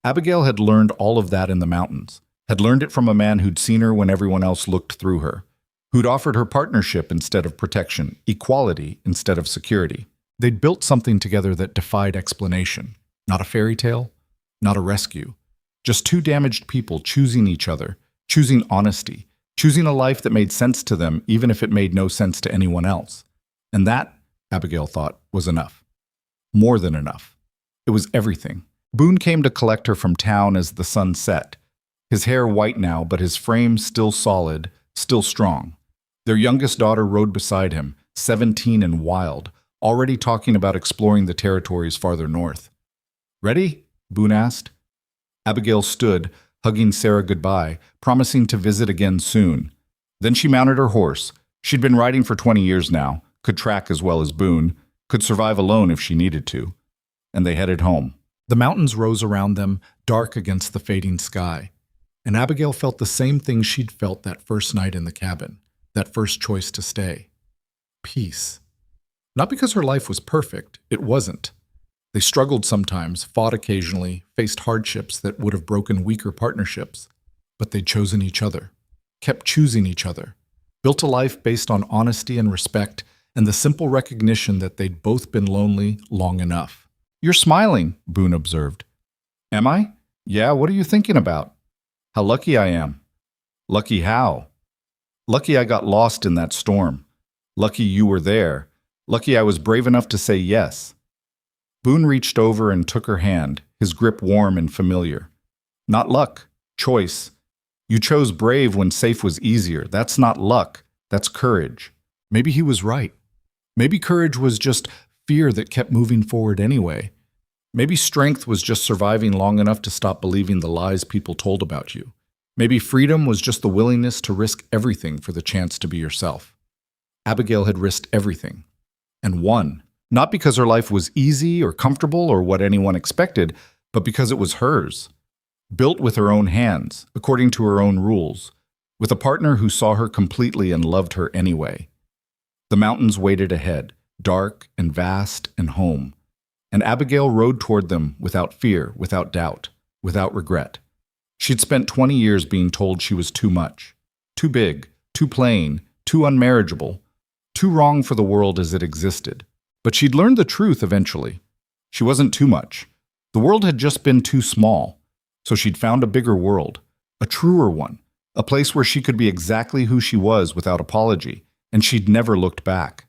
Abigail had learned all of that in the mountains, had learned it from a man who'd seen her when everyone else looked through her, who'd offered her partnership instead of protection, equality instead of security. They'd built something together that defied explanation. Not a fairy tale, not a rescue. Just two damaged people choosing each other, choosing honesty, choosing a life that made sense to them even if it made no sense to anyone else. And that, Abigail thought, was enough. More than enough. It was everything. Boone came to collect her from town as the sun set. His hair white now, but his frame still solid, still strong. Their youngest daughter rode beside him, 17 and wild, already talking about exploring the territories farther north. "Ready?" Boone asked. Abigail stood, hugging Sarah goodbye, promising to visit again soon. Then she mounted her horse. She'd been riding for 20 years now, could track as well as Boone, could survive alone if she needed to. And they headed home. The mountains rose around them, dark against the fading sky. And Abigail felt the same thing she'd felt that first night in the cabin, that first choice to stay. Peace. Not because her life was perfect, it wasn't. They struggled sometimes, fought occasionally, faced hardships that would have broken weaker partnerships. But they'd chosen each other, kept choosing each other, built a life based on honesty and respect, and the simple recognition that they'd both been lonely long enough. "You're smiling," Boone observed. "Am I? Yeah, what are you thinking about?" "How lucky I am." "Lucky how?" "Lucky I got lost in that storm. Lucky you were there. Lucky I was brave enough to say yes." Boone reached over and took her hand, his grip warm and familiar. "Not luck, choice. You chose brave when safe was easier. That's not luck, that's courage." Maybe he was right. Maybe courage was just fear that kept moving forward anyway. Maybe strength was just surviving long enough to stop believing the lies people told about you. Maybe freedom was just the willingness to risk everything for the chance to be yourself. Abigail had risked everything. And won. Not because her life was easy or comfortable or what anyone expected, but because it was hers. Built with her own hands, according to her own rules, with a partner who saw her completely and loved her anyway. The mountains waited ahead, dark and vast and home. And Abigail rode toward them without fear, without doubt, without regret. She'd spent 20 years being told she was too much, too big, too plain, too unmarriageable, too wrong for the world as it existed. But she'd learned the truth eventually. She wasn't too much. The world had just been too small. So she'd found a bigger world, a truer one, a place where she could be exactly who she was without apology, and she'd never looked back.